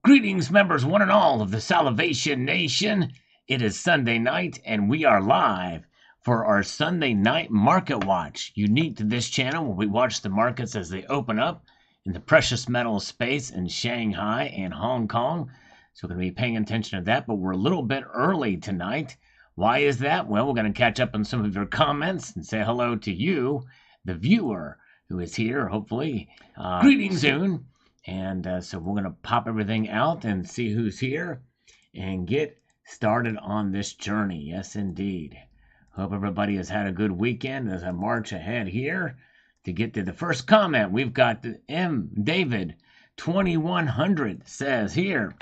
Greetings, members one and all of the Salivation Nation. It is Sunday night, and we are live for our Sunday night market watch. Unique to this channel, where we watch the markets as they open up in the precious metals space in Shanghai and Hong Kong. So we're going to be paying attention to that, but we're a little bit early tonight. Why is that? Well, we're going to catch up on some of your comments and say hello to you, the viewer, who is here, hopefully, greetings soon. And so we're going to pop everything out and see who's here and get started on this journey. Yes, indeed. Hope everybody has had a good weekend as I march ahead here to get to the first comment. We've got the M. David 2100 says here,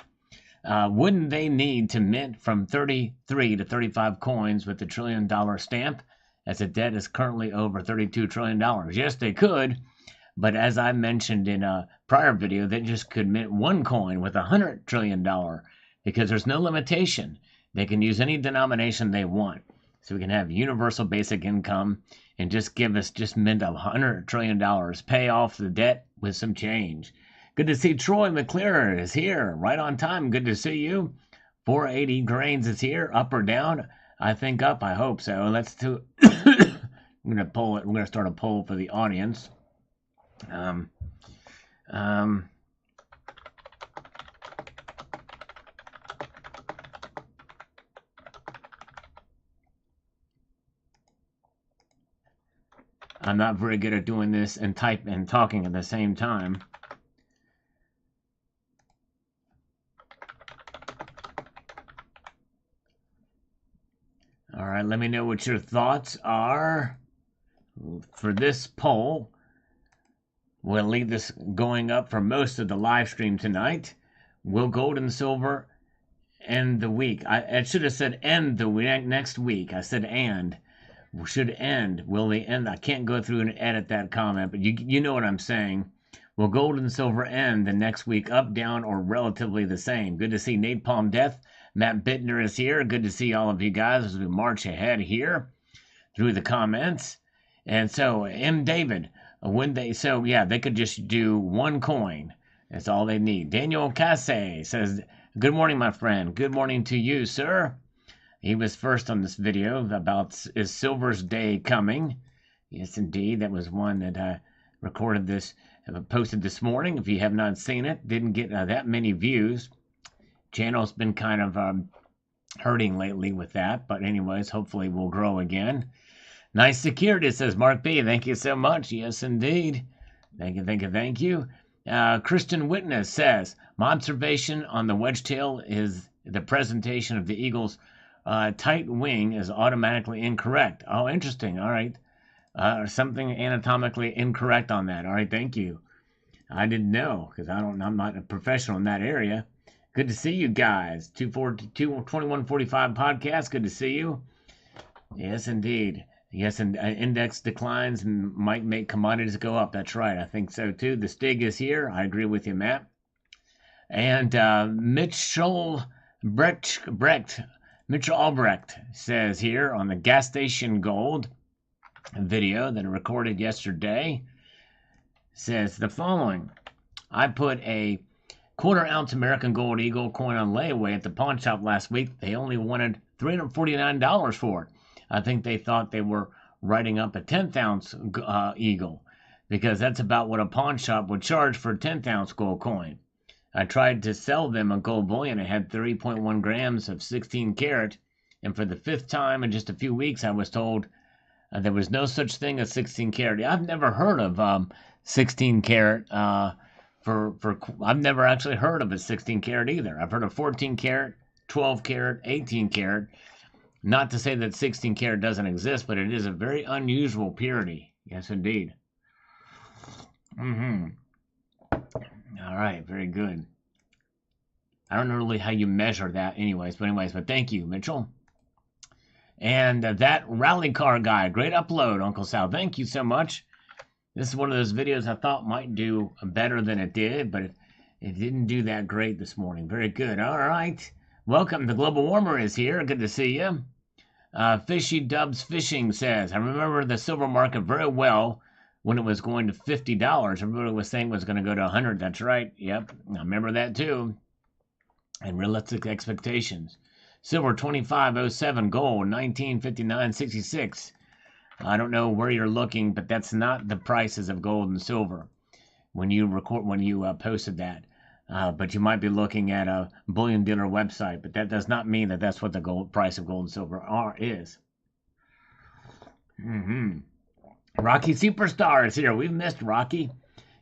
wouldn't they need to mint from 33 to 35 coins with the $1 trillion stamp, as the debt is currently over $32 trillion? Yes, they could. But as I mentioned in a prior video, they just could mint one coin with $100 trillion because there's no limitation. They can use any denomination they want. So we can have universal basic income and just mint $100 trillion, pay off the debt with some change. Good to see Troy McClure is here, right on time. Good to see you. 480 grains is here, up or down? I think up, I hope so. Let's do I'm gonna poll it. We're gonna start a poll for the audience. I'm not very good at doing this and talking at the same time. All right, let me know what your thoughts are for this poll. We'll leave this going up for most of the live stream tonight. Will gold and silver end the week? I should have said end the week, next week. I said and. Should end. Will they end? I can't go through and edit that comment, but you know what I'm saying. Will gold and silver end the next week, up, down, or relatively the same? Good to see Napalm Death. Matt Bittner is here. Good to see all of you guys as we march ahead here through the comments. And so, M. David, they could just do one coin. That's all they need. Daniel Casse says, good morning, my friend. Good morning to you, sir. He was first on this video about is Silver's Day coming? Yes, indeed. That was one that I recorded posted this morning. If you have not seen it, didn't get that many views. Channel's been kind of hurting lately with that. But anyways, hopefully we'll grow again. Nice security, says Mark B. Thank you so much. Yes, indeed. Thank you. Christian Witness says, my observation on the wedge tail is the presentation of the eagle's tight wing is automatically incorrect. Oh, interesting. All right. Something anatomically incorrect on that. All right, thank you. I didn't know because I'm not a professional in that area. Good to see you guys. 2145 podcast. Good to see you. Yes, indeed. Yes, and index declines and might make commodities go up. That's right. I think so, too. The Stig is here. I agree with you, Matt. And Mitchell Albrecht says here on the gas station gold video that I recorded yesterday, says the following. I put a quarter-ounce American Gold Eagle coin on layaway at the pawn shop last week. They only wanted $349 for it. I think they thought they were writing up a 10th-ounce Eagle because that's about what a pawn shop would charge for a 10th-ounce gold coin. I tried to sell them a gold bullion. It had 3.1 grams of 16 karat, and for the fifth time in just a few weeks, I was told there was no such thing as 16 karat. I've never heard of 16 karat. I've never actually heard of a 16 karat either. I've heard of 14 karat, 12 karat, 18 karat. Not to say that 16 karat doesn't exist, but it is a very unusual purity. Yes, indeed. All right, very good. I don't know really how you measure that but thank you, Mitchell. And that rally car guy, great upload, Uncle Sal. Thank you so much. This is one of those videos I thought might do better than it did, but it didn't do that great this morning. Very good. All right. Welcome. The Global Warmer is here. Good to see you. Fishy Dubs Fishing says, I remember the silver market very well when it was going to $50. Everybody was saying it was going to go to $100. That's right. Yep. I remember that too. and realistic expectations. Silver 25.07, gold 19.59.66. I don't know where you're looking, but that's not the prices of gold and silver when you posted that. But you might be looking at a bullion dealer website, but that does not mean that that's what the price of gold and silver is. Rocky Superstar is here. We've missed Rocky.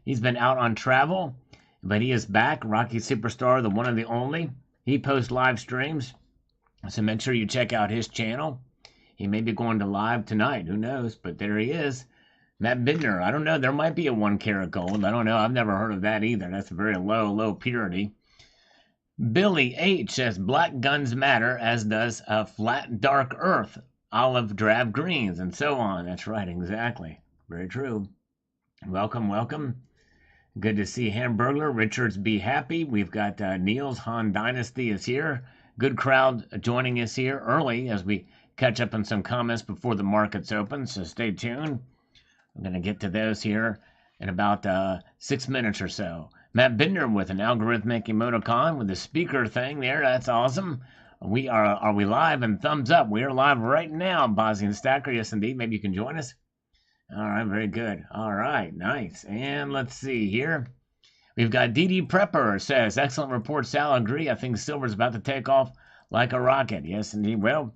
He's been out on travel, but he is back. Rocky Superstar, the one and the only. He posts live streams, so make sure you check out his channel. He may be going to live tonight. Who knows? But there he is. Matt Bidner. I don't know. There might be a 1 karat gold. I don't know. I've never heard of that either. That's very low purity. Billy H says black guns matter, as does a flat dark earth, olive drab greens, and so on. That's right. Exactly. Very true. Welcome, welcome. Good to see Hamburglar. Richards be happy. We've got Niels. Han Dynasty is here. Good crowd joining us here early as we catch up on some comments before the markets open, so stay tuned. I'm going to get to those here in about 6 minutes or so. Matt Binder with an algorithmic emoticon with the speaker thing there. That's awesome. Are we live? And thumbs up. We are live right now, Bosnian and Stacker. Yes, indeed. Maybe you can join us. All right, very good. All right, nice. And let's see here. We've got DD Prepper says, excellent report, Sal. Agree. I think silver's about to take off like a rocket. Yes, indeed. Well,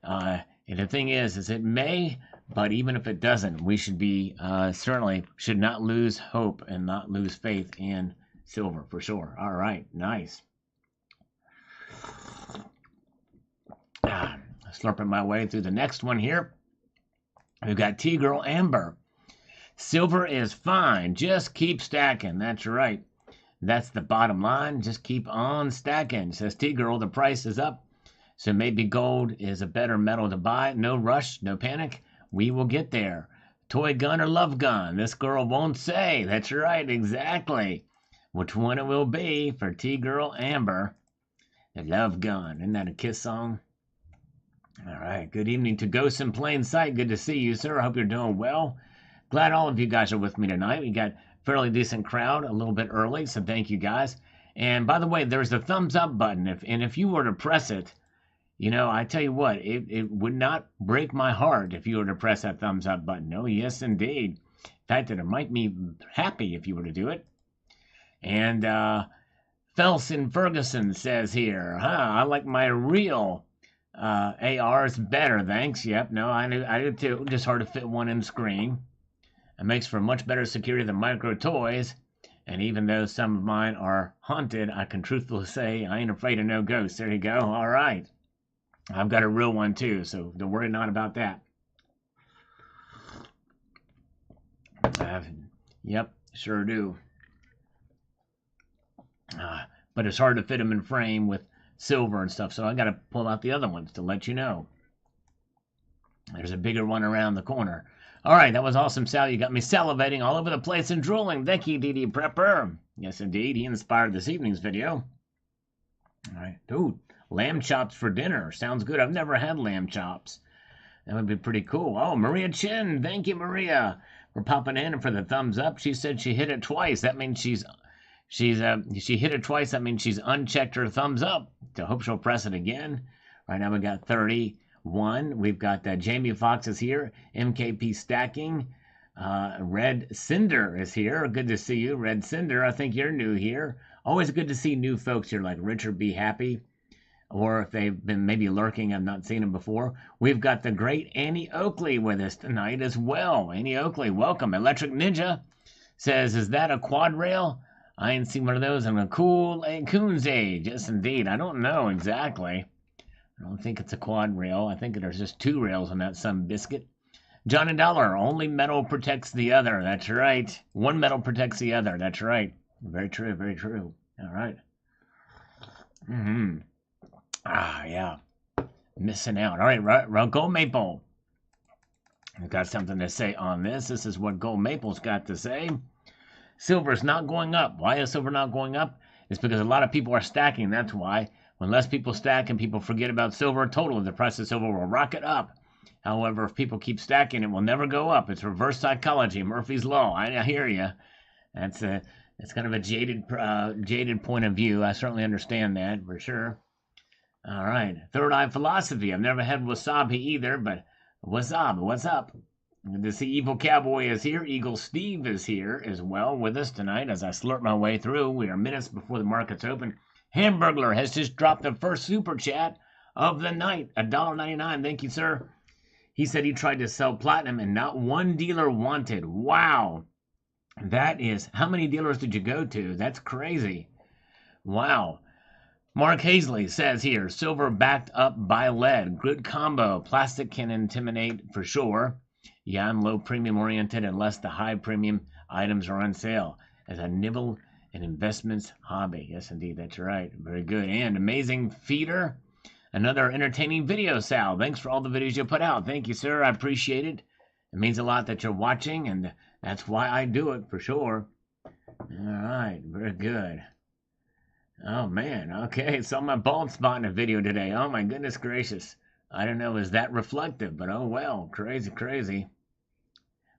and the thing is it may, but even if it doesn't, we should be certainly should not lose hope and not lose faith in silver for sure. All right, nice. Slurping my way through the next one here. We've got T-Girl Amber. Silver is fine. Just keep stacking. That's right. That's the bottom line. Just keep on stacking. Says T-Girl, the price is up. So maybe gold is a better metal to buy. No rush, no panic. We will get there. Toy gun or love gun? This girl won't say. That's right, exactly. Which one it will be for T-Girl Amber. The love gun. Isn't that a Kiss song? All right. Good evening to Ghosts in Plain Sight. Good to see you, sir. I hope you're doing well. Glad all of you guys are with me tonight. We got a fairly decent crowd a little bit early, so thank you guys. And by the way, there's the thumbs up button. If you were to press it, you know, I tell you what, it would not break my heart if you were to press that thumbs up button. Oh, yes, indeed. In fact, it might be happy if you were to do it. And Felson Ferguson says here, I like my real ARs better, thanks. Yep, no, I do too. Just hard to fit one in screen. It makes for much better security than micro toys. And even though some of mine are haunted, I can truthfully say I ain't afraid of no ghosts. There you go. All right. I've got a real one too, so don't worry not about that. Yep, sure do. But it's hard to fit them in frame with silver and stuff, so I got to pull out the other ones to let you know. There's a bigger one around the corner. All right, that was awesome, Sal. You got me salivating all over the place and drooling. Thank you, DD Prepper. Yes, indeed. He inspired this evening's video. All right, dude. Lamb chops for dinner. Sounds good. I've never had lamb chops. That would be pretty cool. Oh, Maria Chin. Thank you, Maria, for popping in and for the thumbs up. She said she hit it twice. That means she hit it twice. That means she's unchecked her thumbs up. So I hope she'll press it again. Right now we got 31. We've got Jamie Fox is here. MKP Stacking. Red Cinder is here. Good to see you, Red Cinder. I think you're new here. Always good to see new folks here like Richard Be Happy. Or if they've been maybe lurking, I've not seen them before. We've got the great Annie Oakley with us tonight as well. Annie Oakley, welcome. Electric Ninja says, is that a quad rail? I ain't seen one of those in a cool coon's age. Yes, indeed. I don't know exactly. I don't think it's a quad rail. I think there's just 2 rails on that some biscuit. Johnny Dollar, only metal protects the other. That's right. One metal protects the other. That's right. Very true, very true. All right. Yeah. Missing out. All right, Gold Maple. I've got something to say on this. This is what Gold Maple's got to say. Silver's not going up. Why is silver not going up? It's because a lot of people are stacking. That's why. When less people stack and people forget about silver, totally the price of silver will rocket up. However, if people keep stacking, it will never go up. It's reverse psychology, Murphy's Law. I hear you. That's It's kind of a jaded point of view. I certainly understand that for sure. All right, Third Eye Philosophy. I've never had wasabi either, but wasabi, what's up? Good to see Evil Cowboy is here. Eagle Steve is here as well with us tonight as I slurp my way through. We are minutes before the markets open. Hamburglar has just dropped the first super chat of the night, $1.99. Thank you, sir. He said he tried to sell platinum and not one dealer wanted. Wow. That is, how many dealers did you go to? That's crazy. Wow. Mark Hazley says here, silver backed up by lead. Good combo. Plastic can intimidate for sure. Yeah, I'm low premium oriented unless the high premium items are on sale. As a nibble and investments hobby. Yes, indeed, that's right. Very good. And amazing feeder. Another entertaining video, Sal. Thanks for all the videos you put out. Thank you, sir. I appreciate it. It means a lot that you're watching, and that's why I do it for sure. All right, very good. Oh, man. Okay, saw my bald spot in a video today. Oh, my goodness gracious. I don't know, is that reflective? But oh, well. Crazy, crazy.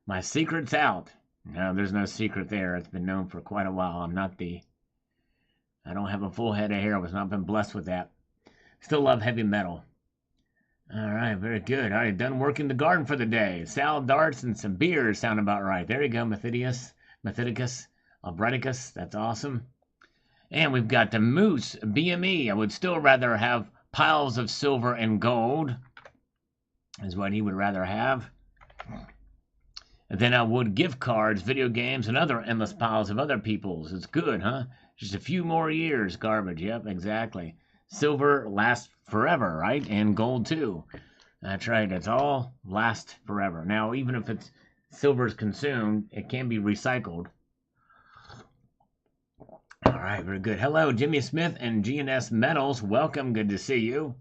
My secret's out. No, there's no secret there. It's been known for quite a while. I don't have a full head of hair. I was not been blessed with that. Still love heavy metal. All right, very good. All right, done working the garden for the day. Salad darts and some beers sound about right. There you go, Methydicus, Albriticus. That's awesome. And we've got the Moose BME. I would still rather have piles of silver and gold, is what he would rather have. Than I would gift cards, video games, and other endless piles of other people's. It's good, huh? Just a few more years. Garbage. Yep, exactly. Silver lasts forever, right? And gold too. That's right. It's all lasts forever. Now, even if it's silver is consumed, it can be recycled. All right, very good. Hello, Jimmy Smith and GNS Metals. Welcome. Good to see you.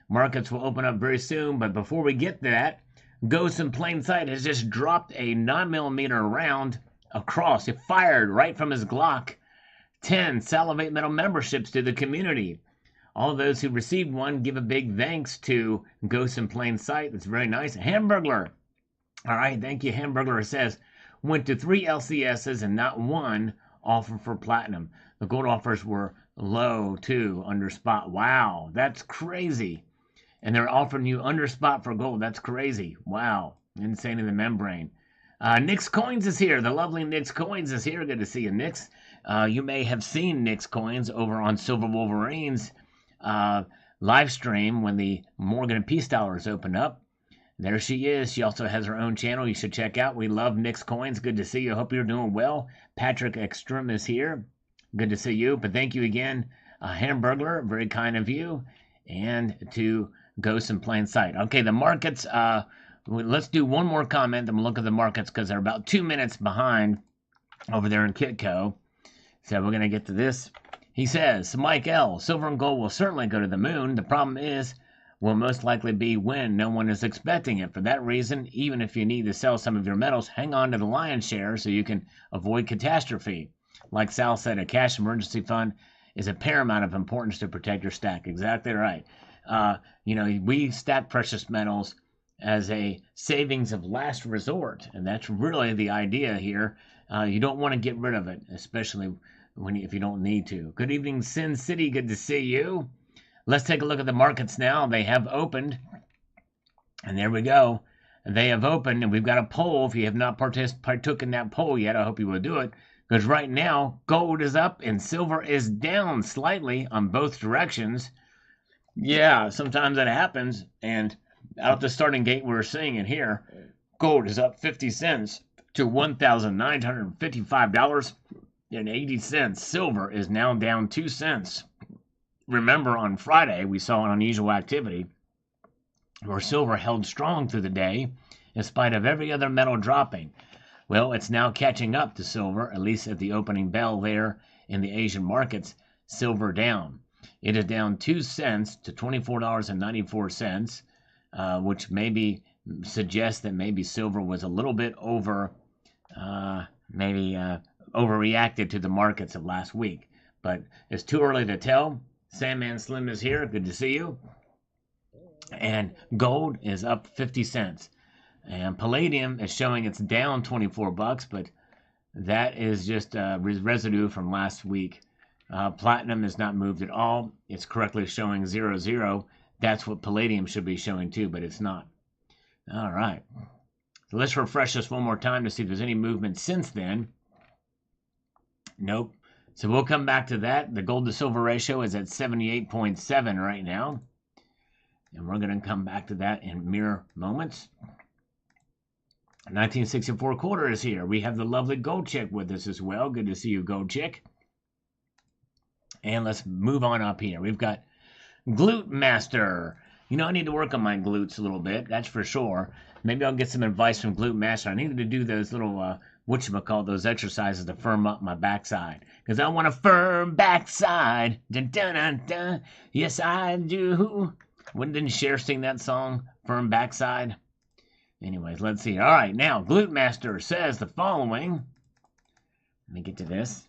Markets will open up very soon, but before we get to that, Ghost in Plain Sight has just dropped a 9mm round across. It fired right from his Glock. 10 Salivate Metal memberships to the community. All those who received one give a big thanks to Ghost in Plain Sight. That's very nice. Hamburglar. All right, thank you. Hamburglar says, went to 3 LCSs and not one offer for platinum. The gold offers were low too, under spot. Wow, that's crazy. And they're offering you under spot for gold. That's crazy. Wow. Insane in the membrane. Nix Coins is here. The lovely Nix Coins is here. Good to see you, Nix. You may have seen Nix Coins over on Silver Wolverine's live stream when the Morgan and Peace dollars opened up. There she is. She also has her own channel you should check out. We love Nix Coins. Good to see you. Hope you're doing well. Patrick Ekstrom is here. Good to see you. But thank you again, Hamburglar. Very kind of you. And to Ghost in Plain Sight. Okay, the markets. Let's do one more comment. Then we'll look at the markets because they're about 2 minutes behind over there in Kitco. So we're going to get to this. He says, Mike L., silver and gold will certainly go to the moon. The problem is, will most likely be when no one is expecting it. For that reason, even if you need to sell some of your metals, hang on to the lion's share so you can avoid catastrophe. Like Sal said, a cash emergency fund is of paramount of importance to protect your stack. Exactly right. We stack precious metals as a savings of last resort, and that's really the idea here. You don't want to get rid of it, especially if you don't need to. Good evening, Sin City. Good to see you. Let's take a look at the markets now. They have opened, and there we go. They have opened, and we've got a poll. If you have not partook in that poll yet, I hope you will do it, because right now gold is up and silver is down slightly on both directions. Yeah, sometimes that happens, and out the starting gate, we're seeing it here. Gold is up 50 cents to $1,955.80. Silver is now down 2 cents. Remember, on Friday, we saw an unusual activity where silver held strong through the day in spite of every other metal dropping. Well, it's now catching up to silver, at least at the opening bell there in the Asian markets. Silver down. It is down 2 cents to $24.94, which maybe suggests that maybe silver was a little bit overreacted to the markets of last week. But it's too early to tell. Sandman Slim is here. Good to see you. And gold is up 50 cents. And palladium is showing it's down $24, but That is just residue from last week. Platinum is not moved at all. It's correctly showing 0, 0. That's what palladium should be showing too, but it's not. All right. So let's refresh this one more time to see if there's any movement since then. Nope. So we'll come back to that. The gold to silver ratio is at 78.7 right now. And we're going to come back to that in mere moments. 1964 quarter is here. We have the lovely Gold Chick with us as well. Good to see you, Gold Chick. And let's move on up here. We've got Glute Master. You know, I need to work on my glutes a little bit. That's for sure. Maybe I'll get some advice from Glute Master. I needed to do those little, whatchamacallit, those exercises to firm up my backside. Because I want a firm backside. Dun, dun, dun, dun. Yes, I do. Didn't Cher sing that song, Firm Backside? Anyways, let's see. All right, now, Glute Master says the following. Let me get to this.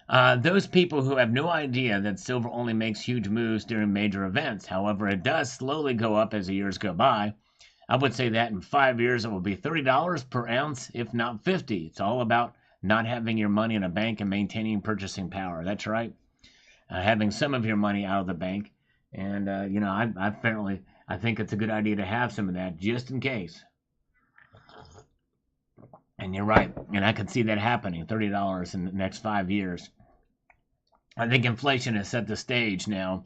Those people who have no idea that silver only makes huge moves during major events. However, it does slowly go up as the years go by. I would say that in 5 years it will be $30 per ounce, if not 50. It's all about not having your money in a bank and maintaining purchasing power. That's right. Having some of your money out of the bank. And, you know, I think it's a good idea to have some of that just in case. And you're right. And I could see that happening, $30 in the next 5 years. I think inflation has set the stage now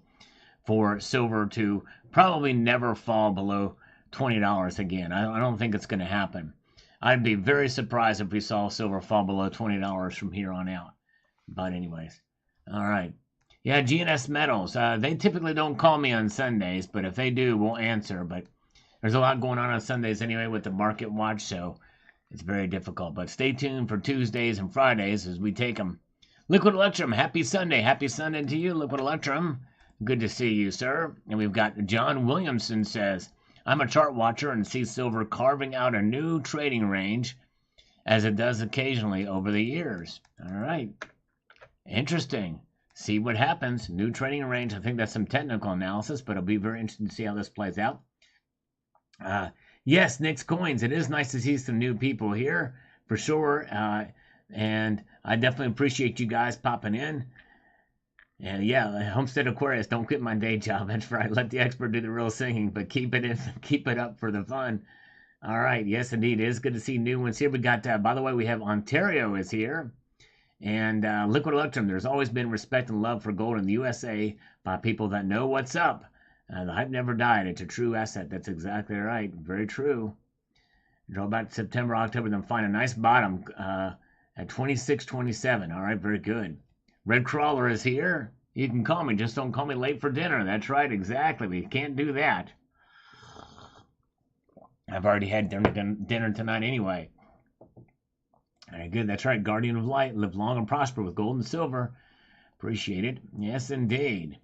for silver to probably never fall below $20 again. I don't think it's going to happen. I'd be very surprised if we saw silver fall below $20 from here on out. But anyways. All right. Yeah, GNS Metals. They typically don't call me on Sundays, but if they do, we'll answer. But there's a lot going on Sundays anyway with the Market Watch, so it's very difficult. But stay tuned for Tuesdays and Fridays as we take them. Liquid Electrum, happy Sunday. Happy Sunday to you, Liquid Electrum. Good to see you, sir. And we've got John Williamson says, I'm a chart watcher and see silver carving out a new trading range as it does occasionally over the years. All right. Interesting. See what happens. New trading range. I think that's some technical analysis, but it'll be very interesting to see how this plays out. Yes, Nick's Coins. It is nice to see some new people here, for sure. And I definitely appreciate you guys popping in. And yeah, Homestead Aquarius, don't quit my day job. That's right. Let the expert do the real singing, but keep it up for the fun. All right. Yes, indeed. It is good to see new ones here. We got, by the way, we have Ontario is here. And Liquid Electrum, there's always been respect and love for gold in the USA by people that know what's up. The hype never died. It's a true asset. That's exactly right. Very true. Draw back to September, October, then find a nice bottom at 26.27. All right, very good. Red Crawler is here. You can call me. Just don't call me late for dinner. That's right, exactly. We can't do that. I've already had dinner tonight anyway. All right, good. That's right. Guardian of Light. Live long and prosper with gold and silver. Appreciate it. Yes, indeed.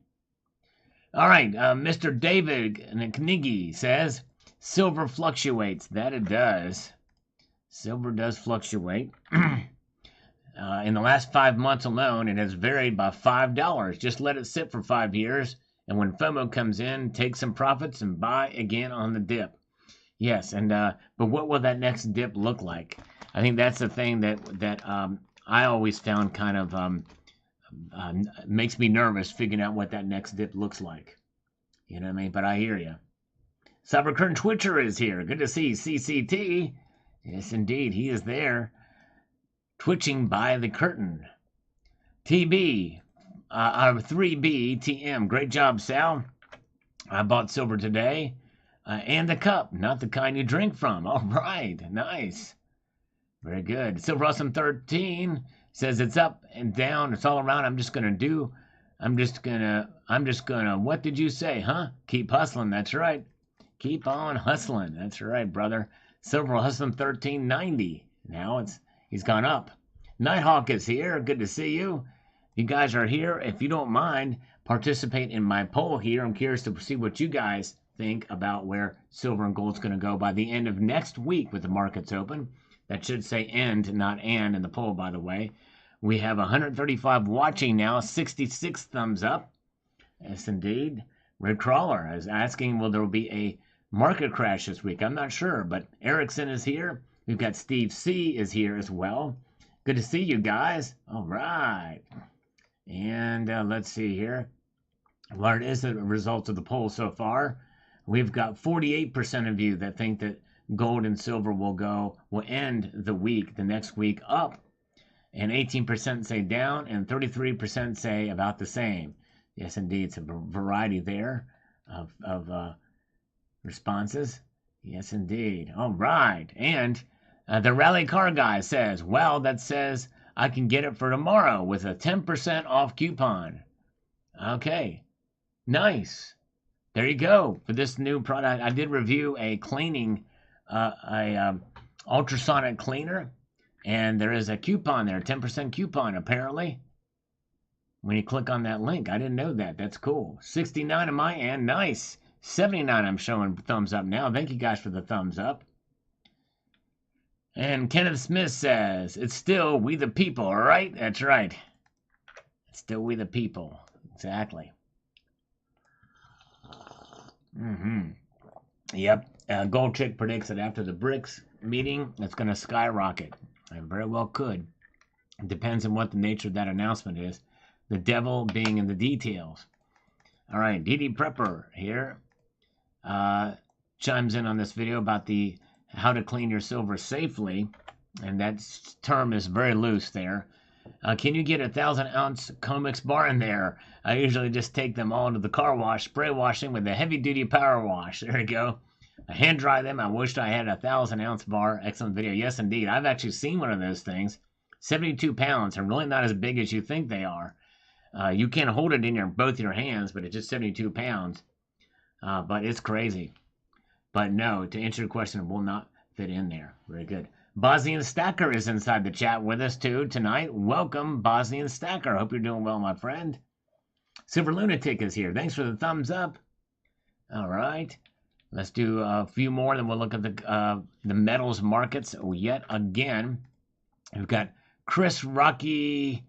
All right. Mr. David Kniggy says, silver fluctuates. That it does. Silver does fluctuate. In the last 5 months alone, it has varied by $5. Just let it sit for 5 years, and when FOMO comes in, take some profits and buy again on the dip. Yes, and but what will that next dip look like? I think that's the thing that I always found kind of makes me nervous figuring out what that next dip looks like. You know what I mean? But I hear you. Cybercurrent Twitcher is here. Good to see CCT. Yes, indeed, he is there. Twitching by the curtain. TB, 3B, TM. Great job, Sal. I bought silver today. And a cup, not the kind you drink from. All right, nice. Very good. Silver Awesome 13 says it's up and down. It's all around. I'm just gonna, what did you say, huh? Keep hustling. That's right. Keep on hustling. That's right, brother. Silver Awesome 1390. Now he's gone up. Nighthawk is here. Good to see you. You guys are here. If you don't mind, participate in my poll here. I'm curious to see what you guys think about where silver and gold's going to go by the end of next week with the markets open. That should say end, not and in the poll, by the way. We have 135 watching now, 66 thumbs up. Yes, indeed. Red Crawler is asking, will there be a market crash this week? I'm not sure, but Erickson is here. We've got Steve C. is here as well. Good to see you guys. All right. And let's see here. What is the result of the poll so far? We've got 48% of you that think that gold and silver will end the next week up, and 18% say down, and 33% say about the same. Yes, indeed, it's a variety there of responses. Yes, indeed. All right, and the rally car guy says, well, that says I can get it for tomorrow with a 10% off coupon. Okay, nice. There you go for this new product. I did review a cleaning, ultrasonic cleaner, and there is a coupon there, 10% coupon apparently. When you click on that link, I didn't know that. That's cool. 69 on my end, nice. 79 I'm showing thumbs up now. Thank you guys for the thumbs up. And Kenneth Smith says, it's still we the people, all right? That's right. It's still we the people. Exactly. Yep. Gold Chick predicts that after the BRICS meeting, it's going to skyrocket. It very well could. It depends on what the nature of that announcement is. The devil being in the details. All right. DD Prepper here chimes in on this video about the how to clean your silver safely. And that term is very loose there. Can you get a 1,000-ounce Comex bar in there? I usually just take them all to the car wash, spray washing with a heavy-duty power wash. There you go. I hand dry them. I wished I had a 1,000-ounce bar. Excellent video. Yes, indeed. I've actually seen one of those things. 72 pounds and really not as big as you think they are. You can't hold it in both your hands, but it's just 72 pounds. But it's crazy. But no, to answer your question, it will not fit in there. Very good. Bosnian Stacker is inside the chat with us too tonight. Welcome, Bosnian Stacker. Hope you're doing well, my friend. Silver Lunatic is here. Thanks for the thumbs up. All right. Let's do a few more, then we'll look at the metals markets yet again. We've got Chris Rocketry,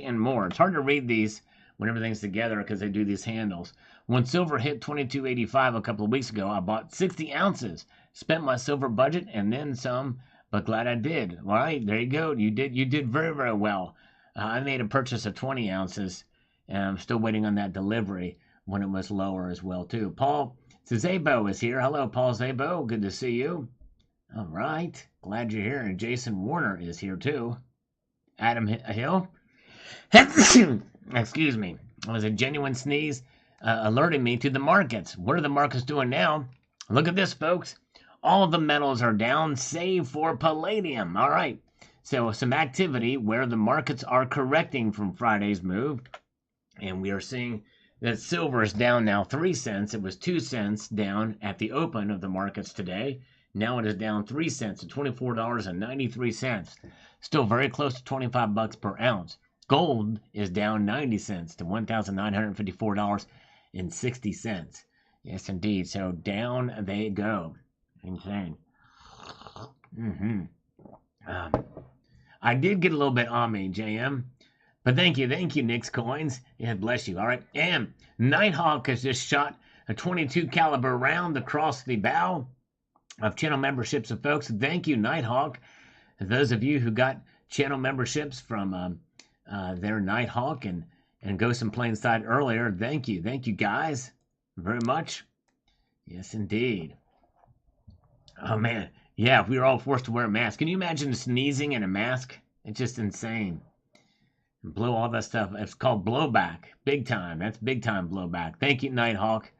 and more. It's hard to read these when everything's together because they do these handles. When silver hit $22.85 a couple of weeks ago, I bought 60 ounces, spent my silver budget and then some, but glad I did. All right, there you go. You did very, very well. I made a purchase of 20 ounces, and I'm still waiting on that delivery when it was lower as well, too. Paul Zabo is here. Hello, Paul Zabo. Good to see you. All right. Glad you're here. And Jason Warner is here, too. Adam Hill. Excuse me. It was a genuine sneeze. Alerting me to the markets. What are the markets doing now? Look at this, folks. All the metals are down, save for palladium. All right. So some activity where the markets are correcting from Friday's move. And we are seeing that silver is down now 3 cents. It was 2 cents down at the open of the markets today. Now it is down 3 cents to $24.93. Still very close to $25 per ounce. Gold is down 90 cents to $1,954.60. Yes, indeed. So down they go. Insane. I did get a little bit on me, JM. But thank you, Nick's Coins. Yeah, bless you. All right. And Nighthawk has just shot a 22 caliber round across the bow of channel memberships of folks. Thank you, Nighthawk. Those of you who got channel memberships from their Nighthawk and Ghost in Plain Sight earlier. Thank you guys very much. Yes, indeed. Oh man, yeah. If we were all forced to wear a mask, can you imagine sneezing in a mask? It's just insane. And blow all that stuff. It's called blowback, big time. That's big time blowback. Thank you, Nighthawk.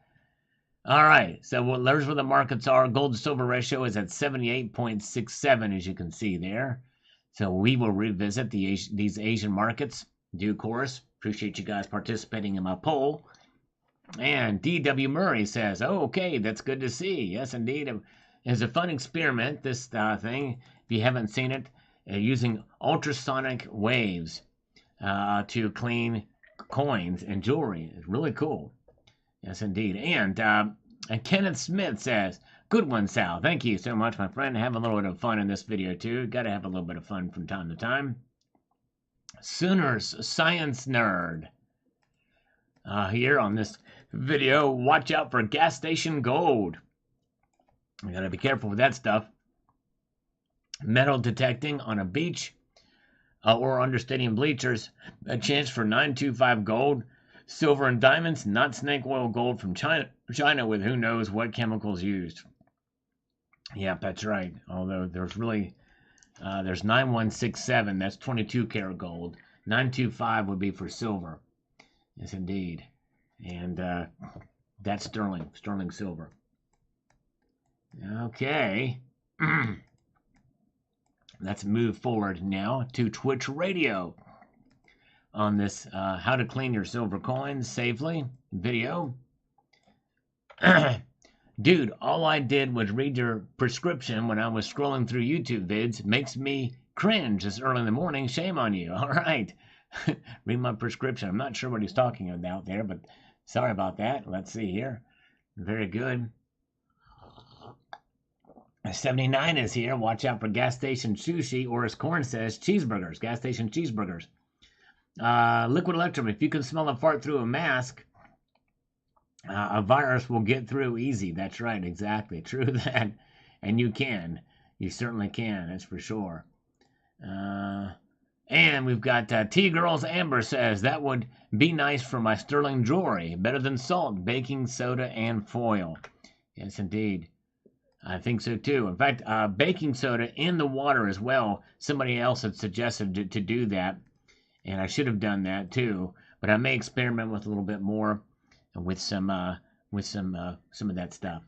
All right, so there's where the markets are. Gold to silver ratio is at 78.67, as you can see there. So we will revisit these Asian markets in due course. Appreciate you guys participating in my poll. And D.W. Murray says, oh, okay, that's good to see. Yes, indeed. It's a fun experiment, this thing. If you haven't seen it, using ultrasonic waves to clean coins and jewelry. It's really cool. Yes, indeed. And Kenneth Smith says, good one, Sal. Thank you so much, my friend. Have a little bit of fun in this video, too. Got to have a little bit of fun from time to time. Sooners Science Nerd. Here on this video, watch out for gas station gold. You got to be careful with that stuff. Metal detecting on a beach or under stadium bleachers. A chance for 925 gold. Silver and diamonds, not snake oil gold from China with who knows what chemicals used. Yeah, that's right. Although there's really, there's 9167, that's 22 karat gold. 925 would be for silver. Yes, indeed. And that's sterling silver. Okay. Let's move forward now to Twitch Radio on this how to clean your silver coins safely video. Dude, all I did was read your prescription when I was scrolling through YouTube vids. Makes me cringe this early in the morning. Shame on you. All right. Read my prescription. I'm not sure what he's talking about there, but sorry about that. Let's see here. Very good. 79 is here. Watch out for gas station sushi, or as Corn says, cheeseburgers. Gas station cheeseburgers. Liquid Electrum. If you can smell a fart through a mask, a virus will get through easy. That's right. Exactly. True that. And you can. You certainly can. That's for sure. And we've got T-Girls Amber says, that would be nice for my sterling jewelry. Better than salt, baking soda, and foil. Yes, indeed. I think so too. In fact, baking soda in the water as well. Somebody else had suggested to do that, and I should have done that too. But I may experiment with a little bit more, with some of that stuff,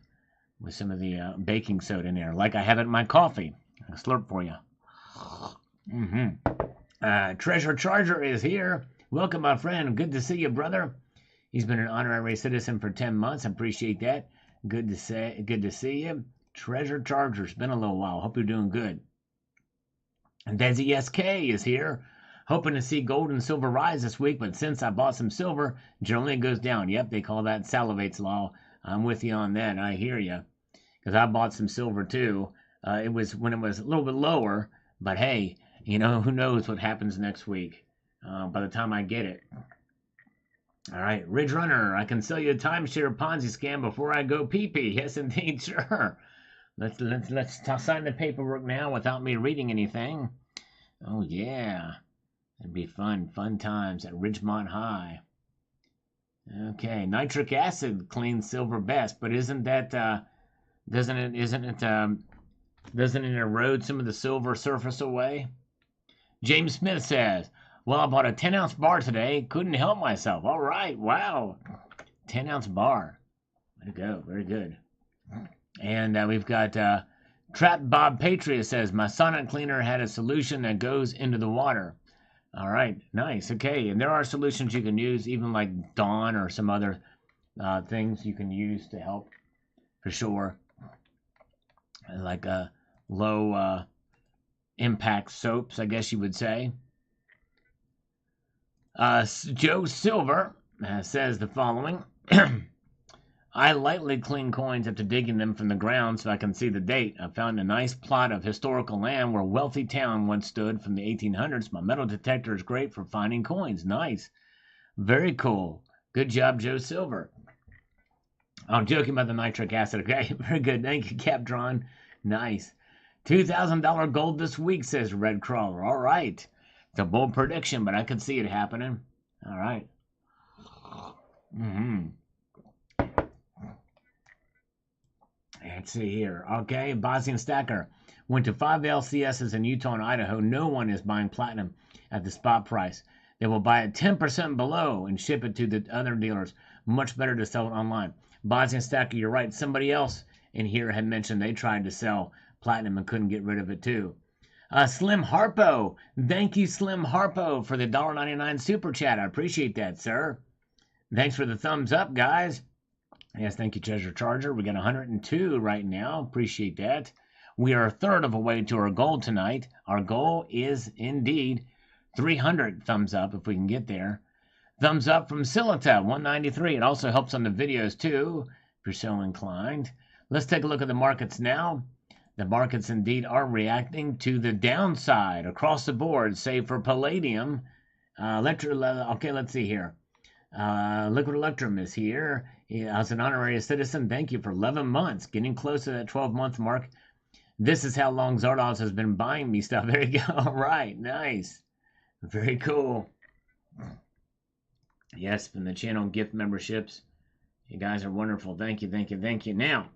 with some of the baking soda in there, like I have it in my coffee. I'll slurp for you. Treasure Charger is here. Welcome, my friend. Good to see you, brother. He's been an honorary citizen for 10 months. I appreciate that. Good to see you. Treasure Charger's been a little while. Hope you're doing good. And Desi SK is here. Hoping to see gold and silver rise this week, but since I bought some silver, generally it goes down. Yep, they call that Salivate's law. I'm with you on that. I hear you. Because I bought some silver too. It was when it was a little bit lower, but hey, you know, who knows what happens next week by the time I get it. All right, Ridge Runner, I can sell you a timeshare Ponzi scam before I go pee-pee. Yes, indeed, sure. Let's sign the paperwork now without me reading anything. Oh yeah, it'd be fun times at Ridgemont High. Okay, nitric acid cleans silver best, but isn't that doesn't it erode some of the silver surface away? James Smith says, well, I bought a 10-ounce bar today. Couldn't help myself. All right. Wow. 10-ounce bar. Way to go. Very good. And we've got Trap Bob Patriot says, my sonnet cleaner had a solution that goes into the water. All right. Nice. Okay. And there are solutions you can use, even like Dawn or some other things you can use to help for sure. Like low impact soaps, I guess you would say. Joe Silver says the following. I lightly clean coins after digging them from the ground so I can see the date. I found a nice plot of historical land where a wealthy town once stood from the 1800s. My metal detector is great for finding coins. Nice. Very cool. Good job, Joe Silver. I'm joking about the nitric acid. Okay, very good. Thank you, Capdron. Nice. $2,000 gold this week, says Red Crawler. All right. It's a bold prediction, but I could see it happening. All right. Let's see here. Okay, Bosnian Stacker went to 5 LCSs in Utah and Idaho. No one is buying platinum at the spot price. They will buy it 10% below and ship it to the other dealers. Much better to sell it online. Bosnian Stacker, you're right. Somebody else in here had mentioned they tried to sell platinum and couldn't get rid of it too. Slim Harpo. Thank you, Slim Harpo, for the $1.99 super chat. I appreciate that, sir. Thanks for the thumbs up, guys. Yes, thank you, Treasure Charger. We got 102 right now. Appreciate that. We are a third of a way to our goal tonight. Our goal is indeed 300 thumbs up if we can get there. Thumbs up from Silita, 193. It also helps on the videos too, if you're so inclined. Let's take a look at the markets now. The markets indeed are reacting to the downside across the board, save for palladium. Okay, let's see here. Liquid Electrum is here. As an honorary citizen, thank you for 11 months, getting close to that 12-month mark. This is how long Zardoz has been buying me stuff. There you go. All right, nice. Very cool. Yes, from the channel gift memberships. You guys are wonderful. Thank you, thank you, thank you. Now,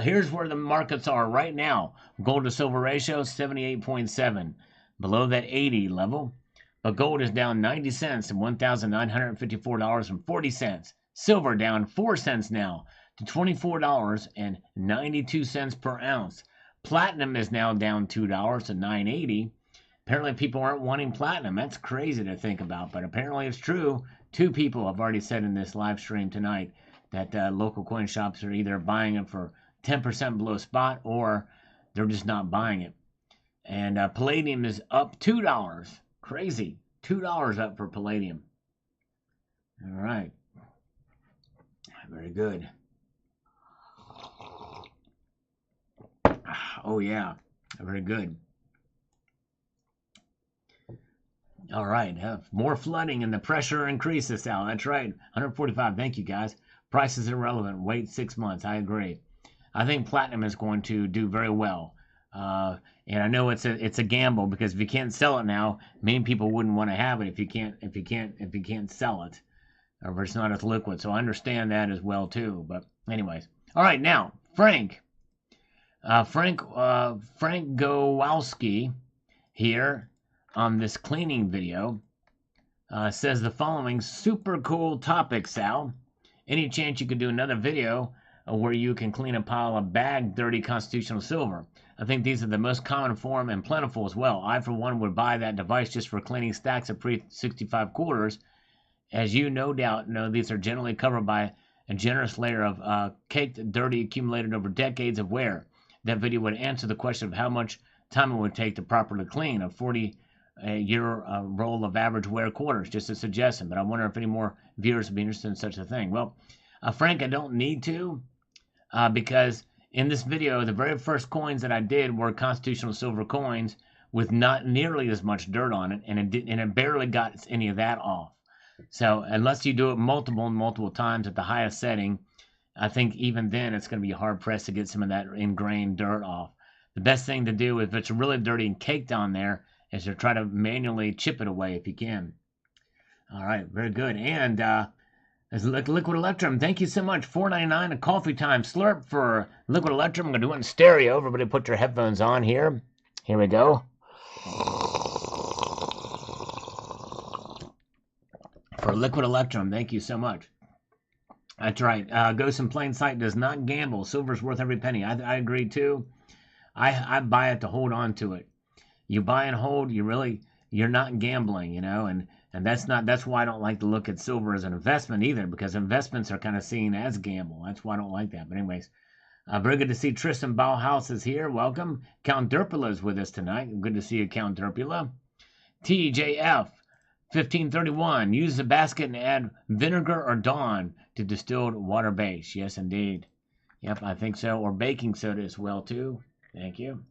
here's where the markets are right now. Gold to silver ratio, 78.7. Below that 80 level. But gold is down 90 cents to $1,954.40. Silver down 4 cents now to $24.92 per ounce. Platinum is now down $2 to $9.80. Apparently people aren't wanting platinum. That's crazy to think about, but apparently it's true. 2 people have already said in this live stream tonight that local coin shops are either buying it for 10% below spot or they're just not buying it. And palladium is up $2. Crazy. $2 up for palladium. All right. Very good. Oh, yeah. Very good. All right. More flooding and the pressure increases, Sal. That's right. 145. Thank you, guys. Price is irrelevant. Wait 6 months. I agree. I think platinum is going to do very well. And I know it's a gamble because if you can't sell it now, many people wouldn't want to have it if you can't sell it, or if it's not as liquid. So I understand that as well too. But anyways, all right, now Frank Gowalski here on this cleaning video says the following super cool topic, Sal. Any chance you could do another video where you can clean a pile of bagged dirty constitutional silver? I think these are the most common form and plentiful as well. I, for one, would buy that device just for cleaning stacks of pre-65 quarters. As you no doubt know, these are generally covered by a generous layer of caked dirty accumulated over decades of wear. That video would answer the question of how much time it would take to properly clean a 40-year roll of average wear quarters. Just a suggestion, but I wonder if any more viewers would be interested in such a thing. Well, Frank, I don't need to because in this video, the very first coins that I did were constitutional silver coins with not nearly as much dirt on it, and it barely got any of that off. So unless you do it multiple times at the highest setting, I think even then it's going to be hard pressed to get some of that ingrained dirt off. The best thing to do if it's really dirty and caked on there is to try to manually chip it away if you can. All right, very good. And there's Liquid Electrum. Thank you so much. $4.99 a coffee time slurp for Liquid Electrum. I'm going to do it in stereo. Everybody put your headphones on here. Here we go. For Liquid Electrum, thank you so much. That's right. Ghost in Plain Sight does not gamble. Silver's worth every penny. I agree too. I buy it to hold on to it. You buy and hold, you're not gambling, you know, and that's why I don't like to look at silver as an investment either, because investments are kind of seen as gamble. That's why I don't like that. But anyways, very good to see Tristan Bauhaus is here. Welcome. Count Derpula is with us tonight. Good to see you, Count Derpula. TJF 1531. Use the basket and add vinegar or Dawn to distilled water base. Yes, indeed. Yep, I think so. Or baking soda as well too. Thank you.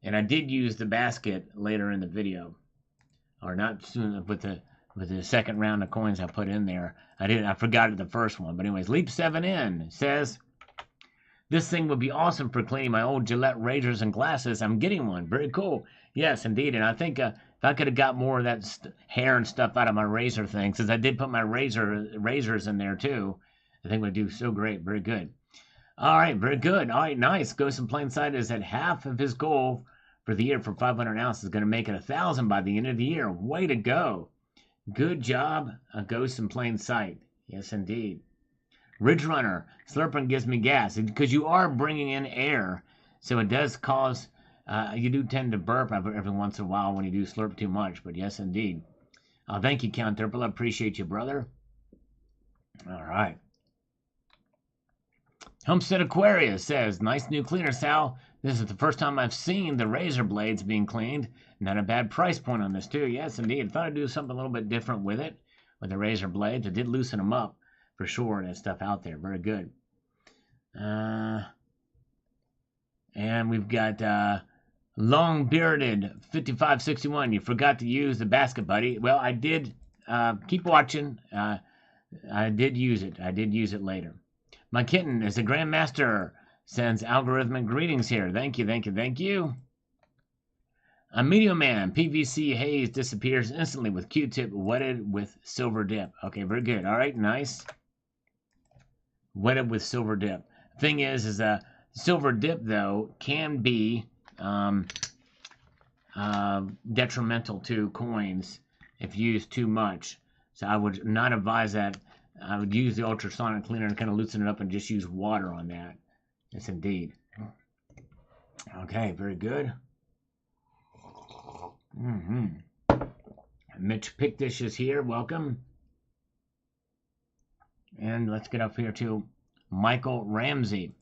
And I did use the basket later in the video. Or not soon with the second round of coins I put in there. I forgot it the first one. But anyways, Leap 7N says, this thing would be awesome for cleaning my old Gillette razors and glasses. I'm getting one. Very cool. Yes, indeed. And I think if I could have got more of that hair and stuff out of my razor thing, since I did put my razors in there too, I think it would do so great. Very good. All right, very good. All right, nice. Ghost in Plain Sight is at half of his goal for the year for 500 ounces. Going to make it 1,000 by the end of the year. Way to go. Good job, Ghost in Plain Sight. Yes, indeed. Ridge Runner. Slurping gives me gas. Because you are bringing in air, so it does cause, you do tend to burp every once in a while when you do slurp too much. But yes, indeed. Thank you, Count Turple. I appreciate you, brother. All right. Homestead Aquarius says, nice new cleaner, Sal. This is the first time I've seen the razor blades being cleaned. Not a bad price point on this, too. Yes, indeed. I thought I'd do something a little bit different with it, with the razor blades. It did loosen them up, for sure, and stuff out there. Very good. And we've got Long-Bearded 5561. You forgot to use the basket, buddy. Well, I did. Keep watching. I did use it. I did use it later. My kitten is a grandmaster sends algorithmic greetings here. Thank you, thank you, thank you. A Medium Man, PVC haze disappears instantly with Q-tip wetted with silver dip. Okay, very good. All right, nice. Wetted with silver dip. Thing is silver dip, though, can be detrimental to coins if used too much. So I would not advise that. I would use the ultrasonic cleaner to kind of loosen it up and just use water on that. Yes, indeed. Okay, very good. Mitch Pictish is here. Welcome. And let's get up here to Michael Ramsey.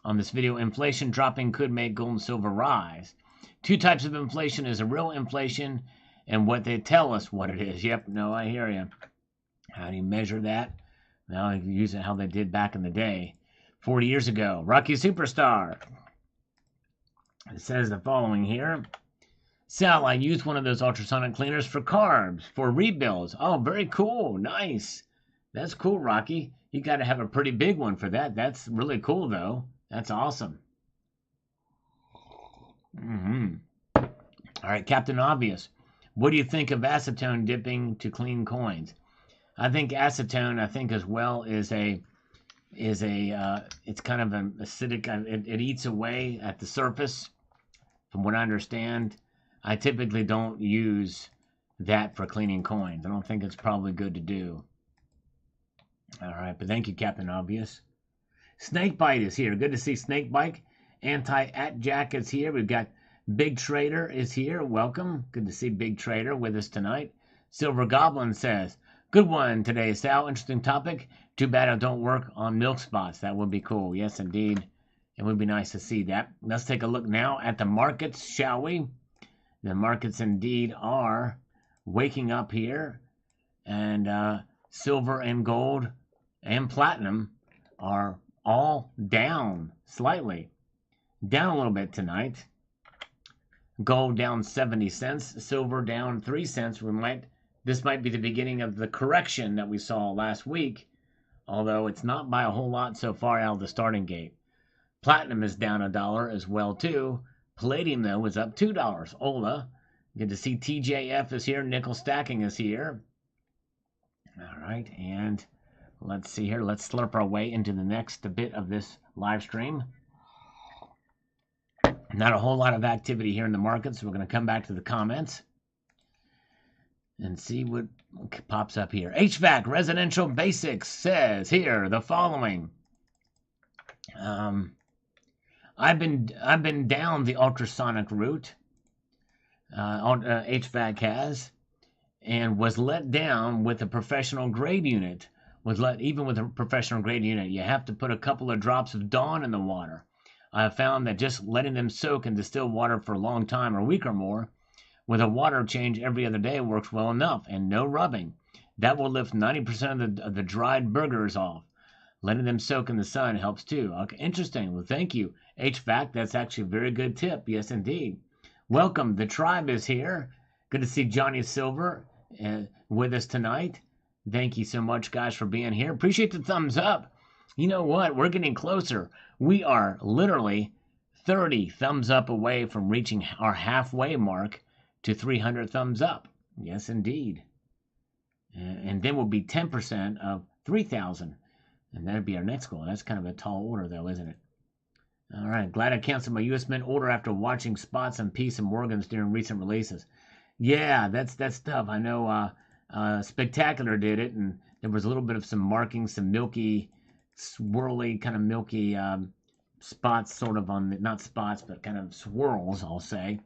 On this video, inflation dropping could make gold and silver rise. Two types of inflation is a real inflation and what they tell us what it is. Yep, no, I hear you. How do you measure that? Well, you use it how they did back in the day. 40 years ago. Rocky Superstar. It says the following here. Sal, I used one of those ultrasonic cleaners for carbs, for rebuilds. Oh, very cool. Nice. That's cool, Rocky. You got to have a pretty big one for that. That's really cool, though. That's awesome. All right, Captain Obvious. What do you think of acetone dipping to clean coins? I think acetone, as well, is it's kind of an acidic. It eats away at the surface, from what I understand. I typically don't use that for cleaning coins. I don't think it's probably good to do. All right, but thank you, Captain Obvious. Snakebite is here. Good to see Snakebite. Anti-At-Jack is here. We've got Big Trader is here. Welcome. Good to see Big Trader with us tonight. Silver Goblin says, good one today, Sal. Interesting topic. Too bad I don't work on milk spots. That would be cool. Yes, indeed. It would be nice to see that. Let's take a look now at the markets, shall we? The markets indeed are waking up here. And silver and gold and platinum are all down slightly. Down a little bit tonight. Gold down 70 cents. Silver down 3 cents. This might be the beginning of the correction that we saw last week. Although it's not by a whole lot so far out of the starting gate. Platinum is down $1 as well too. Palladium though is up $2. Ola. Good to see TJF is here. Nickel stacking is here. All right, and let's see here. Let's slurp our way into the next bit of this live stream. Not a whole lot of activity here in the market, so we're going to come back to the comments and see what pops up here. HVAC Residential Basics says here the following. I've been down the ultrasonic route. HVAC has, and was let down with a professional grade unit. Even with a professional grade unit, you have to put a couple of drops of Dawn in the water. I have found that just letting them soak in distilled water for a long time, or a week or more, with a water change every other day works well enough, and no rubbing. That will lift 90% of the dried burgers off. Letting them soak in the sun helps too. Okay, interesting. Well, thank you. HVAC, that's actually a very good tip. Yes, indeed. Welcome. The tribe is here. Good to see Johnny Silver with us tonight. Thank you so much, guys, for being here. Appreciate the thumbs up. You know what? We're getting closer. We are literally 30 thumbs up away from reaching our halfway mark to 300 thumbs up. Yes, indeed. And then we'll be 10% of 3,000. And that'd be our next goal. That's kind of a tall order, though, isn't it? All right. Glad I canceled my U.S. Mint order after watching spots on Peace and Morgans during recent releases. Yeah, that's tough. I know Spectacular did it, and there was a little bit of some markings, some milky, swirly, kind of milky spots sort of on the, not spots, but kind of swirls, I'll say.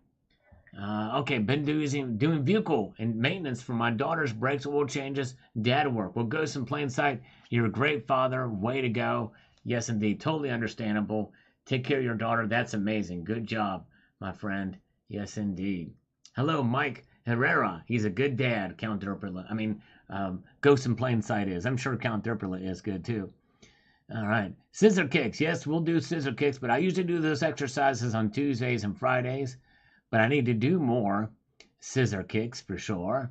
Okay, been doing vehicle and maintenance for my daughter's brakes, oil changes, dad work. Well, Ghost in Plain Sight, you're a great father. Way to go. Yes, indeed. Totally understandable. Take care of your daughter. That's amazing. Good job, my friend. Yes, indeed. Hello, Mike Herrera. He's a good dad, Count Derpula. Ghost in Plain Sight is. I'm sure Count Derpula is good, too. All right. Scissor kicks. Yes, we'll do scissor kicks, but I usually do those exercises on Tuesdays and Fridays. But I need to do more scissor kicks for sure.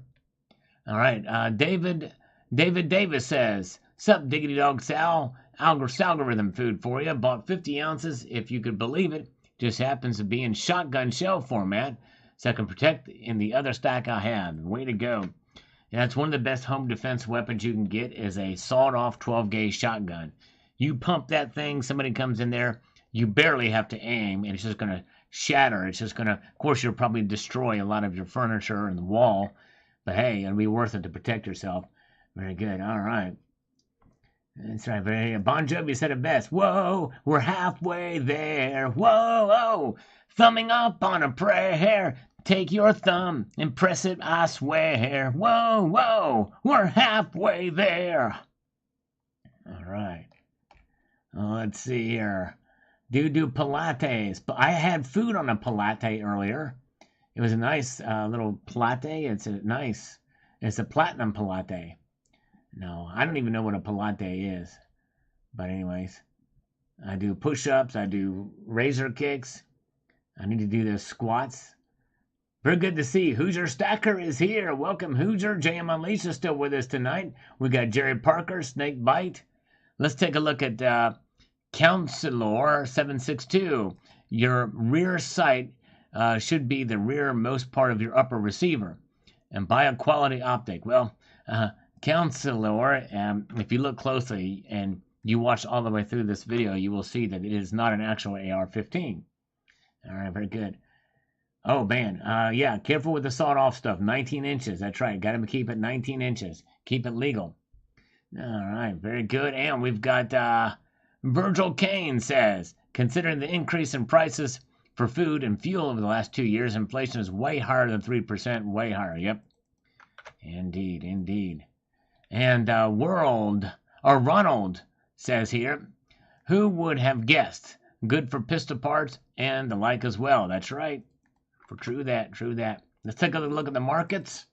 All right. David Davis says, "Sup, Diggity Dog Sal? algorithm food for you. Bought 50 ounces, if you could believe it. Just happens to be in shotgun shell format, so I can protect in the other stack I have. Way to go. And that's one of the best home defense weapons you can get is a sawed-off 12-gauge shotgun. You pump that thing, somebody comes in there, you barely have to aim, and it's just going to shatter. It's just going to, of course, you'll probably destroy a lot of your furniture and the wall, but hey, it'll be worth it to protect yourself. Very good. All right. That's right. Very Bon Jovi said it best. Whoa, we're halfway there. Whoa, oh, thumbing up on a prayer. Take your thumb and press it, I swear. Whoa, whoa, we're halfway there. All right. Let's see here. Do Pilates. I had food on a Pilate earlier. It was a nice little Pilate. It's a platinum Pilate. No, I don't even know what a Pilate is. But anyways, I do push-ups. I do razor kicks. I need to do those squats. Very good to see. Hoosier Stacker is here. Welcome, Hoosier. JM Unleashed is still with us tonight. We got Jerry Parker, Snake Bite. Let's take a look at Counselor 762. Your rear sight should be the rearmost part of your upper receiver. And buy a quality optic. Well, Counselor, if you look closely and you watch all the way through this video, you will see that it is not an actual AR-15. All right, very good. Oh, man. Yeah, careful with the sawed-off stuff. 19 inches. That's right. Got to keep it 19 inches. Keep it legal. All right, very good. And we've got Virgil Kane says, considering the increase in prices for food and fuel over the last 2 years, inflation is way higher than 3%. Way higher. Yep. Indeed, indeed. And Ronald says here, who would have guessed? Good for pistol parts and the like as well. That's right. True that. Let's take a look at the markets.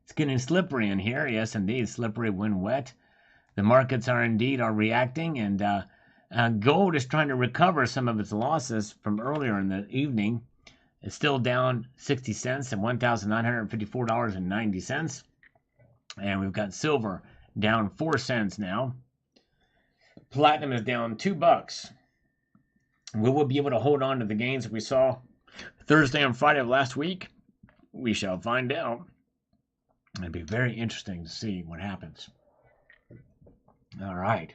It's getting slippery in here. Yes, indeed. Slippery when wet. The markets are reacting, and gold is trying to recover some of its losses from earlier in the evening. It's still down 60 cents at $1,954.90. And we've got silver down 4 cents now. Platinum is down $2. Will we be able to hold on to the gains we saw Thursday and Friday of last week? We shall find out. It'd be very interesting to see what happens. All right.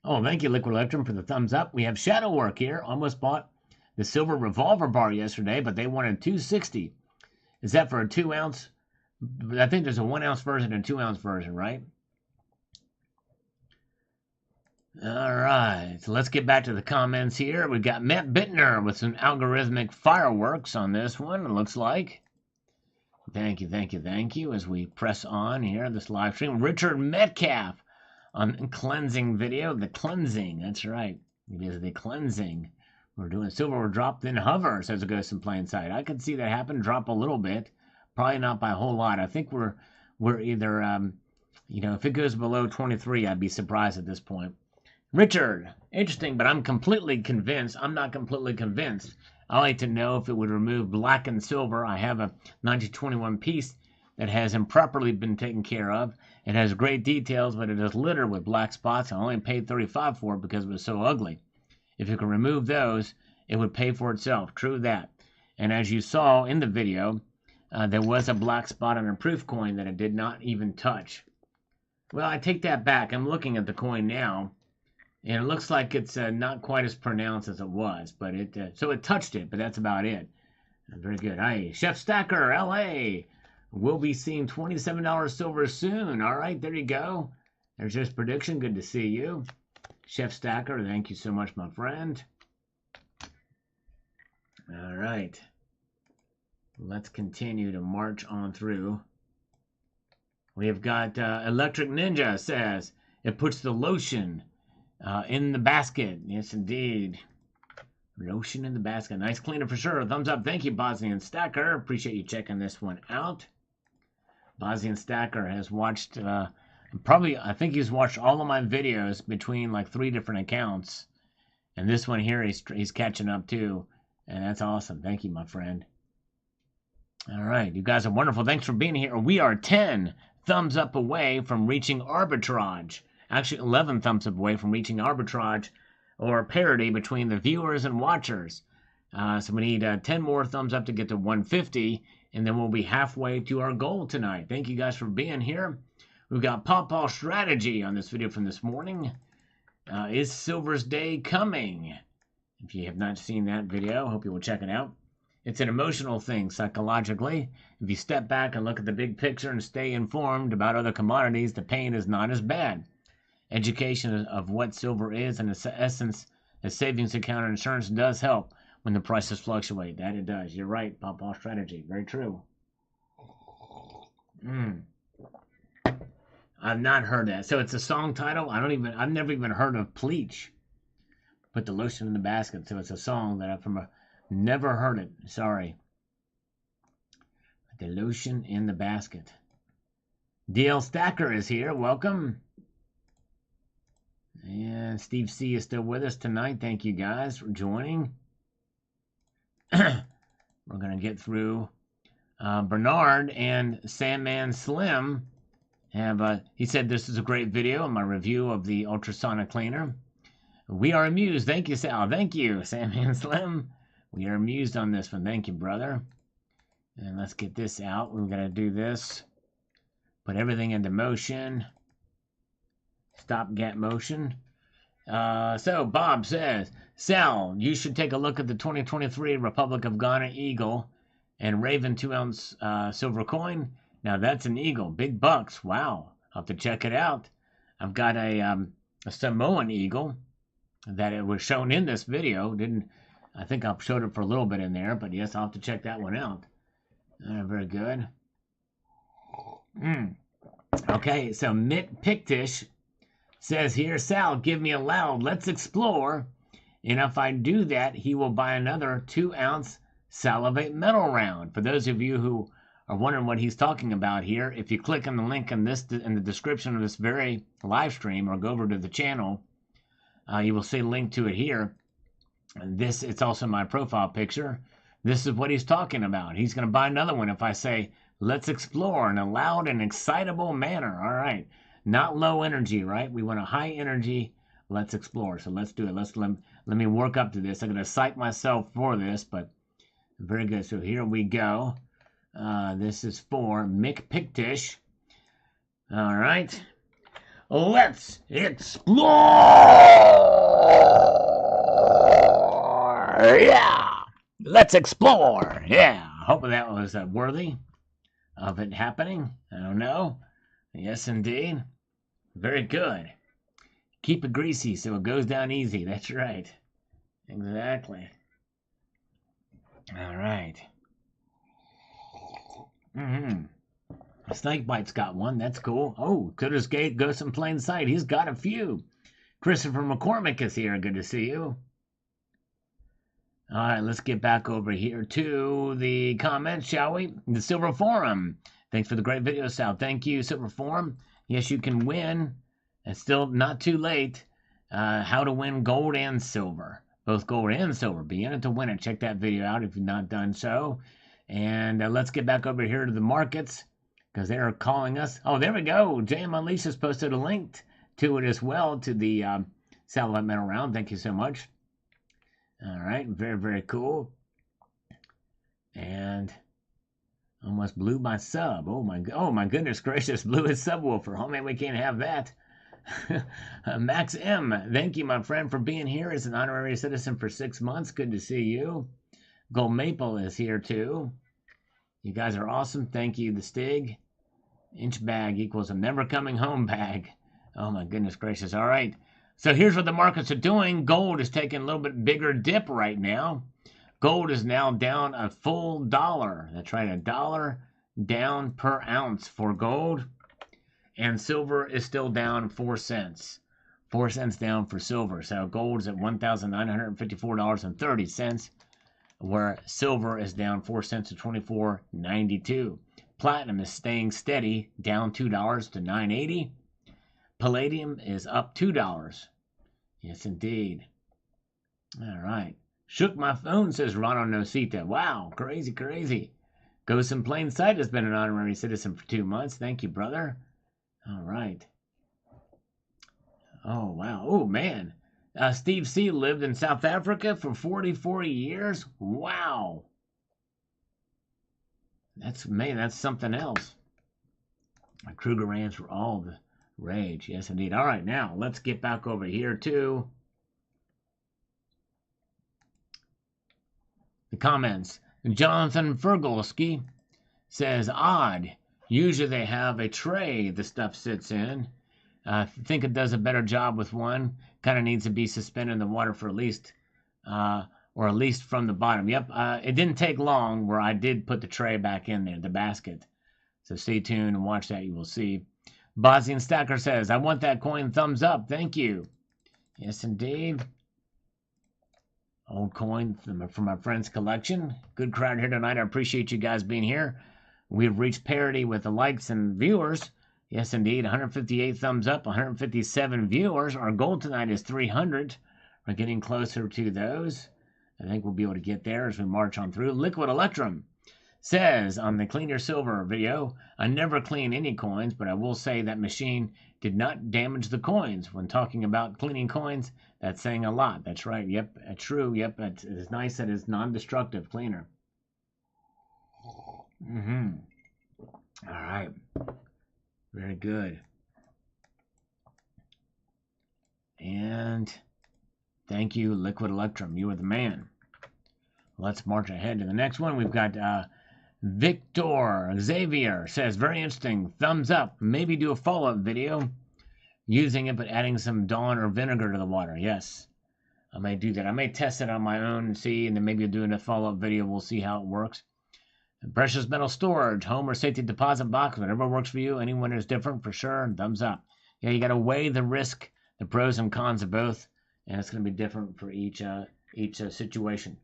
Oh, thank you, Liquid Electrum, for the thumbs up. We have Shadow Work here. Almost bought the silver revolver bar yesterday, but they wanted $2.60. Is that for a 2 ounce? I think there's a 1 ounce version and 2 ounce version, right? All right, so let's get back to the comments here. We got Matt Bittner with some algorithmic fireworks on this one, it looks like. Thank you, as we press on here, this live stream. Richard Metcalf on cleansing video. The cleansing, that's right. It is the cleansing. We're doing silver drop, then hover, says it goes in plain sight. I could see that happen, drop a little bit. Probably not by a whole lot. I think we're either, if it goes below 23, I'd be surprised at this point. Richard, interesting, but I'm completely convinced. I'm not completely convinced. I like to know if it would remove black and silver. I have a 1921 piece that has improperly been taken care of. It has great details, but it is littered with black spots. I only paid $35 for it because it was so ugly. If you can remove those, it would pay for itself. True that. And as you saw in the video, there was a black spot on a proof coin that it did not even touch. Well, I take that back. I'm looking at the coin now, and it looks like it's not quite as pronounced as it was. But so it touched it, but that's about it. Very good. Hey, Chef Stacker, LA. We'll be seeing $27 silver soon. All right, there you go. There's his prediction. Good to see you. Chef Stacker, thank you so much, my friend. All right. Let's continue to march on through. We have got Electric Ninja says it puts the lotion in the basket. Yes, indeed. Lotion in the basket. Nice cleaner for sure. Thumbs up. Thank you, Bosnian Stacker. Appreciate you checking this one out. Bosnian Stacker has watched... I think he's watched all of my videos between like 3 different accounts. And this one here, he's catching up too. And that's awesome. Thank you, my friend. All right, you guys are wonderful. Thanks for being here. We are 10 thumbs up away from reaching arbitrage. Actually, 11 thumbs up away from reaching arbitrage or parity between the viewers and watchers. So we need 10 more thumbs up to get to 150, and then we'll be halfway to our goal tonight. Thank you guys for being here. We've got Pawpaw Strategy on this video from this morning. Is Silver's Day coming? If you have not seen that video, I hope you will check it out. It's an emotional thing psychologically. If you step back and look at the big picture and stay informed about other commodities, the pain is not as bad. Education of what silver is and its essence, a savings account and insurance does help when the prices fluctuate. That it does. You're right, Pawpaw Strategy. Very true. I've not heard that. So it's a song title? I've never even heard of Pleach. Put the lotion in the basket. So it's a song that never heard it. Sorry. The lotion in the basket. DL Stacker is here. Welcome. And Steve C is still with us tonight. Thank you guys for joining. We're going to get through. Bernard and Sandman Slim have, he said this is a great video in my review of the ultrasonic cleaner. We are amused. Thank you, Sal. Thank you, Sandman Slim. We are amused on this one. Thank you, brother. And let's get this out. We're going to do this. Put everything into motion. Stopgap motion. So Bob says, Sal, you should take a look at the 2023 Republic of Ghana Eagle and Raven 2-ounce silver coin. Now that's an eagle. Big bucks. Wow. I'll have to check it out. I've got a Samoan eagle that it was shown in this video. I think I showed it for a little bit in there, but yes, I'll have to check that one out. Very good. Okay, so Mitt Pictish says here, Sal, give me a loud, let's explore. And if I do that, he will buy another 2-ounce Salivate metal round. For those of you who are wondering what he's talking about here, if you click on the link in the description of this very live stream or go over to the channel, you will see a link to it here. It's also my profile picture. This is what he's talking about. He's going to buy another one if I say, let's explore in a loud and excitable manner. All right. Not low energy, right? We want a high energy. Let's explore. So let's do it. Let me work up to this. I'm going to psych myself for this, but very good. So here we go. This is for Mick Pictish. All right. Let's explore. Yeah. Let's explore. Yeah. Hoping that was worthy of it happening. I don't know. Yes, indeed. Very good. Keep it greasy so it goes down easy. That's right. Exactly. All right. Snakebite's got one. That's cool. Oh, Cooter's Gate goes in plain sight. He's got a few. Christopher McCormick is here. Good to see you. All right, let's get back over here to the comments, shall we? The Silver Forum. Thanks for the great video, Sal. Thank you, Silver Forum. Yes, you can win. It's still not too late. How to win gold and silver. Both gold and silver. Be in it to win it. Check that video out if you've not done so. And let's get back over here to the markets because they're calling us. Oh, there we go. JM Unleashed has posted a link to it as well, to the Satellite Metal Round. Thank you so much. All right. Very, very cool. And almost blew my sub. Oh my goodness gracious. Blew his subwoofer. Oh, man, we can't have that. Max M, thank you, my friend, for being here as an honorary citizen for 6 months. Good to see you. Gold Maple is here too. You guys are awesome. Thank you, the Stig. Inch bag equals a never coming home bag. Oh my goodness gracious. All right. So here's what the markets are doing. Gold is taking a little bit bigger dip right now. Gold is now down a full $1. That's right, $1 down per ounce for gold. And silver is still down 4 cents. 4 cents down for silver. So gold is at $1,954.30, where silver is down 4 cents to $24.92. Platinum is staying steady, down $2 to $9.80. Palladium is up $2. Yes, indeed. All right. Shook my phone, says Ronald Nosita. Wow, crazy, crazy. Ghost in Plain Sight has been an honorary citizen for 2 months. Thank you, brother. All right. Oh, wow. Oh, man. Steve C. lived in South Africa for 40 years. Wow. That's something else. Krugerrands were all the rage. Yes, indeed. All right, now let's get back over here to the comments. Jonathan Fergolski says, odd. Usually they have a tray the stuff sits in. I think it does a better job with one. Kind of needs to be suspended in the water for at least, or at least from the bottom. Yep, it didn't take long where I did put the tray back in there, the basket. So stay tuned and watch that. You will see. Bosnian Stacker says, I want that coin, thumbs up. Thank you. Yes, indeed. Old coin from my friend's collection. Good crowd here tonight. I appreciate you guys being here. We've reached parity with the likes and viewers. Yes, indeed. 158 thumbs up, 157 viewers. Our goal tonight is 300. We're getting closer to those. I think we'll be able to get there as we march on through. Liquid Electrum says on the Clean Your Silver video, I never clean any coins, but I will say that machine did not damage the coins. When talking about cleaning coins, that's saying a lot. That's right. Yep, true. Yep, it's nice that it's non-destructive cleaner. All right. Very good. And thank you, Liquid Electrum. You are the man. Let's march ahead to the next one. We've got Victor Xavier says, very interesting. Thumbs up. Maybe do a follow-up video using it, but adding some Dawn or vinegar to the water. Yes, I may do that. I may test it on my own and see, and then maybe do a follow-up video. We'll see how it works. Precious metal storage, home or safety deposit box, whatever works for you. Anyone is different for sure. Thumbs up. Yeah, you got to weigh the risk, the pros and cons of both, and it's going to be different for each situation,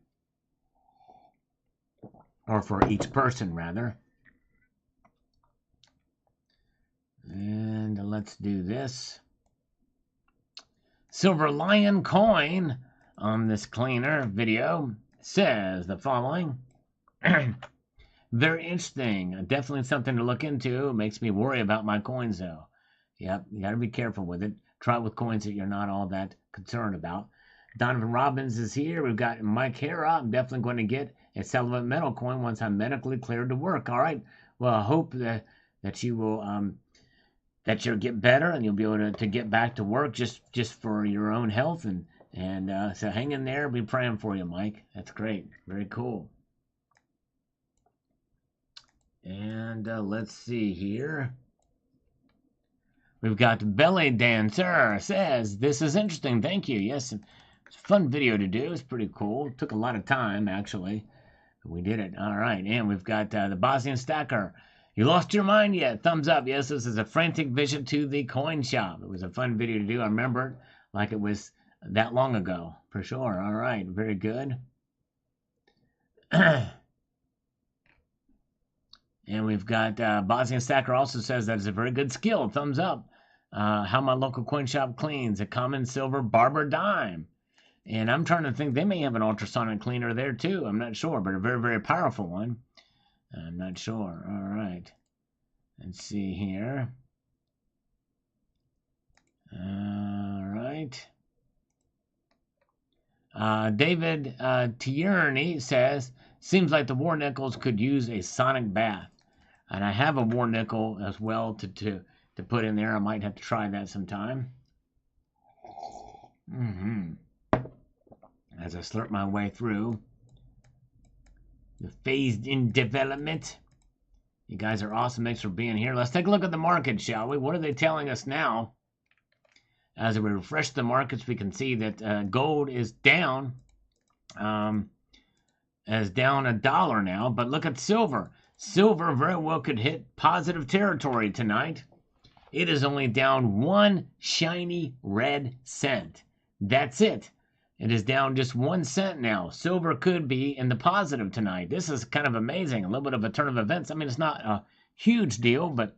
or for each person rather. And let's do this. Silver Lion Coin on this cleaner video says the following. Very interesting. Definitely something to look into. It makes me worry about my coins, though. Yep, you got to be careful with it. Try it with coins that you're not all that concerned about. Donovan Robbins is here. We've got Mike Hera. I'm definitely going to get a Celibate Metal coin once I'm medically cleared to work. All right. Well, I hope that you will that you'll get better and you'll be able to get back to work just for your own health. And so hang in there. Be praying for you, Mike. That's great. Very cool. And let's see here. We've got Belly Dancer says, this is interesting. Thank you. Yes, it's a fun video to do. It's pretty cool. It took a lot of time, actually. But we did it. All right. And we've got the Bosnian Stacker. You lost your mind yet? Thumbs up. Yes, this is a frantic visit to the coin shop. It was a fun video to do. I remember it like it was that long ago. For sure. All right. Very good. And we've got Bosnian Stacker also says that it's a very good skill. Thumbs up. How my local coin shop cleans a common silver barber dime. And I'm trying to think, they may have an ultrasonic cleaner there too. I'm not sure, but a very, very powerful one. I'm not sure. All right. Let's see here. All right. David Tierney says, seems like the war nickels could use a sonic bath. And I have a war nickel as well to put in there. I might have to try that sometime. As I slurp my way through the phased in development. You guys are awesome. Thanks for being here. Let's take a look at the market, shall we? What are they telling us now? As we refresh the markets, we can see that gold is down. Is down $1 now. But look at silver. Silver very well could hit positive territory tonight. It is only down 1 shiny red cent. That's it. It is down just 1 cent now. Silver could be in the positive tonight. This is kind of amazing. A little bit of a turn of events. I mean, it's not a huge deal, but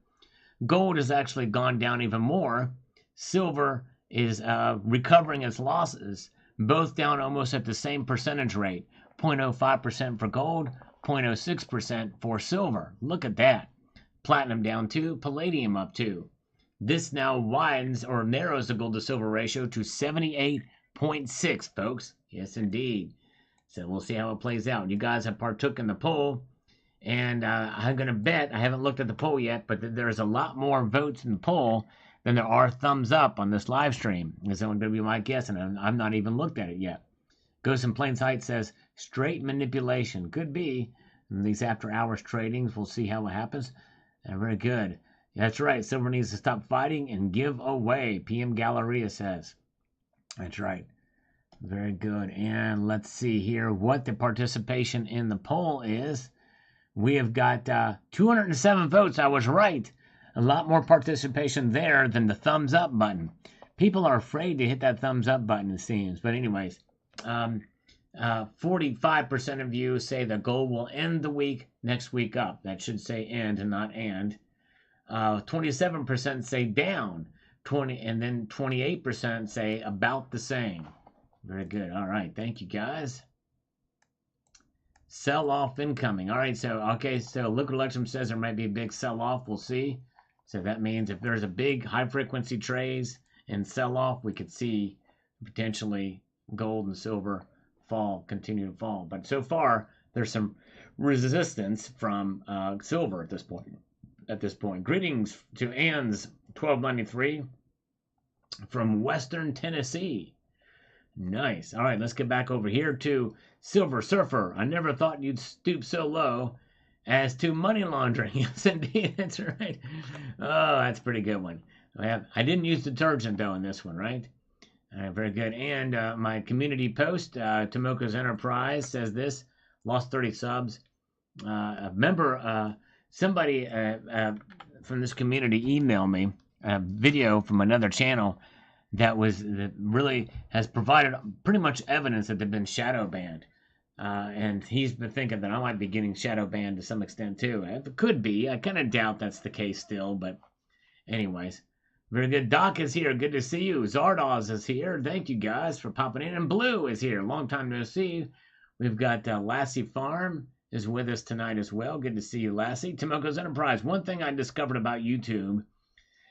gold has actually gone down even more. Silver is recovering its losses, both down almost at the same percentage rate. 0.05% for gold, 0.06% for silver. Look at that. Platinum down 2, palladium up 2. This now widens or narrows the gold to silver ratio to 78.6, folks. Yes, indeed. So we'll see how it plays out. You guys have partook in the poll, and I'm going to bet, I haven't looked at the poll yet, but there's a lot more votes in the poll than there are thumbs up on this live stream. That's going to be my guess, and I've not even looked at it yet. Ghost in Plain Sight says, straight manipulation. Could be. In these after-hours tradings, we'll see how it happens. Very good. That's right. Silver needs to stop fighting and give away, PM Galleria says. That's right. Very good. And let's see here what the participation in the poll is. We have got 207 votes. I was right. A lot more participation there than the thumbs up button. People are afraid to hit that thumbs up button, it seems. But anyways, 45% of you say the gold will end the week next week up. That should say end and not and. 27% say down. And then 28% say about the same. Very good. All right. Thank you, guys. Sell-off incoming. All right. So Liquid Electrum says there might be a big sell-off. We'll see. So that means if there's a big high-frequency trades and sell-off, we could see potentially gold and silver continue to fall. But so far, there's some resistance from silver at this point. Greetings to Ann's 1293 from Western Tennessee. Nice. All right, let's get back over here to Silver Surfer. I never thought you'd stoop so low as to money laundering. Yes, indeed. That's right. Oh, that's a pretty good one. I didn't use detergent, though, in this one, right? Very good. And my community post, Tomoko's Enterprise, says this. Lost 30 subs. A member, somebody from this community emailed me a video from another channel that really has provided pretty much evidence that they've been shadow banned. And he's been thinking that I might be getting shadow banned to some extent too. It could be. I kind of doubt that's the case still, but anyways. Very good. Doc is here. Good to see you. Zardoz is here. Thank you guys for popping in. And Blue is here. Long time no see. We've got Lassie Farm is with us tonight as well. Good to see you, Lassie. Tomoko's Enterprise. One thing I discovered about YouTube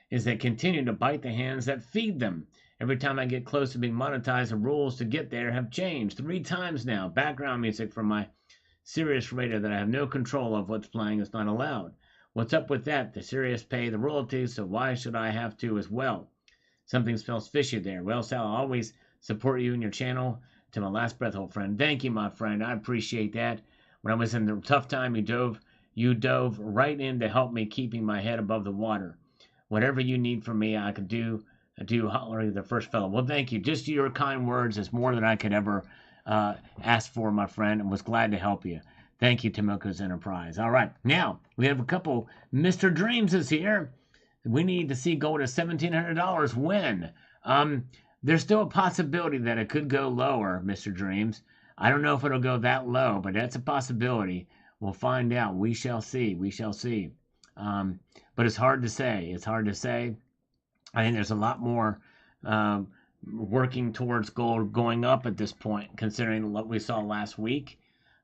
is they continue to bite the hands that feed them. Every time I get close to being monetized, the rules to get there have changed 3 times now. Background music from my Sirius radio that I have no control of what's playing is not allowed. What's up with that? The Sirius pay the royalties, so why should I have to as well? Something smells fishy there. Well, Sal, I'll always support you and your channel to my last breath, old friend. Thank you, my friend. I appreciate that. When I was in the tough time, you dove right in to help me keeping my head above the water. Whatever you need from me, I could do holler the first fellow. Well, thank you. Just your kind words is more than I could ever ask for, my friend, and was glad to help you. Thank you, Tomoko's Enterprise. All right, now we have a couple. Mr. Dreams is here. We need to see gold at $1,700. When? There's still a possibility that it could go lower, Mr. Dreams. I don't know if it'll go that low, but that's a possibility. We'll find out. We shall see. We shall see. But it's hard to say. It's hard to say. I think there's a lot more working towards gold going up at this point, considering what we saw last week.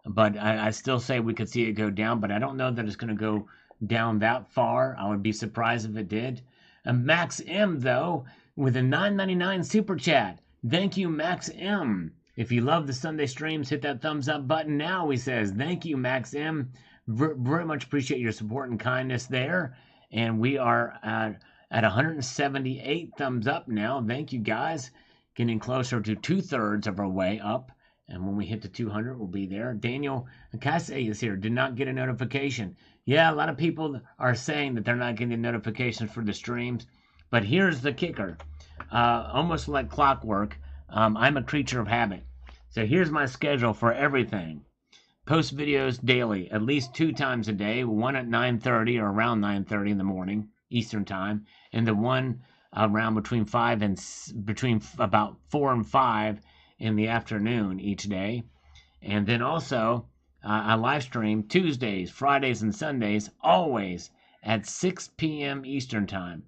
But I still say we could see it go down, but I don't know that it's going to go down that far. I would be surprised if it did. Max M, though, with a $9.99 super chat. Thank you, Max M. If you love the Sunday streams, hit that thumbs up button now, he says. Thank you, Max M. Very much appreciate your support and kindness there. And we are at 178 thumbs up now. Thank you, guys. Getting closer to 2/3 of our way up. And when we hit the 200, we'll be there. Daniel Casse is here. Did not get a notification. Yeah, a lot of people are saying that they're not getting notifications for the streams. But here's the kicker. Almost like clockwork, I'm a creature of habit. So here's my schedule for everything. Post videos daily, at least 2 times a day. One at 9:30 or around 9:30 in the morning, Eastern time. And the one around between about 4 and 5 in the afternoon each day. And then also I live stream Tuesdays, Fridays, and Sundays, always at 6 p.m. Eastern time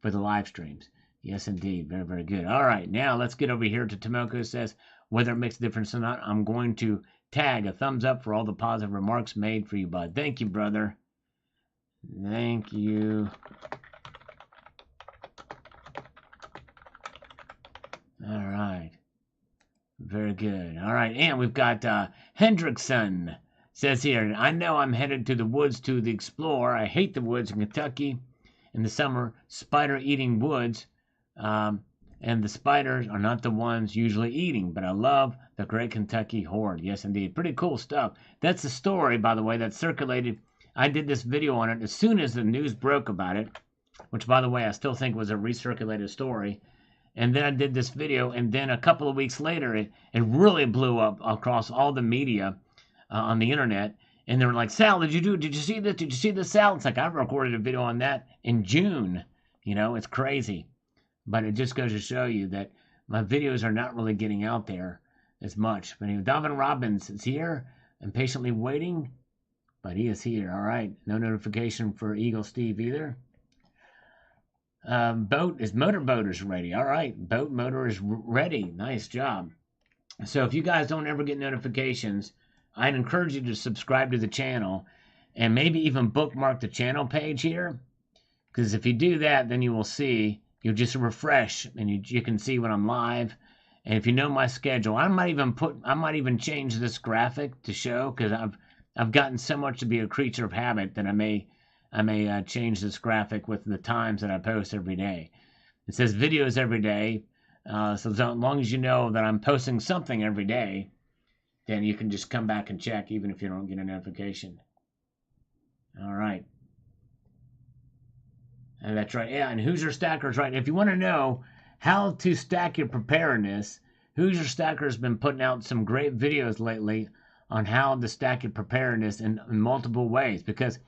for the live streams. Yes, indeed. Very, very good. All right, now let's get over here to Tomoko says, whether it makes a difference or not, I'm going to tag, a thumbs up for all the positive remarks made for you, bud. Thank you, brother. Thank you. All right. Very good. All right. And we've got Hendrickson says here, I know I'm headed to the woods to explore. I hate the woods in Kentucky in the summer, spider-eating woods. And the spiders are not the ones usually eating, but I love the Great Kentucky Horde. Yes, indeed. Pretty cool stuff. That's the story, by the way, that circulated. I did this video on it as soon as the news broke about it, which, by the way, I still think was a recirculated story. And then I did this video, and then a couple of weeks later, it really blew up across all the media on the internet. And they were like, Sal, did you see this? Did you see this, Sal? It's like, I recorded a video on that in June. You know, it's crazy. But it just goes to show you that my videos are not really getting out there as much. But anyway, Davin Robbins is here. I'm patiently waiting, but he is here. All right. No notification for Eagle Steve either. Motor is ready. All right. Boat motor is ready. Nice job. So if you guys don't ever get notifications, I'd encourage you to subscribe to the channel and maybe even bookmark the channel page here. Because if you do that, then you will see. You'll just refresh, and you can see when I'm live. And if you know my schedule, I might even change this graphic to show, because I've gotten so much to be a creature of habit that I may change this graphic with the times that I post every day. It says videos every day, so as long as you know that I'm posting something every day, then you can just come back and check, even if you don't get a notification. All right. And that's right. Yeah, and Hoosier Stacker's right. If you want to know how to stack your preparedness, Hoosier Stacker's been putting out some great videos lately on how to stack your preparedness in multiple ways. Because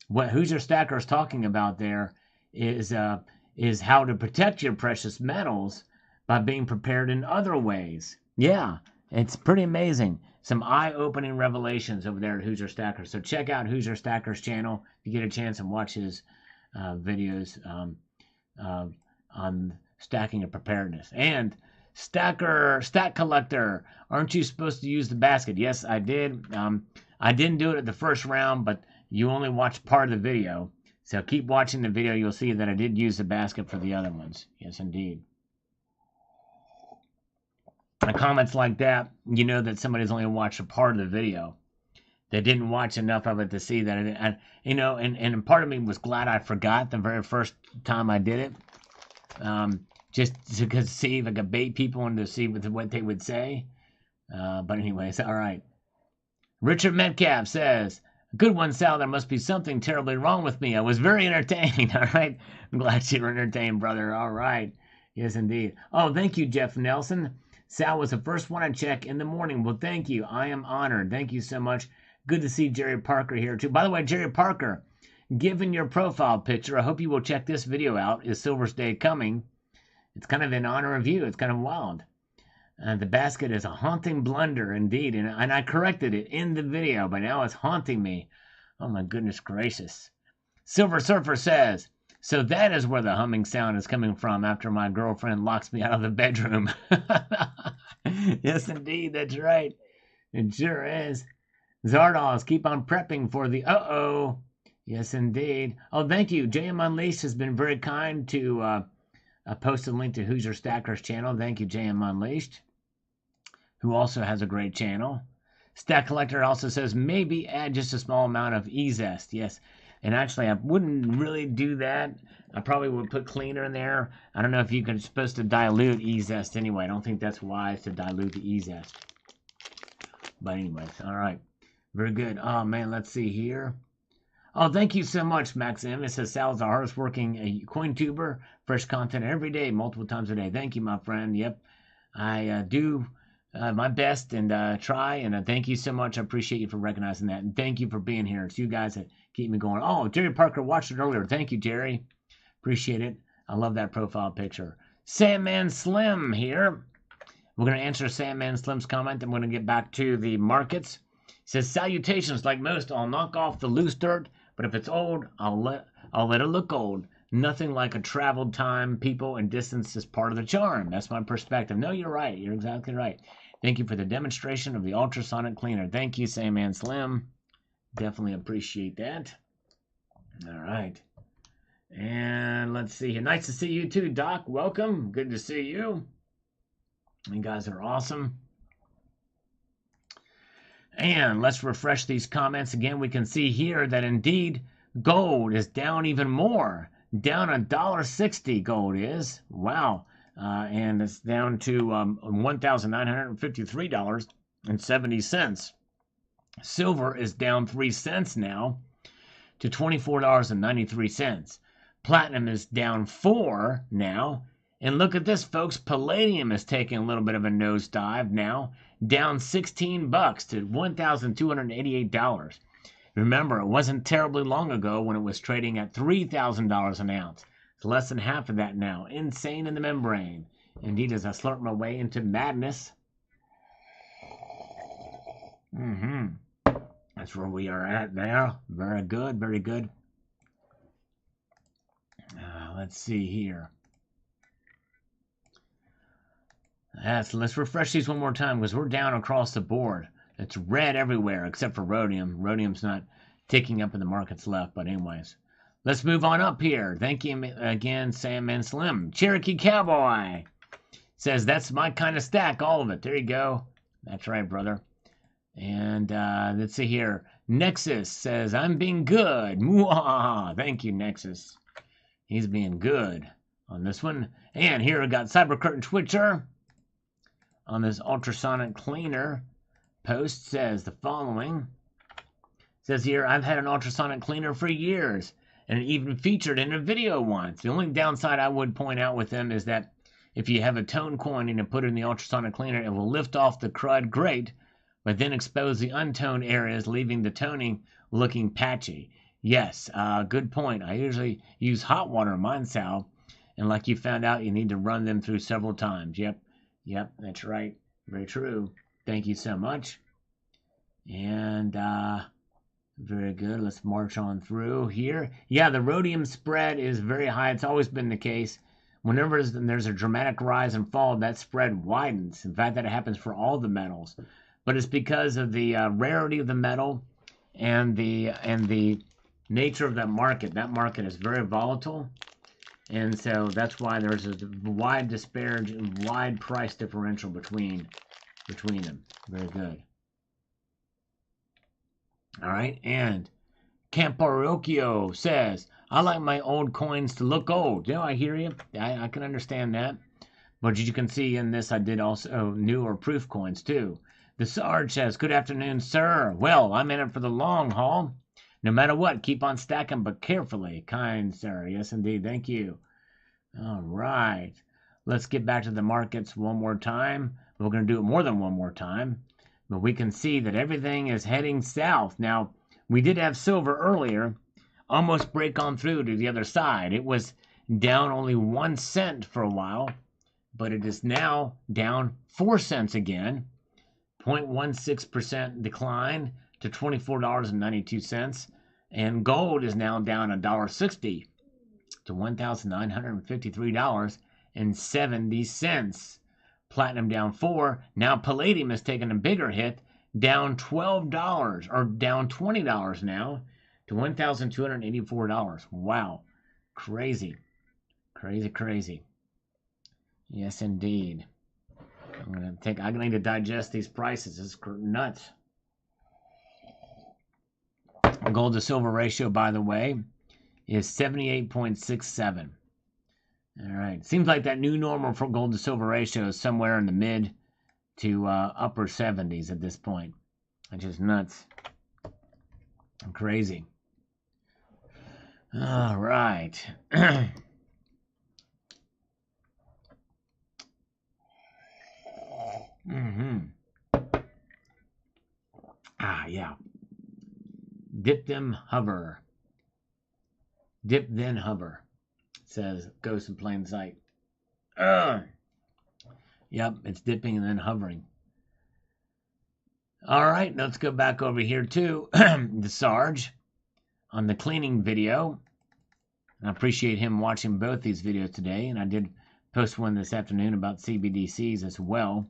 what Hoosier Stacker is talking about there is how to protect your precious metals by being prepared in other ways. Yeah, it's pretty amazing. Some eye-opening revelations over there at Hoosier Stacker. So check out Hoosier Stacker's channel if you get a chance and watch his videos on stacking and preparedness. And Stack Collector, aren't you supposed to use the basket? Yes, I did. I didn't do it at the first round, but you only watched part of the video. So keep watching the video. You'll see that I did use the basket for the other ones. Yes, indeed. And comments like that, you know that somebody's only watched a part of the video. They didn't watch enough of it to see that and part of me was glad I forgot the very first time I did it. Just to see if I could bait people and to see what they would say. But anyways, all right. Richard Metcalf says, good one, Sal. There must be something terribly wrong with me. I was very entertained. All right. I'm glad you were entertained, brother. All right. Yes, indeed. Oh, thank you, Jeff Nelson. Sal was the first one I check in the morning. Well, thank you. I am honored. Thank you so much. Good to see Jerry Parker here, too. By the way, Jerry Parker, given your profile picture, I hope you will check this video out. Is Silver's Day coming? It's kind of in honor of you. It's kind of wild. The basket is a haunting blunder, indeed. And I corrected it in the video, but now it's haunting me. Oh, my goodness gracious. Silver Surfer says, so that is where the humming sound is coming from after my girlfriend locks me out of the bedroom. Yes, indeed. That's right. It sure is. Zardoz, keep on prepping for the uh-oh. Yes, indeed. Oh, thank you. JM Unleashed has been very kind to post a link to Hoosier Stacker's channel. Thank you, JM Unleashed, who also has a great channel. Stack Collector also says, maybe add just a small amount of E-Zest. Yes, and actually, I wouldn't really do that. I probably would put cleaner in there. I don't know if you're supposed to dilute E-Zest anyway. I don't think that's wise to dilute the E-Zest. But anyways, all right. Very good. Oh, man, let's see here. Oh, thank you so much, Maxim. It says Sal's the hardest working coin tuber. Fresh content every day, multiple times a day. Thank you, my friend. Yep. I do my best and try. And thank you so much. I appreciate you for recognizing that. And thank you for being here. It's you guys that keep me going. Oh, Jerry Parker watched it earlier. Thank you, Jerry. Appreciate it. I love that profile picture. Sandman Slim here. We're going to answer Sandman Slim's comment. I'm going to get back to the markets. It says, salutations. Like most, I'll knock off the loose dirt, but if it's old, I'll let it look old. Nothing like a traveled time, people, and distance is part of the charm. That's my perspective. No, you're right. You're exactly right. Thank you for the demonstration of the ultrasonic cleaner. Thank you, Sandman Slim. Definitely appreciate that. All right. And let's see here. Nice to see you too, Doc. Welcome. Good to see you. You guys are awesome. And let's refresh these comments again. We can see here that indeed gold is down even more. Down $1.60 gold is. Wow. And it's down to $1,953.70. Silver is down 3 cents now to $24.93. Platinum is down 4 now. And look at this, folks. Palladium is taking a little bit of a nosedive now, down 16 bucks to $1,288. Remember, it wasn't terribly long ago when it was trading at $3,000 an ounce. It's less than half of that now. Insane in the membrane. Indeed, as I slurp my way into madness. That's where we are at now. Very good, very good. Let's see here. Let's refresh these one more time because we're down across the board. It's red everywhere except for rhodium. Rhodium's not ticking up in the markets left, but anyways. Let's move on up here. Thank you again, Sandman Slim. Cherokee Cowboy says, that's my kind of stack, all of it. There you go. That's right, brother. And let's see here. Nexus says, I'm being good. Mwah. Thank you, Nexus. He's being good on this one. And here we got Cyber Curtain Twitcher on this ultrasonic cleaner post says the following. Says here, I've had an ultrasonic cleaner for years and even featured in a video once. The only downside I would point out with them is that if you have a tone coin and put it in the ultrasonic cleaner, it will lift off the crud great, but then expose the untoned areas, leaving the toning looking patchy. Yes, good point. I usually use hot water in mine, Sal, and like you found out, you need to run them through several times. Yep, that's right. Very true. Thank you so much. And very good. Let's march on through here. Yeah, the rhodium spread is very high. It's always been the case. Whenever there's a dramatic rise and fall, that spread widens. In fact, that happens for all the metals. But it's because of the rarity of the metal and the nature of that market. That market is very volatile. And so that's why there's a wide disparage and wide price differential between them. Very good. All right, and Camporocchio says, I like my old coins to look old. Yeah, I hear you. I can understand that. But as you can see in this, I did also newer proof coins too. The Sarge says, good afternoon, sir. Well, I'm in it for the long haul. No matter what, keep on stacking, but carefully. Kind sir. Yes, indeed. Thank you. All right. Let's get back to the markets one more time. We're going to do it more than one more time. But we can see that everything is heading south. Now, we did have silver earlier almost break on through to the other side. It was down only 1 cent for a while, but it is now down 4 cents again. 0.16% decline to $24.92. And gold is now down $1.60 to $1,953.70. Platinum down 4. Now palladium is taking a bigger hit, down $12 or down $20 now to $1,284. Wow. Crazy. Crazy. Yes, indeed. I need to digest these prices. It's nuts. Gold to silver ratio, by the way, is 78.67. All right. Seems like that new normal for gold to silver ratio is somewhere in the mid to upper 70s at this point. It's just nuts. Crazy. All right. Yeah. Dip them, hover. Dip, then hover. Says Ghost in Plain Sight. Yep, it's dipping and then hovering. All right, let's go back over here to the Sarge on the cleaning video. I appreciate him watching both these videos today, and I did post one this afternoon about CBDCs as well.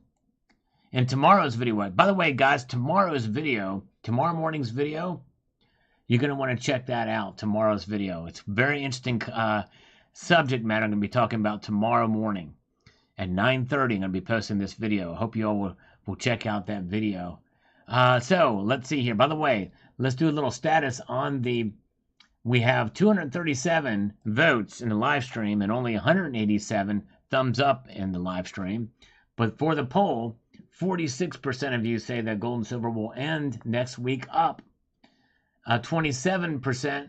And tomorrow's video, by the way, guys, tomorrow morning's video, you're going to want to check that out, tomorrow's video. It's very interesting subject matter I'm going to be talking about tomorrow morning. At 9:30, I'm going to be posting this video. I hope you all will check out that video. So, let's see here. By the way, let's do a little status on we have 237 votes in the live stream and only 187 thumbs up in the live stream. But for the poll, 46% of you say that gold and silver will end next week up. 27%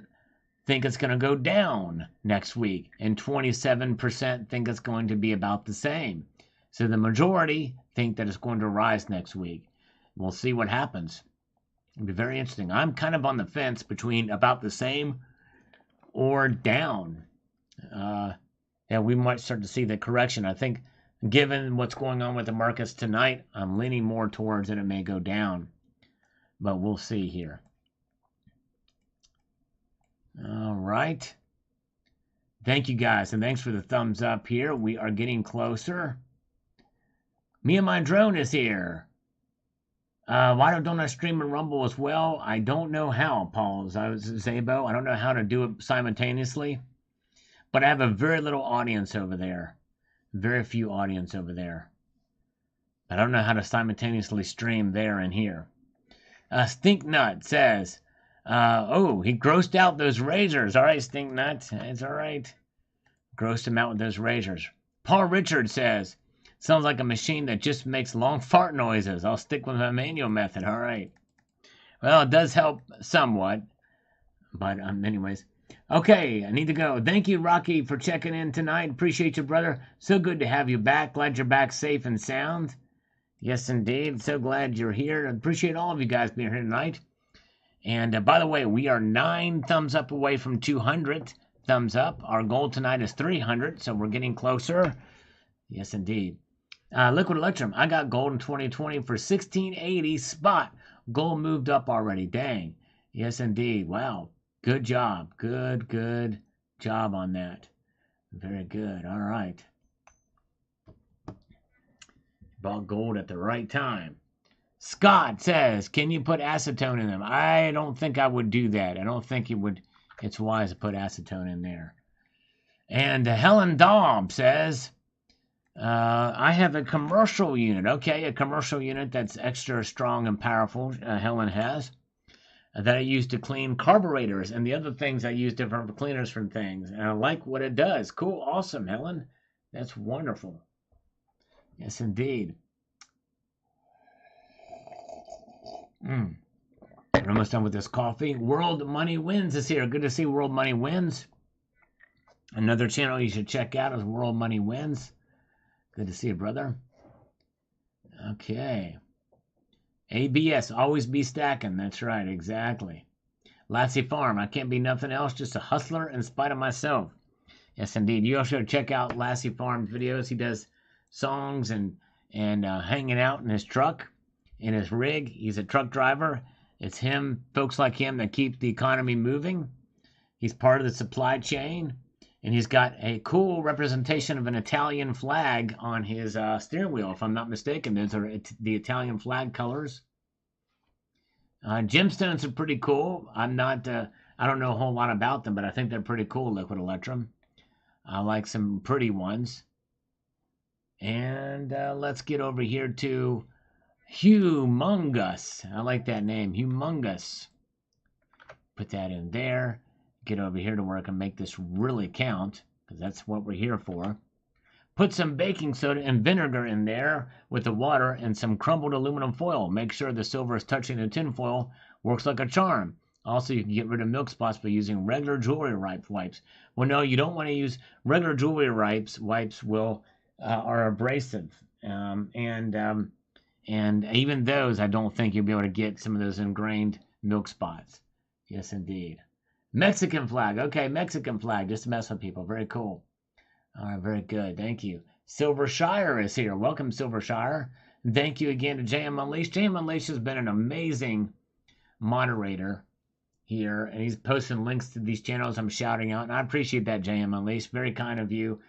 think it's going to go down next week, and 27% think it's going to be about the same. So the majority think that it's going to rise next week. We'll see what happens. It'll be very interesting. I'm kind of on the fence between about the same or down. Yeah, we might start to see the correction. I think given what's going on with the markets tonight, I'm leaning more towards that it may go down. But we'll see here. All right. Thank you guys, and thanks for the thumbs up here. We are getting closer. Me and my drone is here. Why don't I stream and Rumble as well? I don't know how, Paul Zabo. I don't know how to do it simultaneously. But I have a very little audience over there. Very few audience over there. I don't know how to simultaneously stream there and here. Stinknut says, oh, he grossed out those razors. All right, Stinknut. It's all right. Grossed him out with those razors. Paul Richard says, sounds like a machine that just makes long fart noises. I'll stick with my manual method. All right. Well, it does help somewhat. But anyways. Okay, I need to go. Thank you, Rocky, for checking in tonight. Appreciate you, brother. So good to have you back. Glad you're back safe and sound. Yes, indeed. So glad you're here. I appreciate all of you guys being here tonight. And by the way, we are 9 thumbs up away from 200 thumbs up. Our goal tonight is 300, so we're getting closer. Yes, indeed. Liquid Electrum, I got gold in 2020 for 1680 spot. Gold moved up already. Dang. Yes, indeed. Wow. Good job. Good job on that. Very good. All right. Bought gold at the right time. Scott says, can you put acetone in them? I don't think I would do that. I don't think it's wise to put acetone in there. And Helen Daub says, I have a commercial unit. Okay, a commercial unit that's extra strong and powerful, Helen has, that I use to clean carburetors and the other things I use different cleaners from things. And I like what it does. Cool, awesome, Helen. That's wonderful. Yes, indeed. We're almost done with this coffee. World Money Wins is here. Good to see World Money Wins. Another channel you should check out is World Money Wins. Good to see you, brother. Okay. ABS, always be stacking. That's right, exactly. Lassie Farm, I can't be nothing else, just a hustler in spite of myself. Yes, indeed. You also check out Lassie Farm's videos. He does songs and hanging out in his truck, in his rig. He's a truck driver. It's him, folks like him, that keep the economy moving. He's part of the supply chain. And he's got a cool representation of an Italian flag on his steering wheel, if I'm not mistaken. Those are the Italian flag colors. Gemstones are pretty cool. I don't know a whole lot about them, but I think they're pretty cool, Liquid Electrum. I like some pretty ones. And let's get over here to Humongous. I like that name, Humongous. Put that in there. Get over here to where I can make this really count, because that's what we're here for. Put some baking soda and vinegar in there with the water and some crumbled aluminum foil. Make sure the silver is touching the tin foil. Works like a charm. Also, you can get rid of milk spots by using regular jewelry wipes. Well, no, you don't want to use regular jewelry wipes. Wipes are abrasive, and even those, I don't think you'll be able to get some of those ingrained milk spots. Yes, indeed. Mexican flag. Okay, Mexican flag. Just to mess with people. Very cool. All right, very good. Thank you. Silvershire is here. Welcome, Silvershire. Thank you again to JM Unleashed. JM Unleashed has been an amazing moderator here, and he's posting links to these channels I'm shouting out, and I appreciate that, JM Unleashed. Very kind of you.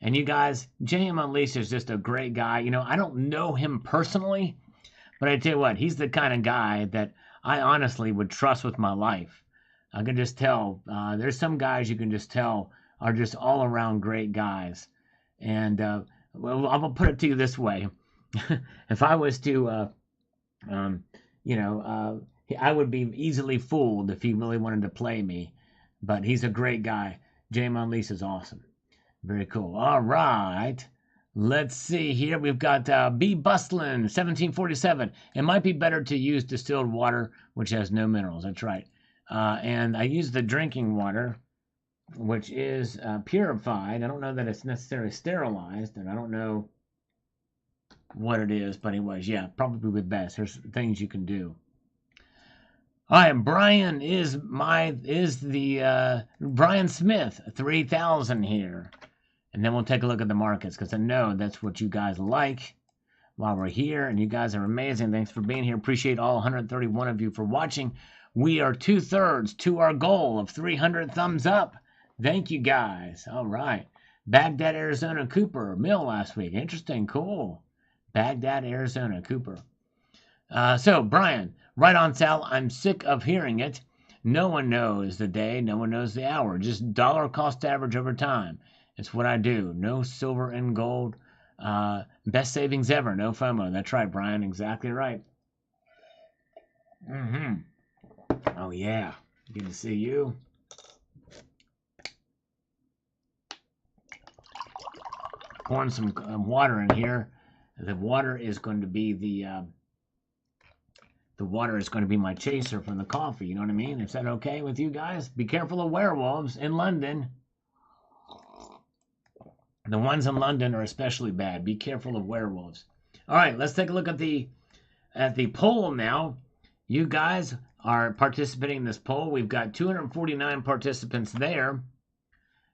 And you guys, JM Unleashed is just a great guy. You know, I don't know him personally, but I tell you what, he's the kind of guy that I honestly would trust with my life. I can just tell. There's some guys you can just tell are just all around great guys. And well, I'm gonna put it to you this way: if I was to, you know, I would be easily fooled if he really wanted to play me. But he's a great guy. JM Unleashed is awesome. Very cool. All right. Let's see here. We've got B. Bustlin, 1747. It might be better to use distilled water, which has no minerals. That's right. And I use the drinking water, which is purified. I don't know that it's necessarily sterilized, and I don't know what it is, but anyways, yeah, probably the best. There's things you can do. All right, Brian is the Brian Smith, 3,000 here. And then we'll take a look at the markets, because I know that's what you guys like while we're here. And you guys are amazing. Thanks for being here. Appreciate all 131 of you for watching. We are 2/3 to our goal of 300 thumbs up. Thank you, guys. All right. Baghdad, Arizona, Cooper. Mill last week. Interesting. Cool. Baghdad, Arizona, Cooper. So, Brian, right on, Sal. I'm sick of hearing it. No one knows the day. No one knows the hour. Just dollar cost average over time. It's what I do. No silver and gold. Best savings ever. No FOMO. That's right, Brian. Exactly right. Oh, yeah. Good to see you. Pouring some water in here. The water is going to be the water is going to be my chaser from the coffee. You know what I mean? Is that okay with you guys? Be careful of werewolves in London. The ones in London are especially bad. Be careful of werewolves. All right, let's take a look at the poll now. You guys are participating in this poll. We've got 249 participants there,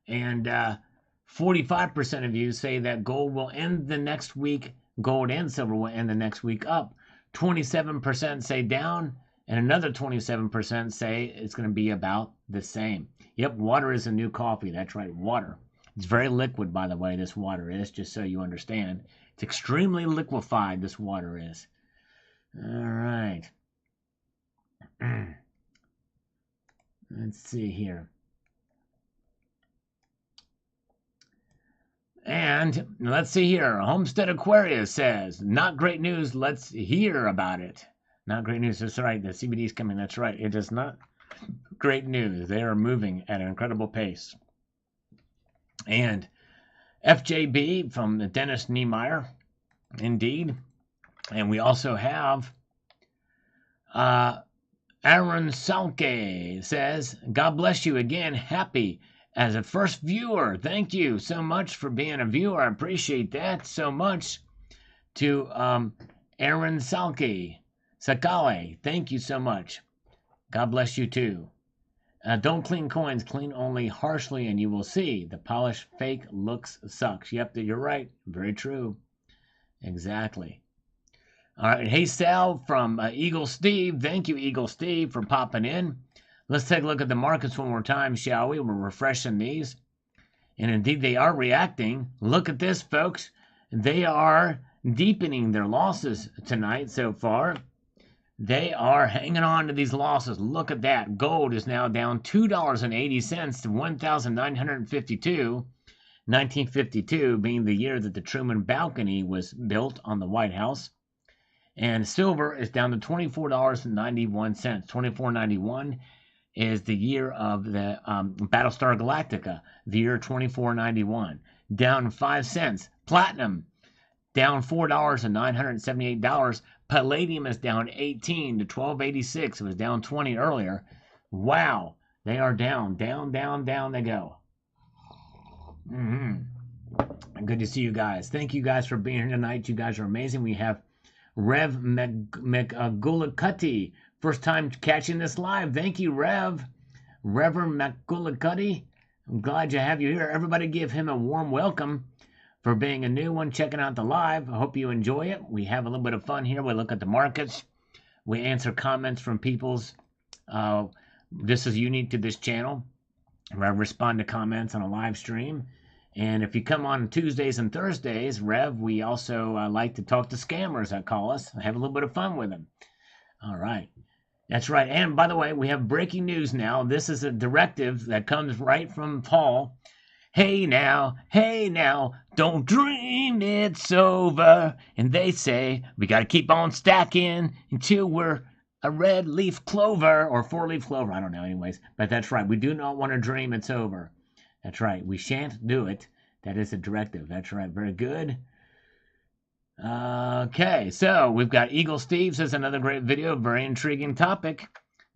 and 45% of you say that gold will end the next week. Gold and silver will end the next week up. 27% say down, and another 27% say it's going to be about the same. Yep, water is a new coffee. That's right, water. It's very liquid, by the way, this water is, just so you understand. It's extremely liquefied, this water is. All right. Let's see here. And let's see here. Homestead Aquarius says, not great news. Let's hear about it. Not great news. That's right. The CBD is coming. That's right. It is not great news. They are moving at an incredible pace. And FJB from Dennis Niemeyer, indeed. And we also have Aaron Salke says, God bless you again. Happy as a first viewer. Thank you so much for being a viewer. I appreciate that so much. To Aaron Salke, Sakale, thank you so much. God bless you too. Don't clean coins, clean only harshly, and you will see the polished fake looks sucks. Yep, you're right. Very true. Exactly. All right. Hey, Sal from Eagle Steve. Thank you, Eagle Steve, for popping in. Let's take a look at the markets one more time, shall we? We're refreshing these. And indeed, they are reacting. Look at this, folks. They are deepening their losses tonight so far. They are hanging on to these losses. Look at that. Gold is now down $2.80 to 1,952. 1952 being the year that the Truman balcony was built on the White House. And silver is down to $24.91. $24.91 is the year of the Battlestar Galactica, the year 2491. Down 5 cents. Platinum down $4 to $978. Palladium is down 18 to 1286. It was down 20 earlier. Wow, they are down, down, down, down they go. Good to see you guys. Thank you guys for being here tonight. You guys are amazing. We have Rev McGullicutty. First time catching this live. Thank you, Rev. Reverend McGullicutty. I'm glad to have you here. Everybody give him a warm welcome for being a new one checking out the live. I hope you enjoy it. We have a little bit of fun here. We look at the markets. We answer comments from people's. This is unique to this channel, where I respond to comments on a live stream. And if you come on Tuesdays and Thursdays, Rev, we also like to talk to scammers that call us. Have a little bit of fun with them. All right. That's right. And by the way, we have breaking news now. This is a directive that comes right from Paul. Hey now, don't dream it's over. And they say we got to keep on stacking until we're a red leaf clover or 4-leaf clover. I don't know, anyways. But that's right. We do not want to dream it's over. That's right. We shan't do it. That is a directive. That's right. Very good. Okay, so we've got Eagle Steve says another great video. Very intriguing topic.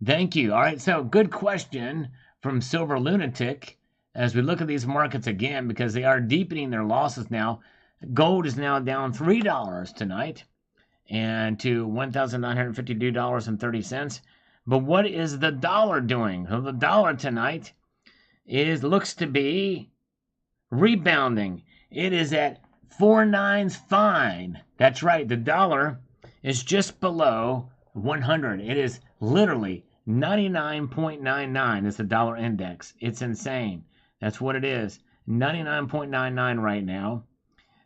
Thank you. All right, so good question from Silver Lunatic. As we look at these markets again, because they are deepening their losses now. Gold is now down $3 tonight and to $1,952.30. But what is the dollar doing? Well, the dollar tonight looks to be rebounding. It is at 495. That's right. The dollar is just below 100. It is literally 99.99 is the dollar index. It's insane. That's what it is. 99.99 right now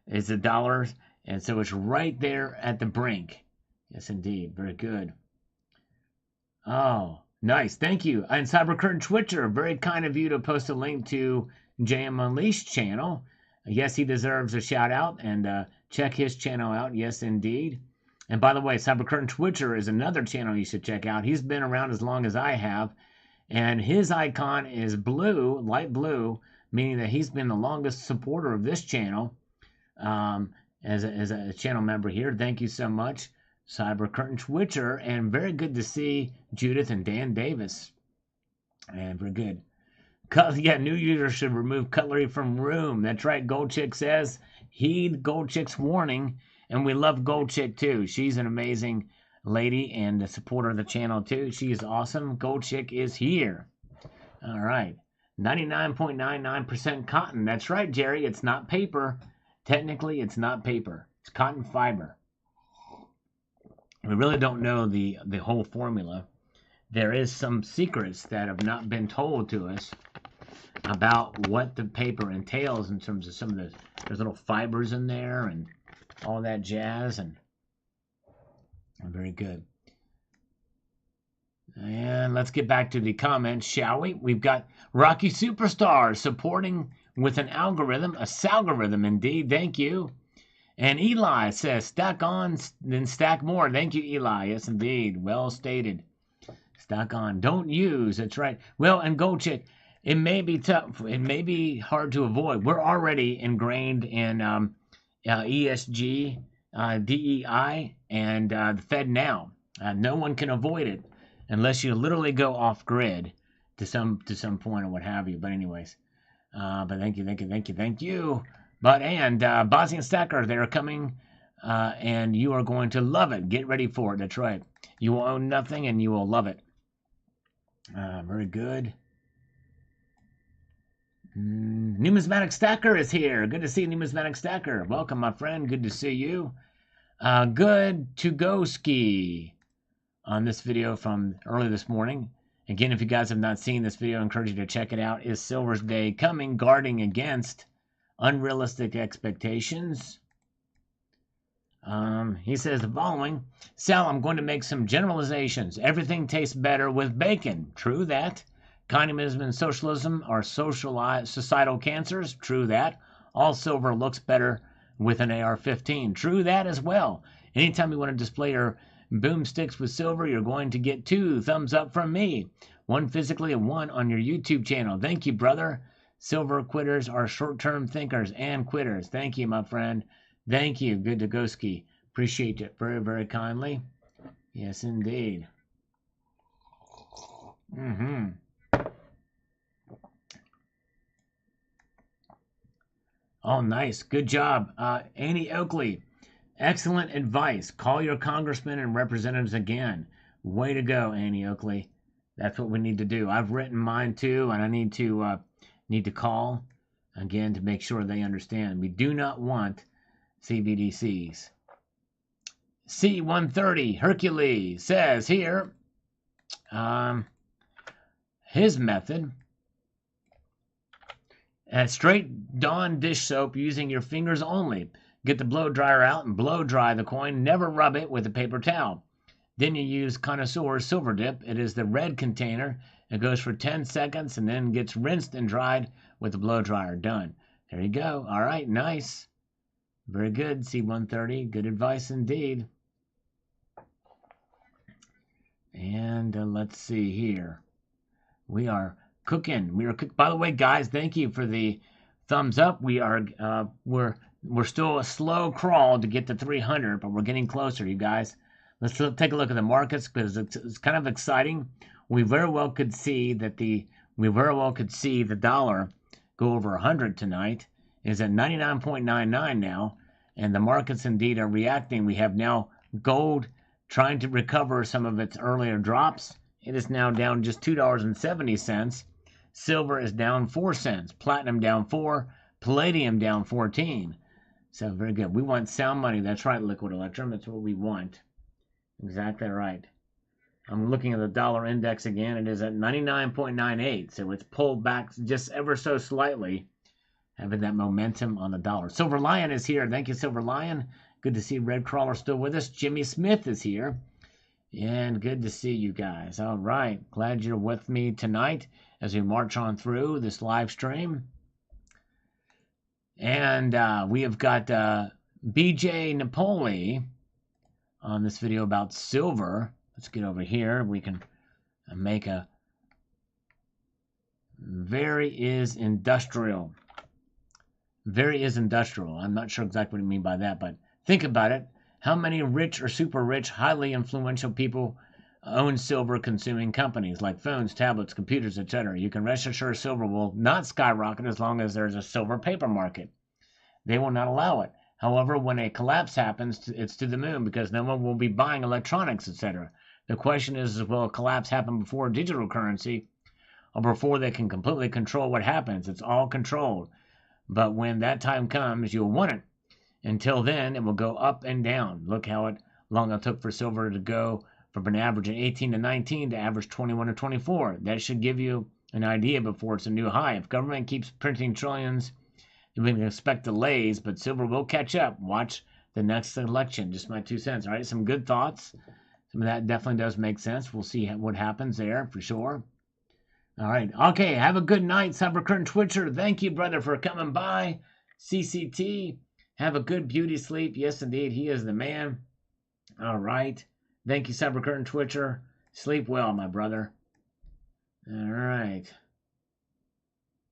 is the dollars. And so it's right there at the brink. Yes, indeed. Very good. Oh, nice. Thank you. And Cybercurtain Twitcher, very kind of you to post a link to JM Unleashed channel. Yes, he deserves a shout out, and check his channel out. Yes, indeed. And by the way, Cybercurtain Twitcher is another channel you should check out. He's been around as long as I have, and his icon is blue, light blue, meaning that he's been the longest supporter of this channel as a channel member here. Thank you so much, Cybercurtain Twitcher, and very good to see Judith and Dan Davis. And very good. Yeah, new users should remove cutlery from room. That's right, Gold Chick says. Heed Gold Chick's warning. And we love Gold Chick, too. She's an amazing lady and a supporter of the channel, too. She is awesome. Gold Chick is here. All right. 99.99% cotton. That's right, Jerry. It's not paper. Technically, it's not paper. It's cotton fiber. We really don't know the whole formula. There is some secrets that have not been told to us about what the paper entails in terms of some of there's little fibers in there and all that jazz, and very good. And let's get back to the comments, shall we? We've got Rocky Superstar supporting with an algorithm, a salgorithm indeed. Thank you. And Eli says, stack on, then stack more. Thank you, Eli. Yes, indeed. Well stated. Stack on. Don't use. That's right. Well, and Gold Chick, it may be tough. It may be hard to avoid. We're already ingrained in ESG, DEI, and the Fed now. No one can avoid it unless you literally go off grid to some point or what have you. But anyways, but thank you. But and Bosnian Stacker, they're coming, and you are going to love it. Get ready for it. That's right. You will own nothing, and you will love it. Very good. Numismatic Stacker is here. Good to see you, Numismatic Stacker. Welcome, my friend. Good to see you. Good to go ski on this video from early this morning. Again, if you guys have not seen this video, I encourage you to check it out. Is Silver's Day coming? Guarding against unrealistic expectations. He says the following. Sal, I'm going to make some generalizations. Everything tastes better with bacon. True that. Communism and socialism are societal cancers. True that. All silver looks better with an AR-15. True that as well. Anytime you want to display your boomsticks with silver, you're going to get 2 thumbs up from me. 1 physically and 1 on your YouTube channel. Thank you, brother. Silver quitters are short-term thinkers and quitters. Thank you, my friend. Thank you. Good to go ski. Appreciate it very, very kindly. Yes, indeed. Oh, nice. Good job. Annie Oakley, excellent advice. Call your congressmen and representatives again. Way to go, Annie Oakley. That's what we need to do. I've written mine too, and I need to call again to make sure they understand. We do not want CBDCs. C130 Hercules says here, his method Straight Dawn dish soap using your fingers only. Get the blow dryer out and blow dry the coin. Never rub it with a paper towel. Then you use Connoisseur's Silver Dip. It is the red container. It goes for 10 seconds and then gets rinsed and dried with the blow dryer. Done. There you go. All right, nice. Very good, C130. Good advice indeed. And let's see here. We are cooking. By the way, guys, thank you for the thumbs up. We're still a slow crawl to get to 300, but we're getting closer, you guys. Let's take a look at the markets because it's kind of exciting. We very well could see the dollar go over 100 tonight. It's at 99.99 now, and the markets indeed are reacting. We have now gold trying to recover some of its earlier drops. It is now down just $2.70. Silver is down 4 cents. Platinum down 4. Palladium down 14. So very good. We want sound money. That's right, Liquid Electrum. That's what we want. Exactly right. I'm looking at the dollar index again. It is at 99.98. So it's pulled back just ever so slightly, having that momentum on the dollar. Silver Lion is here. Thank you, Silver Lion. Good to see Red Crawler still with us. Jimmy Smith is here. And good to see you guys. All right. Glad you're with me tonight as we march on through this live stream. And we have got BJ Napoli on this video about silver. Let's get over here. We can make a very is industrial. Very is industrial. I'm not sure exactly what I mean by that, but think about it. How many rich or super rich, highly influential people own silver-consuming companies like phones, tablets, computers, etc.? You can rest assured silver will not skyrocket as long as there's a silver paper market. They will not allow it. However, when a collapse happens, it's to the moon because no one will be buying electronics, etc. The question is, will a collapse happen before digital currency or before they can completely control what happens? It's all controlled. But when that time comes, you'll want it. Until then, it will go up and down. Look how long it took for silver to go from an average of 18 to 19 to average 21 to 24. That should give you an idea before it's a new high. If government keeps printing trillions, we can expect delays, but silver will catch up. Watch the next election. Just my 2 cents. All right, some good thoughts. Some of that definitely does make sense. We'll see what happens there for sure. All right. Okay, have a good night, Cyber Curtain Twitcher. Thank you, brother, for coming by. CCT. Have a good beauty sleep. Yes, indeed. He is the man. All right. Thank you, Cyber Curtain Twitcher. Sleep well, my brother. All right.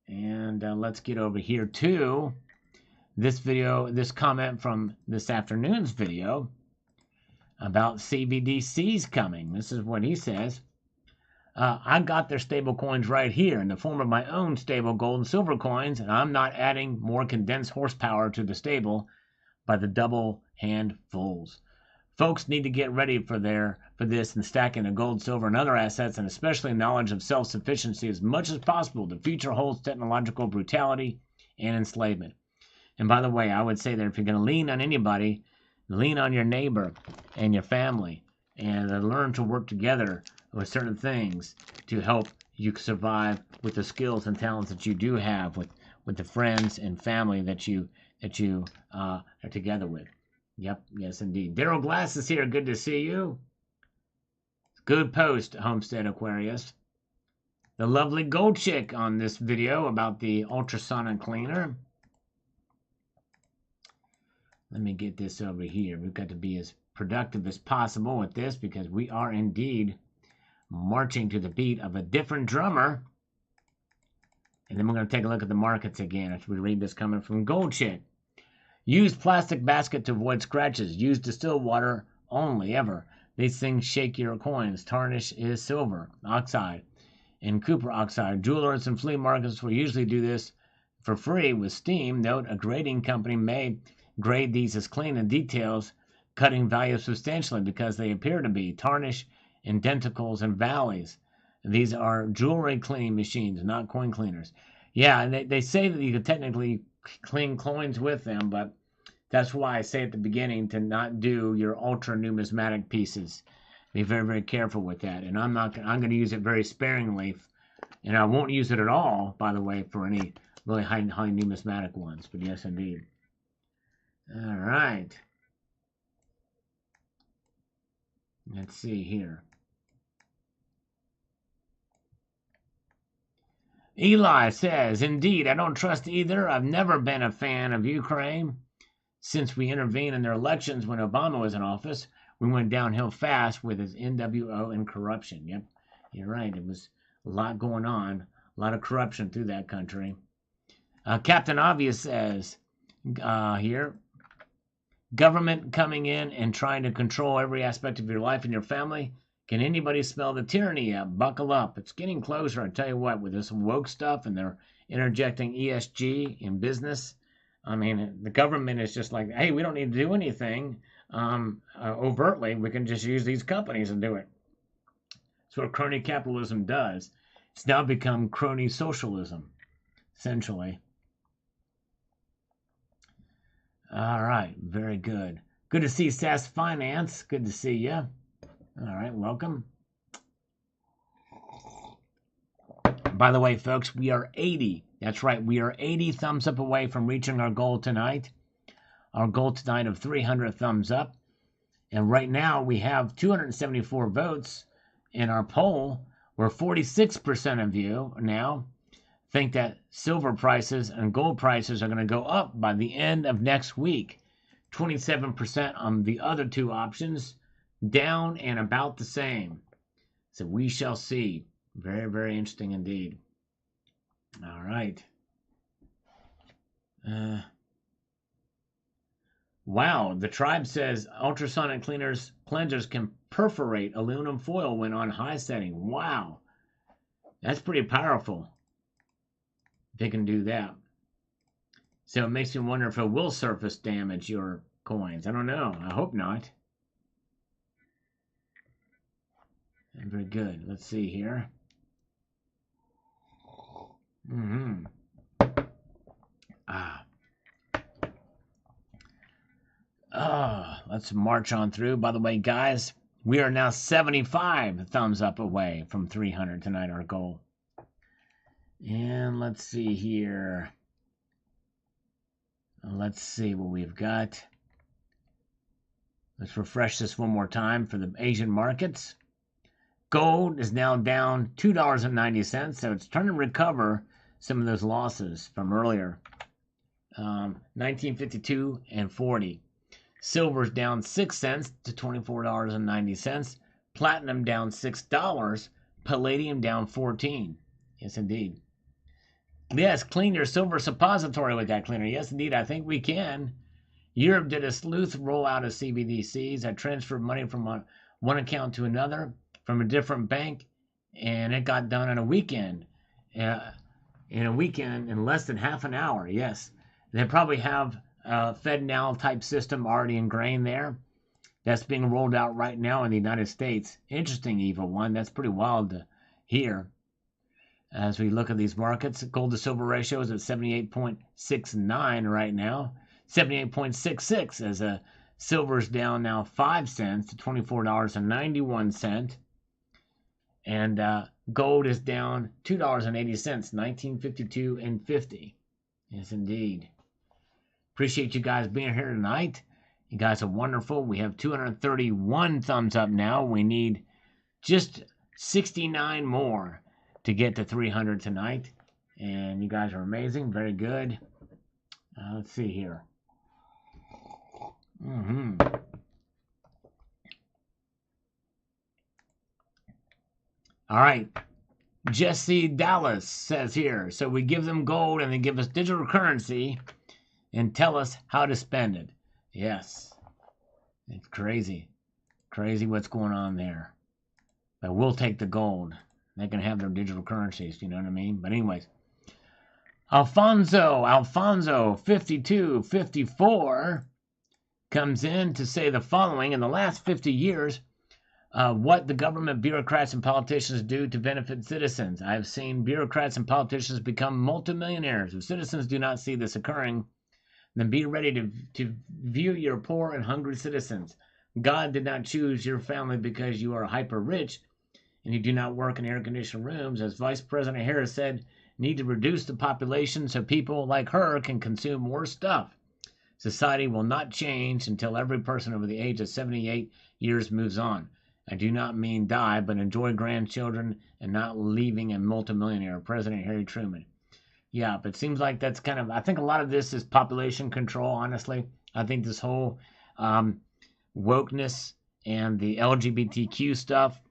And let's get over here to this video, this comment from this afternoon's video about CBDCs coming. This is what he says. I got their stable coins right here in the form of my own stable gold and silver coins, and I'm not adding more condensed horsepower to the stable by the double handfuls. Folks need to get ready for this and stacking the gold, silver, and other assets, and especially knowledge of self-sufficiency as much as possible. The future holds technological brutality and enslavement. And by the way, I would say that if you're going to lean on anybody, lean on your neighbor and your family, and learn to work together with certain things to help you survive with the skills and talents that you do have with the friends and family that you are together with. Yep, yes indeed. Daryl Glass is here. Good to see you. Good post, Homestead Aquarius. The lovely gold chick on this video about the ultrasonic cleaner. Let me get this over here. We've got to be as productive as possible with this because we are indeed marching to the beat of a different drummer. And then we're going to take a look at the markets again after we read this coming from Gold Chick. Use plastic basket to avoid scratches. Use distilled water only ever. These things shake your coins. Tarnish is silver oxide and copper oxide. Jewelers and flea markets will usually do this for free with steam. Note, a grading company may grade these as clean in details, cutting value substantially because they appear to be. Tarnish in denticles and valleys. These are jewelry cleaning machines, not coin cleaners. Yeah, and they say that you could technically clean coins with them, but that's why I say at the beginning to not do your ultra numismatic pieces. Be very, very careful with that. And I'm going to use it very sparingly, and I won't use it at all, by the way, for any really high numismatic ones. But yes, indeed. All right. Let's see here. Eli says, indeed, I don't trust either. I've never been a fan of Ukraine. Since we intervened in their elections when Obama was in office, we went downhill fast with his NWO and corruption. Yep, you're right. It was a lot going on, a lot of corruption through that country. Captain Obvious says here, government coming in and trying to control every aspect of your life and your family. Can anybody smell the tyranny yet? Buckle up. It's getting closer, I tell you what, with this woke stuff, and they're interjecting ESG in business. I mean, the government is just like, hey, we don't need to do anything overtly. We can just use these companies and do it. That's what crony capitalism does. It's now become crony socialism, essentially. All right, very good. Good to see SAS Finance. Good to see you. All right, welcome. By the way, folks, we are 80. That's right, we are 80 thumbs up away from reaching our goal tonight. Our goal tonight of 300 thumbs up. And right now we have 274 votes in our poll, where 46% of you now think that silver prices and gold prices are going to go up by the end of next week. 27% on the other two options, down and about the same. So we shall see. Very, very interesting indeed. All right. Wow, the tribe says ultrasonic cleansers can perforate aluminum foil when on high setting. Wow. That's pretty powerful. They can do that. So it makes me wonder if it will surface damage your coins. I don't know. I hope not. Very good. Let's see here. Let's march on through. By the way, guys, we are now 75 thumbs up away from 300 tonight, our goal. And let's see here. Let's see what we've got. Let's refresh this one more time for the Asian markets. Gold is now down $2.90, so it's trying to recover some of those losses from earlier. 1952 and 40. Silver's down 6 cents to $24.90. Platinum down $6. Palladium down 14. Yes, indeed. Yes, clean your silver suppository with that cleaner. Yes, indeed, I think we can. Europe did a sleuth rollout of CBDCs. I transferred money from one account to another from a different bank, and it got done in a weekend. In less than half an hour, yes. They probably have a FedNow type system already ingrained there. That's being rolled out right now in the United States. Interesting, Evil One. That's pretty wild to hear. As we look at these markets, gold to silver ratio is at 78.69 right now. 78.66 as silver's down now 5 cents to $24.91. And gold is down $2.80, 1952 and 50. Yes, indeed. Appreciate you guys being here tonight. You guys are wonderful. We have 231 thumbs up now. We need just 69 more to get to 300 tonight. And you guys are amazing. Very good. Let's see here. All right. Jesse Dallas says here, so we give them gold and they give us digital currency and tell us how to spend it. Yes. It's crazy. Crazy what's going on there. But we'll take the gold. They can have their digital currencies, you know what I mean? But anyways. Alfonso 5254 comes in to say the following. In the last 50 years, what the government bureaucrats and politicians do to benefit citizens. I have seen bureaucrats and politicians become multimillionaires. If citizens do not see this occurring, then be ready to view your poor and hungry citizens. God did not choose your family because you are hyper rich and you do not work in air-conditioned rooms. As Vice President Harris said need to reduce the population so people like her can consume more stuff. Society will not change until every person over the age of 78 years moves on. I do not mean die, but enjoy grandchildren and not leaving a multimillionaire. President Harry Truman. Yeah, but it seems like that's kind of, I think a lot of this is population control, honestly. I think this whole wokeness and the LGBTQ stuff,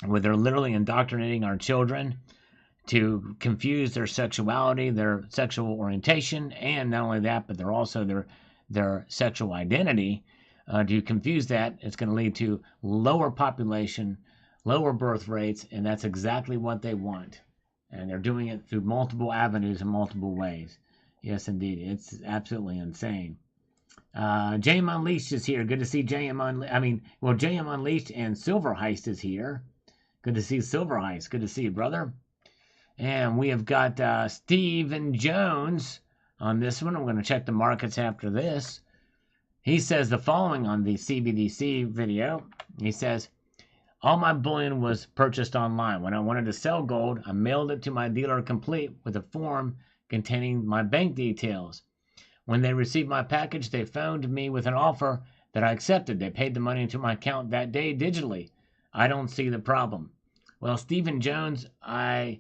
where they're literally indoctrinating our children to confuse their sexuality, their sexual orientation, and not only that, but they're also their sexual identity. To confuse that, it's going to lead to lower population, lower birth rates, and that's exactly what they want. And they're doing it through multiple avenues and multiple ways. Yes, indeed. It's absolutely insane. JM Unleashed is here. Good to see JM Unleashed. JM Unleashed and Silver Heist is here. Good to see Silver Heist. Good to see you, brother. And we have got Stephen Jones on this one. I'm going to check the markets after this. He says the following on the CBDC video. He says, all my bullion was purchased online. When I wanted to sell gold, I mailed it to my dealer complete with a form containing my bank details. When they received my package, they phoned me with an offer that I accepted. They paid the money into my account that day digitally. I don't see the problem. Well, Stephen Jones, I'm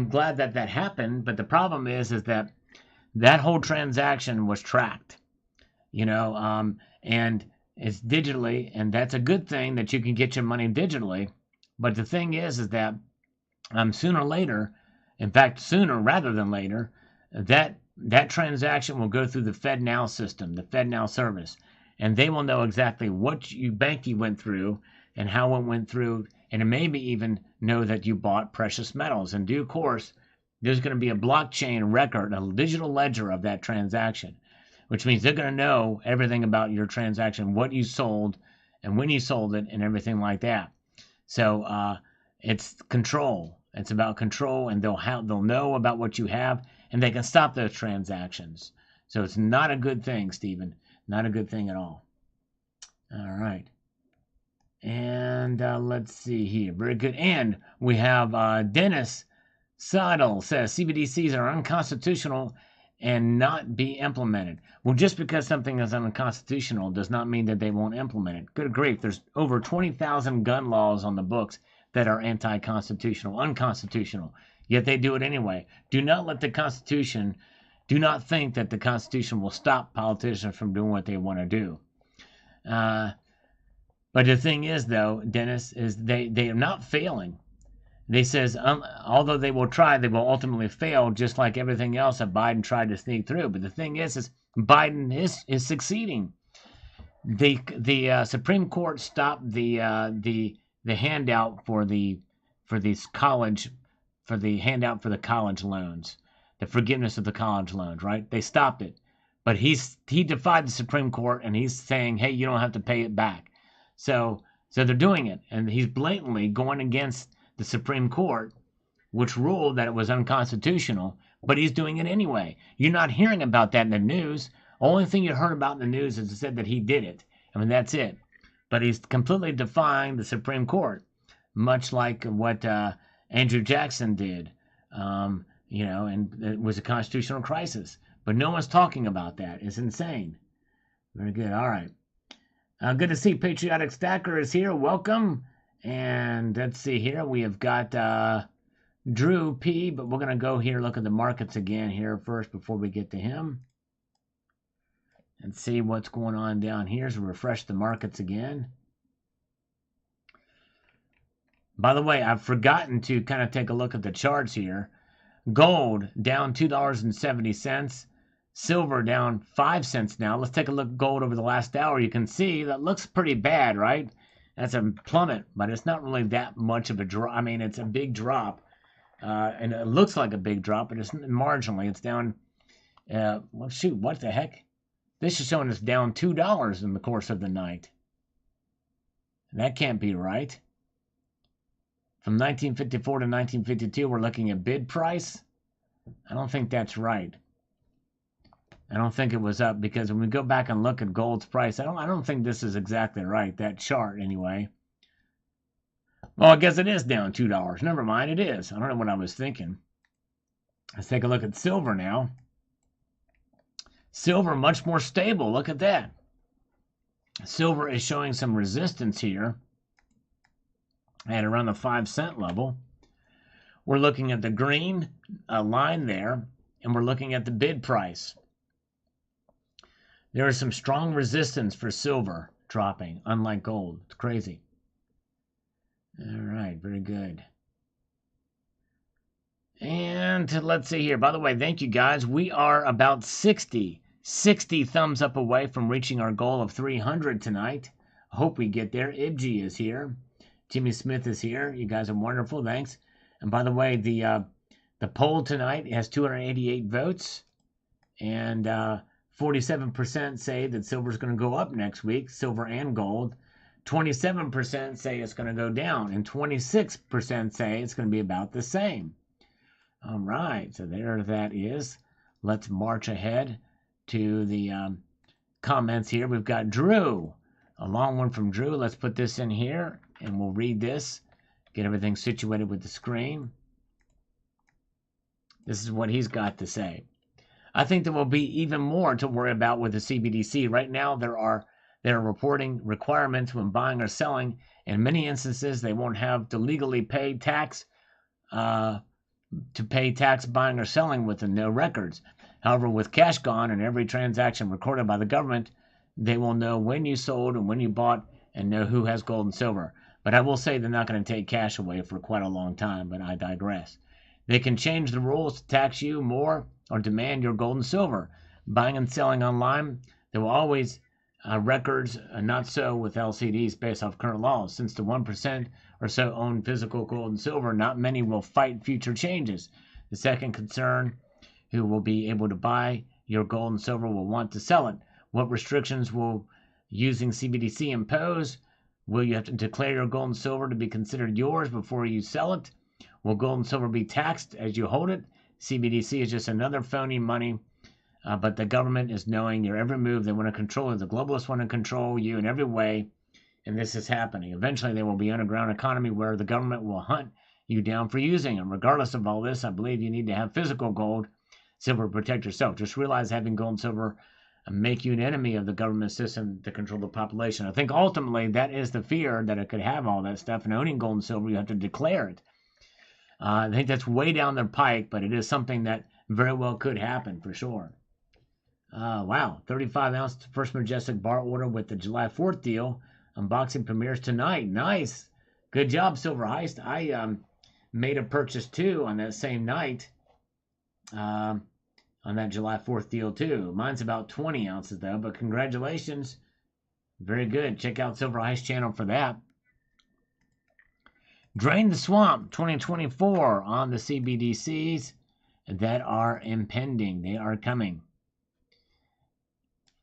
glad that happened, but the problem is that whole transaction was tracked, and it's digitally, and that's a good thing that you can get your money digitally. But the thing is that sooner or later, in fact, sooner rather than later, that transaction will go through the FedNow system, the FedNow service, and they will know exactly what bank you went through and how it went through, and maybe even know that you bought precious metals. In due course, there's going to be a blockchain record, a digital ledger of that transaction, which means they're going to know everything about your transaction, what you sold, and when you sold it, and everything like that. So it's control. It's about control, and they'll know about what you have, and they can stop those transactions. So it's not a good thing, Stephen. Not a good thing at all. All right. And let's see here. Very good. And we have Dennis Sodel says CBDCs are unconstitutional and not be implemented. Well, just because something is unconstitutional does not mean that they won't implement it. Good grief. There's over 20,000 gun laws on the books that are anti-constitutional, unconstitutional, yet they do it anyway. Do not think that the Constitution will stop politicians from doing what they want to do. But the thing is, though, Dennis, is they are not failing. They says, although they will try, they will ultimately fail, just like everything else that Biden tried to sneak through. But the thing is Biden is succeeding. The Supreme Court stopped the handout for the handout for the college loans, the forgiveness of the college loans, right? They stopped it, but he defied the Supreme Court, and he's saying, hey, you don't have to pay it back. So they're doing it, and he's blatantly going against the Supreme Court, which ruled that it was unconstitutional, but he's doing it anyway. You're not hearing about that in the news. Only thing you heard about in the news is it said that he did it. I mean, that's it. But he's completely defying the Supreme Court, much like what Andrew Jackson did, and it was a constitutional crisis. But no one's talking about that. It's insane. Very good. All right. Good to see Patriotic Stacker is here. Welcome. And let's see here. We have got Drew P, but we're going to go here, look at the markets again here first before we get to him. And see what's going on down here. So refresh the markets again. By the way, I've forgotten to kind of take a look at the charts here. Gold down $2.70. Silver down 5 cents now. Let's take a look at gold over the last hour. You can see that looks pretty bad, right? That's a plummet, but it's not really that much of a drop. I mean, it's a big drop, and it looks like a big drop, but it's marginally. It's down, well, shoot, what the heck? This is showing us down $2 in the course of the night. And that can't be right. From 1954 to 1952, we're looking at bid price. I don't think that's right. I don't think it was up, because when we go back and look at gold's price, I don't think this is exactly right, that chart anyway. Well, I guess it is down $2. Never mind, it is. I don't know what I was thinking. Let's take a look at silver now. Silver, much more stable. Look at that. Silver is showing some resistance here at around the 5-cent level. We're looking at the green line there, and we're looking at the bid price. There is some strong resistance for silver dropping, unlike gold. It's crazy. All right, very good. And let's see here. By the way, thank you guys. We are about 60 thumbs up away from reaching our goal of 300 tonight. I hope we get there. Ibji is here. Jimmy Smith is here. You guys are wonderful. Thanks. And by the way, the poll tonight has 288 votes, and 47% say that silver is going to go up next week, silver and gold. 27% say it's going to go down, and 26% say it's going to be about the same. All right, so there that is. Let's march ahead to the comments here. We've got Drew, a long one from Drew. Let's put this in here, and we'll read this, get everything situated with the screen. This is what he's got to say. I think there will be even more to worry about with the CBDC. Right now, there are reporting requirements when buying or selling. In many instances, they won't have to legally pay tax buying or selling with the no records. However, with cash gone and every transaction recorded by the government, they will know when you sold and when you bought and know who has gold and silver. But I will say they're not going to take cash away for quite a long time, but I digress. They can change the rules to tax you more or demand your gold and silver. Buying and selling online, there will always records, not so with LCDs based off current laws. Since the 1% or so own physical gold and silver, not many will fight future changes. The second concern, who will be able to buy your gold and silver will want to sell it. What restrictions will using CBDC impose? Will you have to declare your gold and silver to be considered yours before you sell it? Will gold and silver be taxed as you hold it? CBDC is just another phony money, but the government is knowing your every move. They want to control it. The globalists want to control you in every way, and this is happening. Eventually, there will be an underground economy where the government will hunt you down for using them. Regardless of all this, I believe you need to have physical gold, silver to protect yourself. Just realize having gold and silver make you an enemy of the government system to control the population. I think ultimately that is the fear, that it could have all that stuff, and owning gold and silver, you have to declare it. I think that's way down the pike, but it is something that very well could happen for sure. Wow, 35-ounce First Majestic bar order with the July 4th deal. Unboxing premieres tonight. Nice. Good job, Silver Heist. I made a purchase too on that same night. On that July 4th deal too. Mine's about 20 ounces though, but congratulations. Very good. Check out Silver Heist channel for that. Drain the Swamp 2024 on the CBDCs that are impending. They are coming.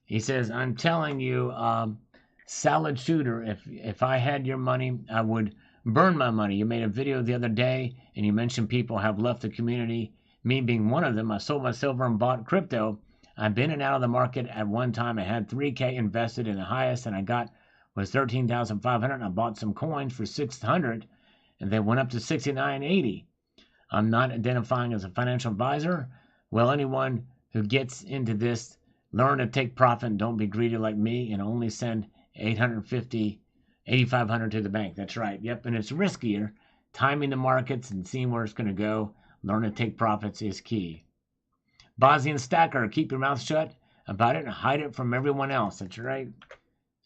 He says, I'm telling you, Salad Shooter, if I had your money, I would burn my money. You made a video the other day, and you mentioned people have left the community. Me being one of them, I sold my silver and bought crypto. I've been in and out of the market. At one time, I had $3K invested in the highest, and I got was $13,500. I bought some coins for $600, and they went up to $69.80. I'm not identifying as a financial advisor. Well, anyone who gets into this, learn to take profit and don't be greedy like me, and only send $850-$8,500 to the bank. That's right. Yep, and it's riskier. Timing the markets and seeing where it's going to go. Learn to take profits is key. Bosnian Stacker, keep your mouth shut about it and hide it from everyone else. That's right.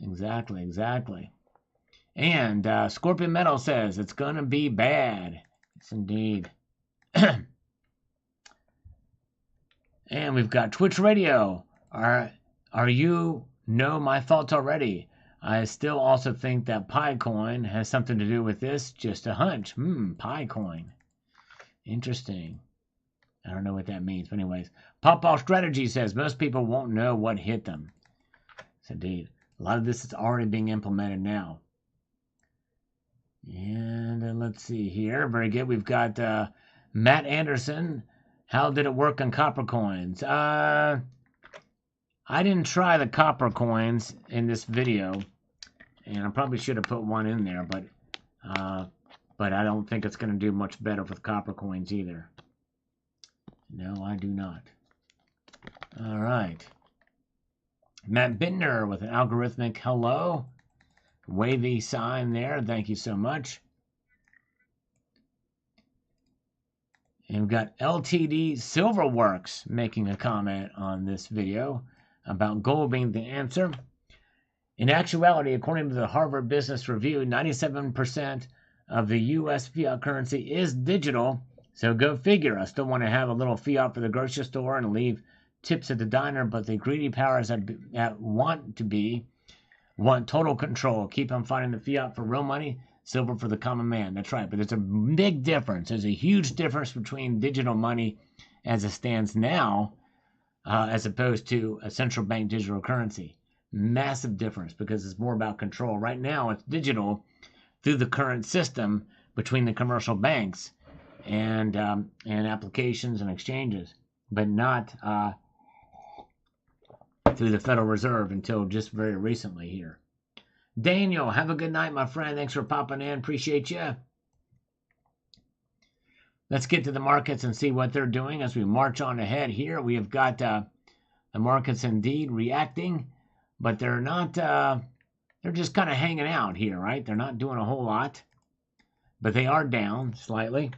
Exactly, exactly. And Scorpion Metal says, it's going to be bad. Yes, indeed. And we've got Twitch Radio. Are you know my thoughts already? I still also think that Picoin has something to do with this. Just a hunch. Picoin. Interesting. I don't know what that means. But anyways, Pop-Off Strategy says most people won't know what hit them. Yes, indeed. A lot of this is already being implemented now. And let's see here. Very good. We've got Matt Anderson. How did it work on copper coins? I didn't try the copper coins in this video. And I probably should have put one in there. But But I don't think it's going to do much better with copper coins either. No, I do not. All right. Matt Bittner with an algorithmic hello. Wavy sign there. Thank you so much. And we've got LTD Silverworks making a comment on this video about gold being the answer. In actuality, according to the Harvard Business Review, 97% of the U.S. fiat currency is digital. So go figure. I still want to have a little fiat for the grocery store and leave tips at the diner, but the greedy powers that want total control. Keep on fighting the fiat for real money, silver for the common man. That's right. But there's a big difference. There's a huge difference between digital money as it stands now as opposed to a central bank digital currency. Massive difference because it's more about control. Right now, it's digital through the current system between the commercial banks and applications and exchanges, but not through the Federal Reserve until just very recently here. Daniel, have a good night, my friend. Thanks for popping in. Appreciate you. Let's get to the markets and see what they're doing as we march on ahead here. We have got the markets indeed reacting, but they're not, they're just kind of hanging out here, right? They're not doing a whole lot, but they are down slightly.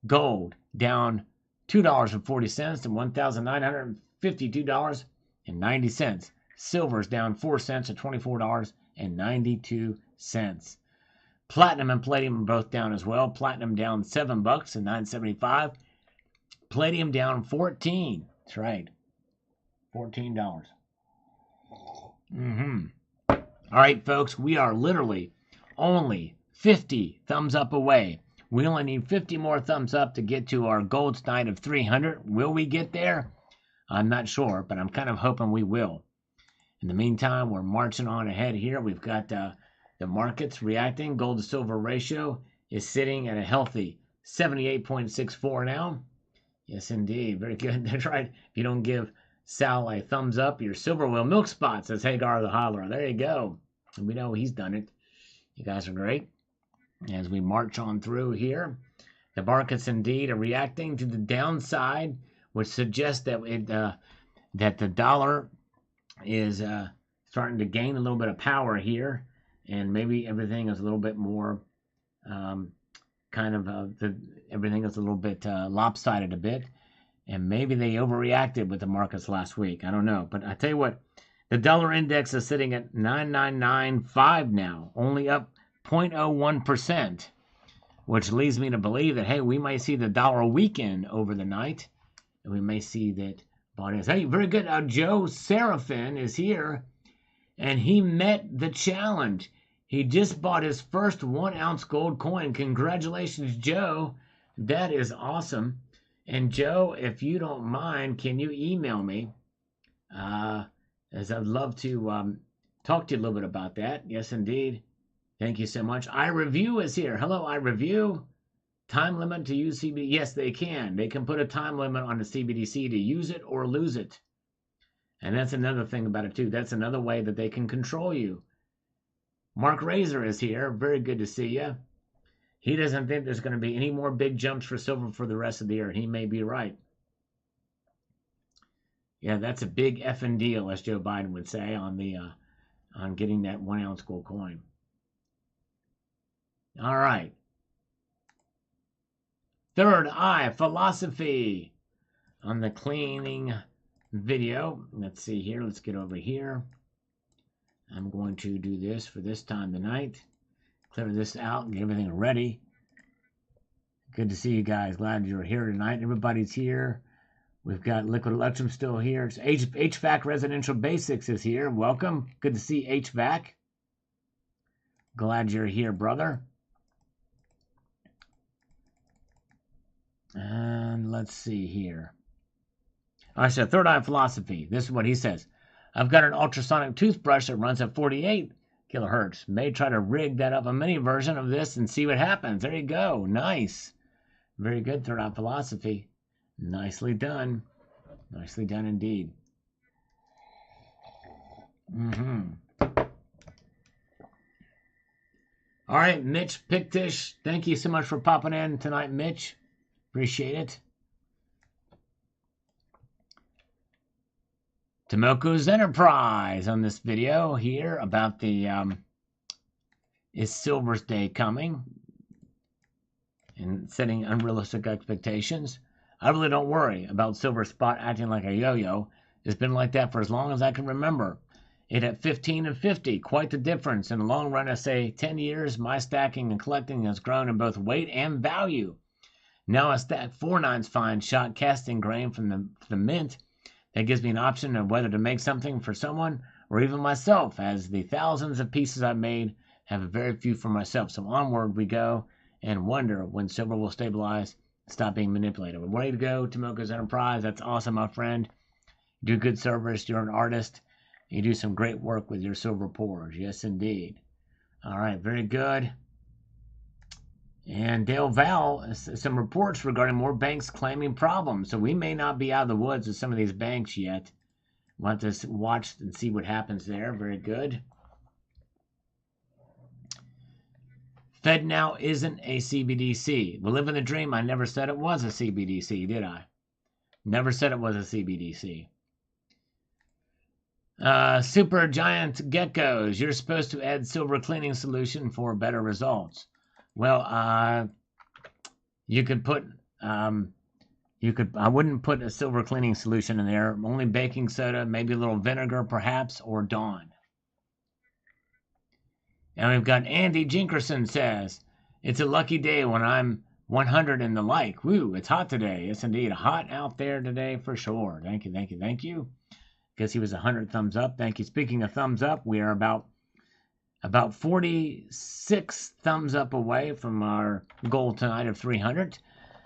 Gold down $2.40 to $1,952.90. Silver's down 4 cents to $24.92. Platinum and palladium are both down as well. Platinum down $7 to $9.75. Palladium down 14. That's right. $14. All right, folks, we are literally only 50 thumbs up away. We only need 50 more thumbs up to get to our gold snipe of 300. Will we get there? I'm not sure, but I'm kind of hoping we will. In the meantime, we're marching on ahead here. We've got the markets reacting. Gold to silver ratio is sitting at a healthy 78.64 now. Yes, indeed. Very good. That's right. If you don't give Sal a thumbs up, your silver will milk spot, says Hagar the Holler. There you go. And we know he's done it. You guys are great. As we march on through here, the markets indeed are reacting to the downside, which suggests that that the dollar is starting to gain a little bit of power here, and maybe everything is a little bit more everything is a little bit lopsided a bit, and maybe they overreacted with the markets last week. I don't know, but I tell you what, the dollar index is sitting at 9995 now, only up 0.01%, which leads me to believe that, hey, we might see the dollar weaken over the night, and we may see that bond is. Hey, very good. Joe Seraphin is here, and he met the challenge. He just bought his first 1 ounce gold coin. Congratulations, Joe. That is awesome. And Joe, if you don't mind, can you email me? As I'd love to talk to you a little bit about that. Yes, indeed. Thank you so much. iReview is here. Hello, iReview. Time limit to use CBDC? Yes, they can. They can put a time limit on the CBDC to use it or lose it. And that's another thing about it, too. That's another way that they can control you. Mark Razor is here. Very good to see you. He doesn't think there's going to be any more big jumps for silver for the rest of the year. He may be right. Yeah, that's a big effing deal, as Joe Biden would say, on getting that 1 ounce gold coin. All right. Third Eye Philosophy on the cleaning video. Let's see here. Let's get over here. I'm going to do this for this time tonight. Clear this out and get everything ready. Good to see you guys. Glad you're here tonight. Everybody's here. We've got Liquid Electrum still here. It's HVAC Residential Basics is here. Welcome. Good to see HVAC. Glad you're here, brother. And let's see here. I said Third Eye Philosophy. This is what he says. I've got an ultrasonic toothbrush that runs at 48 kilohertz. May try to rig that up a mini version of this and see what happens. There you go. Nice. Very good, Third Eye Philosophy. Nicely done. Nicely done indeed. All right, Mitch Pictish, thank you so much for popping in tonight, Mitch. Appreciate it. Tomoko's Enterprise on this video here about the is Silver's Day coming and setting unrealistic expectations. I really don't worry about Silver Spot acting like a yo-yo. It's been like that for as long as I can remember. It at 15 and 50, quite the difference. In the long run, I say 10 years, my stacking and collecting has grown in both weight and value. Now I stack 4/9 fine shot casting grain from the mint. That gives me an option of whether to make something for someone or even myself, as the thousands of pieces I've made have very few for myself. So onward we go and wonder when silver will stabilize, stop being manipulated. We're ready to go, Tomoko's Enterprise. That's awesome, my friend. You do good service. You're an artist. You do some great work with your silver pours. Yes, indeed. All right, very good. And Dale Val, some reports regarding more banks claiming problems. So we may not be out of the woods with some of these banks yet. We'll have to watch and see what happens there. Very good. Fed now isn't a CBDC. We live in the dream. I never said it was a CBDC, did I? Never said it was a CBDC. Super giant geckos. You're supposed to add silver cleaning solution for better results. Well, you could put, I wouldn't put a silver cleaning solution in there. Only baking soda, maybe a little vinegar, perhaps, or Dawn. And we've got Andy Jinkerson says, it's a lucky day when I'm 100 and the like. Woo, it's hot today. It's indeed hot out there today for sure. Thank you, thank you, thank you. Guess he was 100 thumbs up. Thank you. Speaking of thumbs up, we are about 46 thumbs up away from our goal tonight of 300.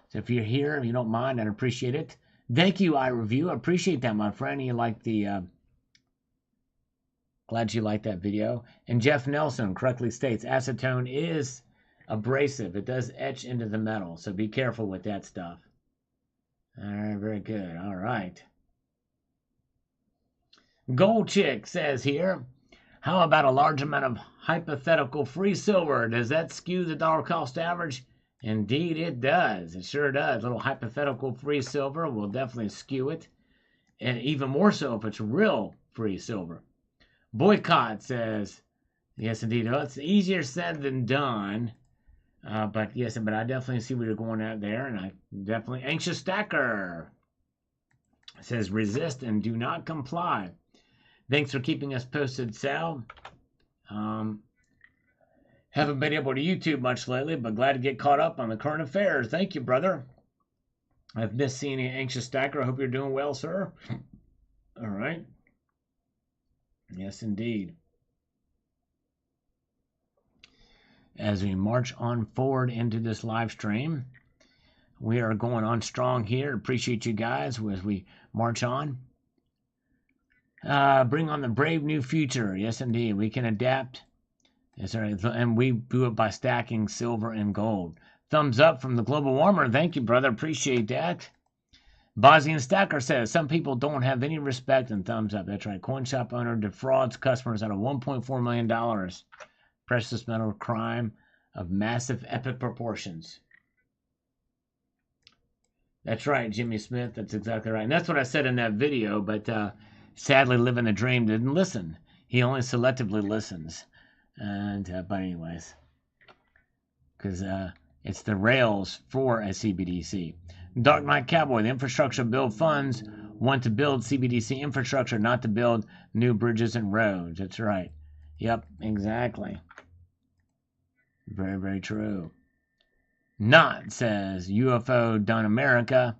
So if you're here, if you don't mind, I'd appreciate it. Thank you, iReview. I appreciate that, my friend. You like the glad you liked that video. And Jeff Nelson correctly states acetone is abrasive. It does etch into the metal, so be careful with that stuff. All right, very good. All right. Gold Chick says here, how about a large amount of hypothetical free silver? Does that skew the dollar cost average? Indeed, it does. It sure does. A little hypothetical free silver will definitely skew it. And even more so if it's real free silver. Boycott says, yes, indeed. Well, it's easier said than done. But yes, but I definitely see where you're going at there. And I definitely, Anxious Stacker says, resist and do not comply. Thanks for keeping us posted, Sal. Haven't been able to YouTube much lately, but glad to get caught up on the current affairs. Thank you, brother. I've missed seeing you, Anxious Stacker. I hope you're doing well, sir. All right. Yes, indeed. As we march on forward into this live stream, we are going on strong here. Appreciate you guys as we march on. Bring on the brave new future. Yes, indeed. We can adapt. Yes, sir. And we do it by stacking silver and gold. Thumbs up from the Global Warmer. Thank you, brother. Appreciate that. Bosnian Stacker says, some people don't have any respect, and thumbs up. That's right. Coin shop owner defrauds customers out of $1.4 million. Precious metal crime of massive epic proportions. That's right, Jimmy Smith. That's exactly right. And that's what I said in that video, but sadly, Living the Dream didn't listen. He only selectively listens. And, but anyways, because it's the rails for a CBDC. Dark Knight Cowboy, the infrastructure bill funds want to build CBDC infrastructure, not to build new bridges and roads. That's right. Yep, exactly. Very, very true. Not says UFO done America,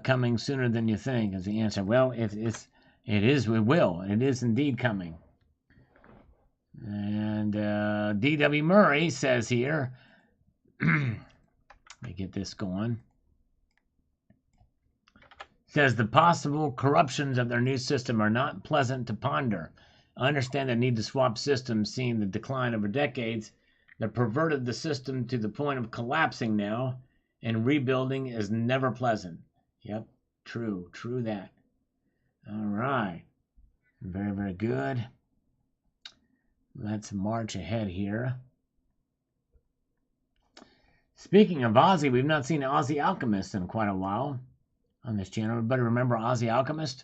coming sooner than you think is the answer. Well, it will. It is indeed coming. And D.W. Murray says here, let me get this going. Says the possible corruptions of their new system are not pleasant to ponder. I understand the need to swap systems, seeing the decline over decades that perverted the system to the point of collapsing now, and rebuilding is never pleasant. Yep, true that. All right. Very, very good. Let's march ahead here. Speaking of Ozzy, we've not seen Ozzy Alchemist in quite a while on this channel. Everybody remember Ozzy Alchemist?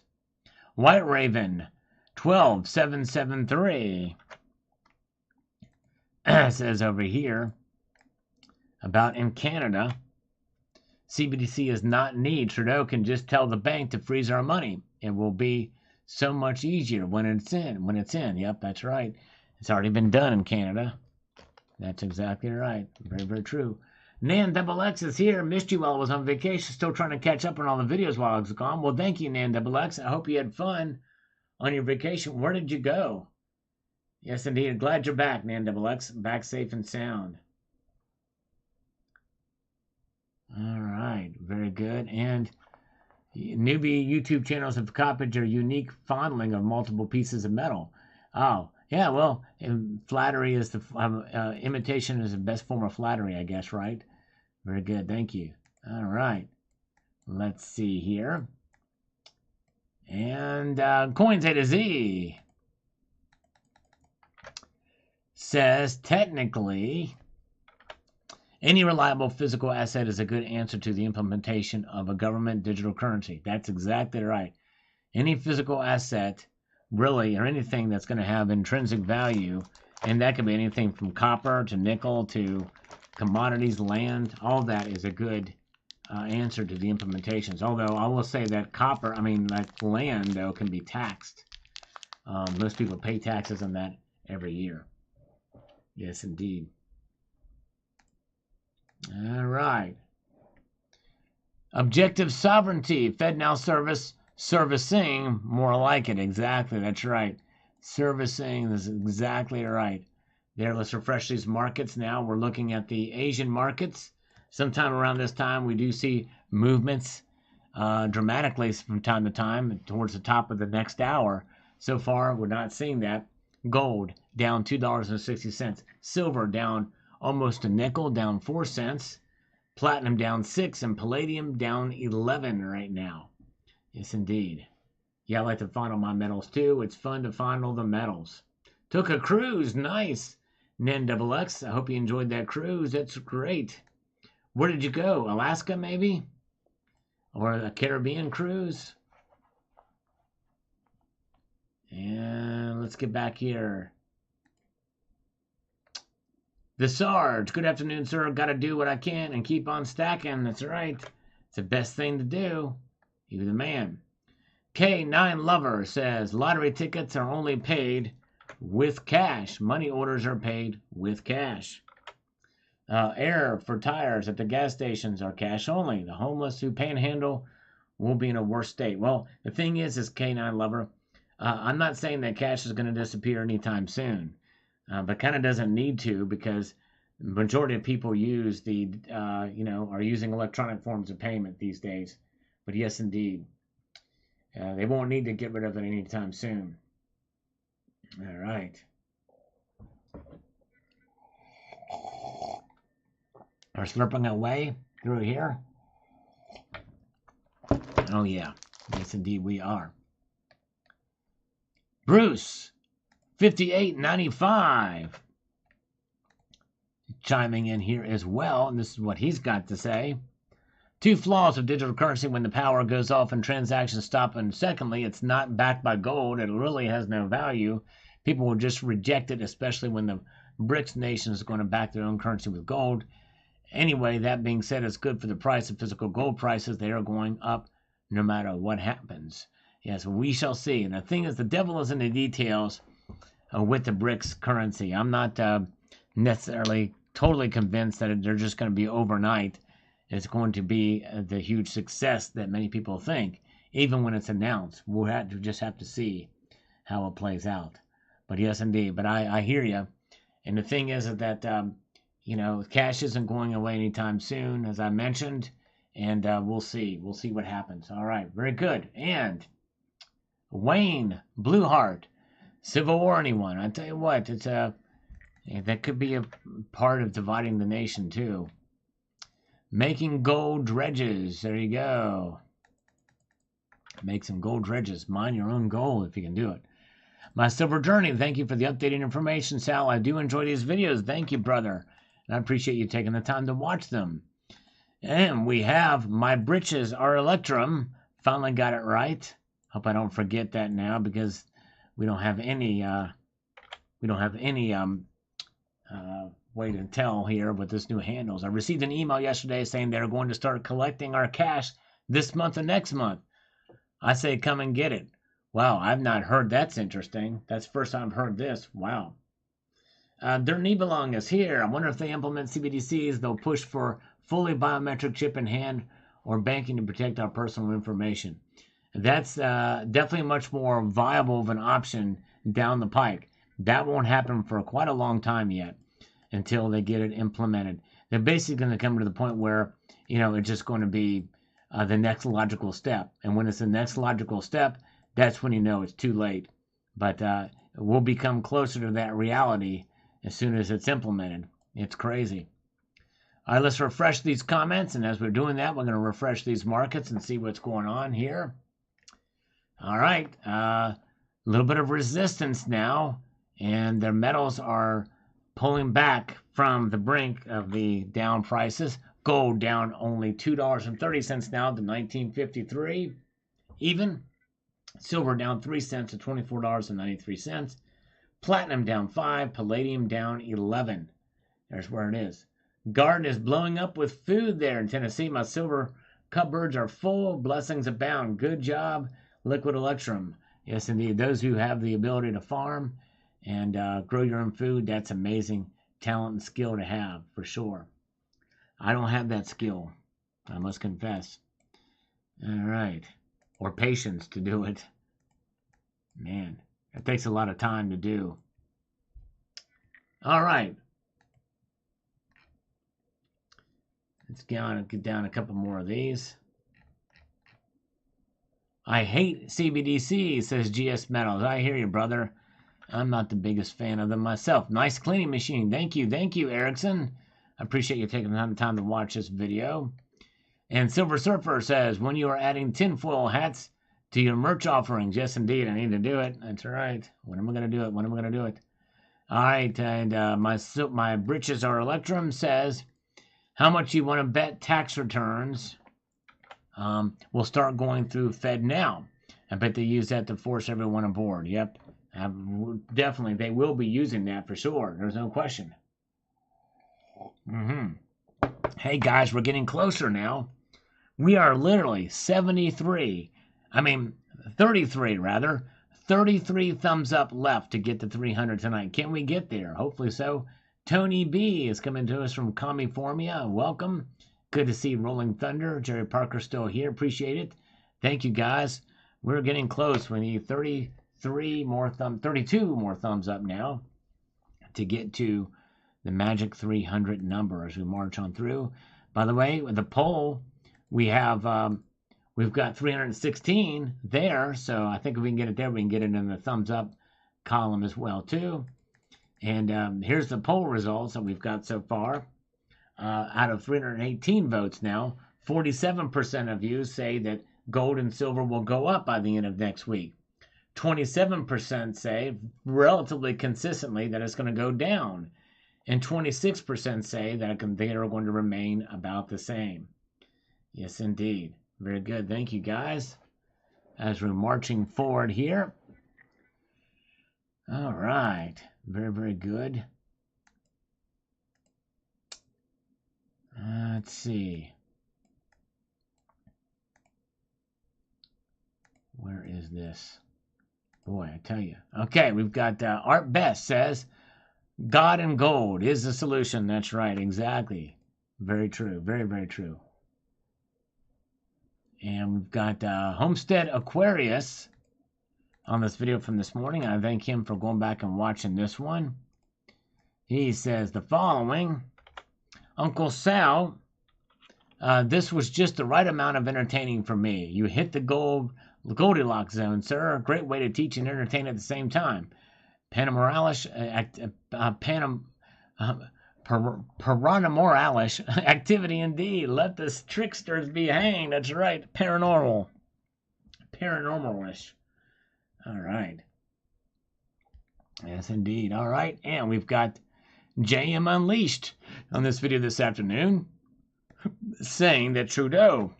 White Raven 12773 says over here about in Canada, CBDC is not need. Trudeau can just tell the bank to freeze our money. It will be so much easier when it's in. Yep, that's right. It's already been done in Canada. That's exactly right. Very, very true. Nan Double X is here. Missed you while I was on vacation. Still trying to catch up on all the videos while I was gone. Well, thank you, Nan Double X. I hope you had fun on your vacation. Where did you go? Yes, indeed. Glad you're back, Nan Double X. Back safe and sound. All right. Very good. And newbie YouTube channels have copied your unique fondling of multiple pieces of metal. Oh, yeah, well, flattery is the imitation is the best form of flattery, I guess, right? Very good, thank you. All right, let's see here. And Coins A to Z says, technically, any reliable physical asset is a good answer to the implementation of a government digital currency. That's exactly right. Any physical asset, really, or anything that's going to have intrinsic value, and that could be anything from copper to nickel to commodities, land, all that is a good answer to the implementations. Although I will say that like land, though, can be taxed. Most people pay taxes on that every year. Yes, indeed. All right. Objective sovereignty. FedNow servicing, more like it. Exactly. That's right. Servicing is exactly right. There, let's refresh these markets now. We're looking at the Asian markets. Sometime around this time, we do see movements dramatically from time to time towards the top of the next hour. So far, we're not seeing that. Gold down $2.60. Silver down almost a nickel, down 4 cents. Platinum down 6, and palladium down 11 right now. Yes, indeed. Yeah, I like to fondle my metals too. It's fun to fondle the metals. Took a cruise. Nice. Nen Double X, I hope you enjoyed that cruise. That's great. Where did you go? Alaska, maybe? Or a Caribbean cruise? And let's get back here. The Sarge. Good afternoon, sir. Got to do what I can and keep on stacking. That's right. It's the best thing to do. You're the man. K9 Lover says, lottery tickets are only paid with cash. Money orders are paid with cash. Air for tires at the gas stations are cash only. The homeless who panhandle will be in a worse state. Well, the thing is K9 Lover, I'm not saying that cash is going to disappear anytime soon, but kind of doesn't need to, because the majority of people use are using electronic forms of payment these days. But yes, indeed. They won't need to get rid of it anytime soon. All right. Are slurping away through here? Oh, yeah. Yes, indeed, we are. Bruce, 5895. Chiming in here as well, and this is what he's got to say. 2 flaws of digital currency: when the power goes off and transactions stop, and secondly, it's not backed by gold. It really has no value. People will just reject it, especially when the BRICS nation is going to back their own currency with gold. Anyway, that being said, it's good for the price of physical gold prices. They are going up no matter what happens. Yes, we shall see. And the thing is, the devil is in the details with the BRICS currency. I'm not necessarily totally convinced that they're just going to be overnight. It's going to be the huge success that many people think, even when it's announced. We'll just have to see how it plays out. But yes, indeed. But I hear you. And the thing is that, cash isn't going away anytime soon, as I mentioned. And we'll see. We'll see what happens. All right. Very good. And Wayne Blueheart, Civil War, anyone? I tell you what, it's that could be a part of dividing the nation, too. Making gold dredges. There you go. Make some gold dredges. Mine your own gold if you can do it. My Silver Journey. Thank you for the updated information, Sal. I do enjoy these videos. Thank you, brother. And I appreciate you taking the time to watch them. And we have My Britches Are Electrum. Finally got it right. Hope I don't forget that now, because we don't have any way to tell here with this new handles. I received an email yesterday saying they're going to start collecting our cash this month and next month. I say come and get it. Wow, I've not heard. That's interesting. That's the first time I've heard this. Wow. Der Nibelung is here. I wonder if they implement CBDCs, they'll push for fully biometric chip in hand or banking to protect our personal information. That's definitely much more viable of an option down the pike. That won't happen for quite a long time yet until they get it implemented. They're basically going to come to the point where, it's just going to be the next logical step. And when it's the next logical step, that's when it's too late. But we'll become closer to that reality as soon as it's implemented. It's crazy. All right, let's refresh these comments. And as we're doing that, we're going to refresh these markets and see what's going on here. All right, a little bit of resistance now, and their metals are pulling back from the brink of the down prices. Gold down only $2.30 now to $19.53 even. Silver down 3 cents to $24.93. Platinum down 5. Palladium down 11. There's where it is. Garden is blowing up with food there in Tennessee. My silver cupboards are full. Blessings abound. Good job, Liquid Electrum. Yes, indeed. Those who have the ability to farm and grow your own food, that's amazing talent and skill to have, for sure. I don't have that skill, I must confess. All right. Or patience to do it. Man, it takes a lot of time to do. All right. Let's get down a couple more of these. I hate CBDC, says GS Metals. I hear you, brother. I'm not the biggest fan of them myself. Nice cleaning machine. Thank you, Erickson. I appreciate you taking the time to watch this video. And Silver Surfer says, when you are adding tinfoil hats to your merch offerings. Yes, indeed, I need to do it. That's right. When am I going to do it? All right, and my Britches Are Electrum says, how much you want to bet tax returns will start going through Fed now. I bet they use that to force everyone aboard. Yep, definitely. They will be using that for sure. There's no question. Hey, guys, we're getting closer now. We are literally 33 rather. 33 thumbs up left to get to 300 tonight. Can we get there? Hopefully so. Tony B is coming to us from California. Welcome. Good to see Rolling Thunder. Jerry Parker still here. Appreciate it. Thank you, guys. We're getting close. We need 32 more thumbs up now to get to the magic 300 number as we march on through. By the way, with the poll, we've got 316 there, so I think if we can get it there, we can get it in the thumbs up column as well too. And here's the poll results that we've got so far. Out of 318 votes now, 47% of you say that gold and silver will go up by the end of next week. 27% say relatively consistently that it's going to go down. And 26% say that they are going to remain about the same. Yes, indeed. Very good. Thank you, guys. As we're marching forward here. All right. Very, very good. Let's see. Where is this? Boy, I tell you. Okay, we've got Art Best says, God and gold is the solution. That's right, exactly. Very true. Very, very true. And we've got Homestead Aquarius on this video from this morning. I thank him for going back and watching this one. He says the following. Uncle Sal, this was just the right amount of entertaining for me. You hit the Goldilocks zone, sir. A great way to teach and entertain at the same time. Paranormalish activity indeed. Let the tricksters be hanged. That's right. Paranormalish. All right. Yes, indeed. All right. And we've got JM Unleashed on this video this afternoon, saying that Trudeau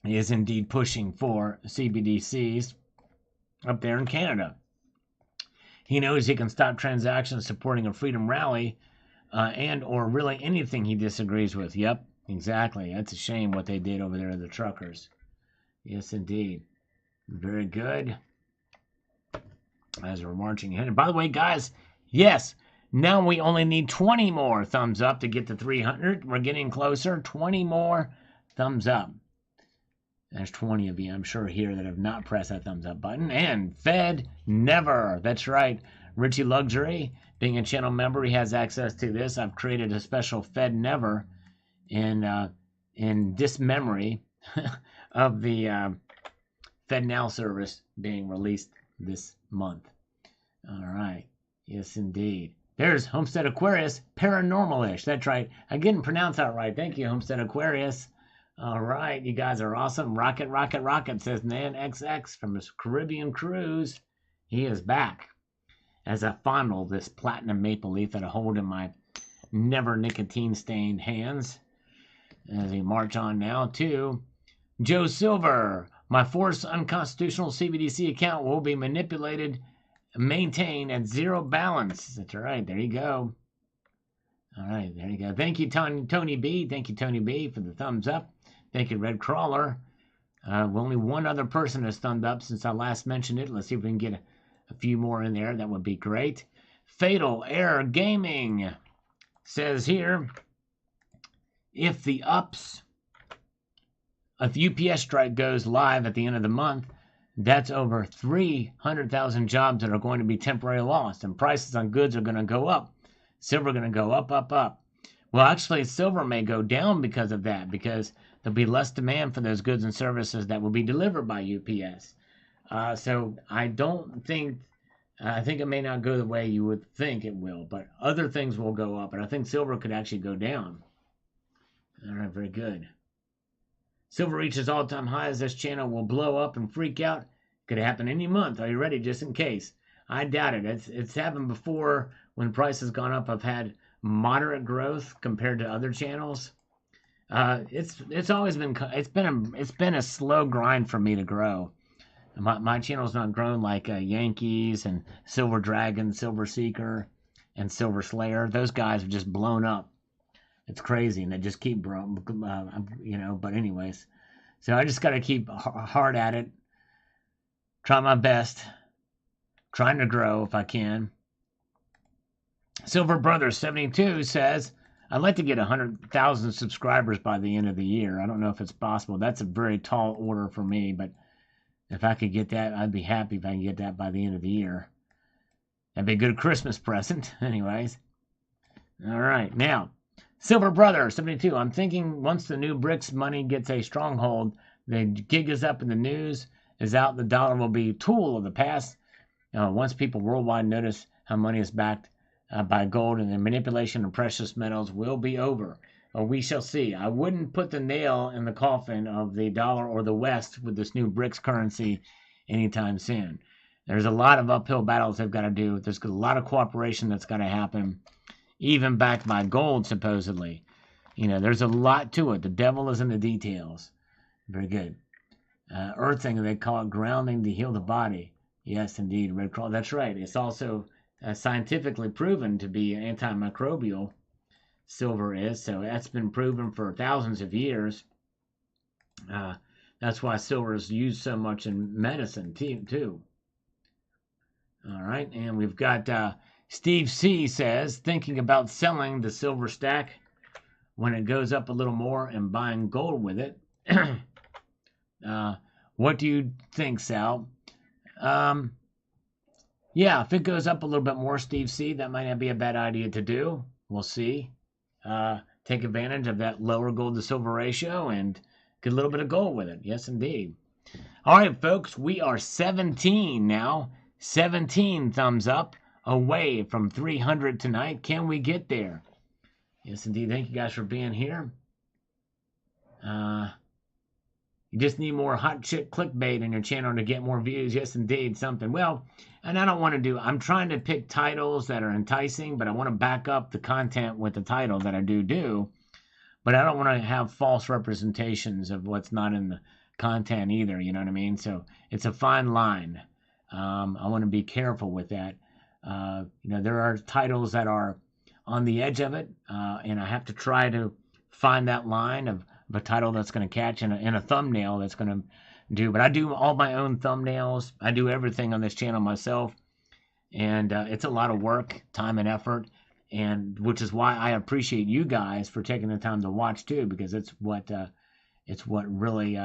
is indeed pushing for CBDCs up there in Canada. He knows he can stop transactions supporting a freedom rally and or really anything he disagrees with. Yep, exactly. That's a shame what they did over there to the truckers. Yes, indeed. Very good. As we're marching ahead. And by the way, guys, yes, now we only need 20 more thumbs up to get to 300. We're getting closer. 20 more thumbs up. There's 20 of you, I'm sure, here that have not pressed that thumbs up button. And Fed Never. That's right. Richie Luxury, being a channel member, he has access to this. I've created a special Fed Never in dismemory of the Fed Now service being released this month. All right. Yes, indeed. There's Homestead Aquarius, paranormal-ish. That's right. I didn't pronounce that right. Thank you, Homestead Aquarius. All right. You guys are awesome. Rocket, rocket, rocket, says Nan XX from his Caribbean cruise. He is back. As I fondle this platinum maple leaf that I hold in my never nicotine-stained hands. As we march on now to Joe Silver. My forced unconstitutional CBDC account will be manipulated, maintained at zero balance. That's right. There you go. All right. There you go. Thank you, Tony B. Thank you, Tony B, for the thumbs up. Thank you, Red Crawler. Only one other person has thumbed up since I last mentioned it. Let's see if we can get a few more in there. That would be great. Fatal Air Gaming says here, if UPS strike goes live at the end of the month, that's over 300,000 jobs that are going to be temporarily lost, and prices on goods are going to go up. Silver going to go up, up, up. Well, actually, silver may go down because of that, because there'll be less demand for those goods and services that will be delivered by UPS. So I think it may not go the way you would think it will, but other things will go up, and I think silver could actually go down. All right, very good. Silver reaches all-time highs. This channel will blow up and freak out. Could happen any month. Are you ready? Just in case. I doubt it. It's happened before when price has gone up. I've had moderate growth compared to other channels. It's always been it's been a slow grind for me to grow. My channel's not grown like Yankees and Silver Dragon, Silver Seeker, and Silver Slayer. Those guys have just blown up. It's crazy, and they just keep growing, but anyways. So I just got to keep hard at it, try my best, trying to grow if I can. Silver Brother 72 says, I'd like to get 100,000 subscribers by the end of the year. I don't know if it's possible. That's a very tall order for me, but if I could get that, I'd be happy if I can get that by the end of the year. That'd be a good Christmas present, anyways. All right, now, Silver Brother 72. I'm thinking once the new BRICS money gets a stronghold, the gig is up and the news is out, the dollar will be a tool of the past. Once people worldwide notice how money is backed by gold, and the manipulation of precious metals will be over. We shall see. I wouldn't put the nail in the coffin of the dollar or the West with this new BRICS currency anytime soon. There's a lot of uphill battles they've got to do. There's a lot of cooperation that's got to happen. Even backed by gold, supposedly. There's a lot to it. The devil is in the details. Very good. Earthing, they call it grounding to heal the body. Yes, indeed, Red Cross. That's right. It's also scientifically proven to be antimicrobial. Silver is. So that's been proven for thousands of years. That's why silver is used so much in medicine, too. All right, and we've got... Steve C says, thinking about selling the silver stack when it goes up a little more and buying gold with it. What do you think, Sal? Yeah, if it goes up a little bit more, Steve C, that might not be a bad idea to do. We'll see. Take advantage of that lower gold to silver ratio and get a little bit of gold with it. Yes, indeed. All right, folks, we are 17 now. 17 thumbs up. Away from 300 tonight. Can we get there? Yes, indeed. Thank you guys for being here. You just need more hot shit clickbait in your channel to get more views. Yes, indeed, something. Well, and I don't want to do, I'm trying to pick titles that are enticing, but I want to back up the content with the title that I do. But I don't want to have false representations of what's not in the content either. You know what I mean? So it's a fine line. I want to be careful with that. There are titles that are on the edge of it, and I have to try to find that line of a title that's going to catch in a thumbnail that's going to do. But I do all my own thumbnails. I do everything on this channel myself, and it's a lot of work, time, and effort. And which is why I appreciate you guys for taking the time to watch too, because it's what really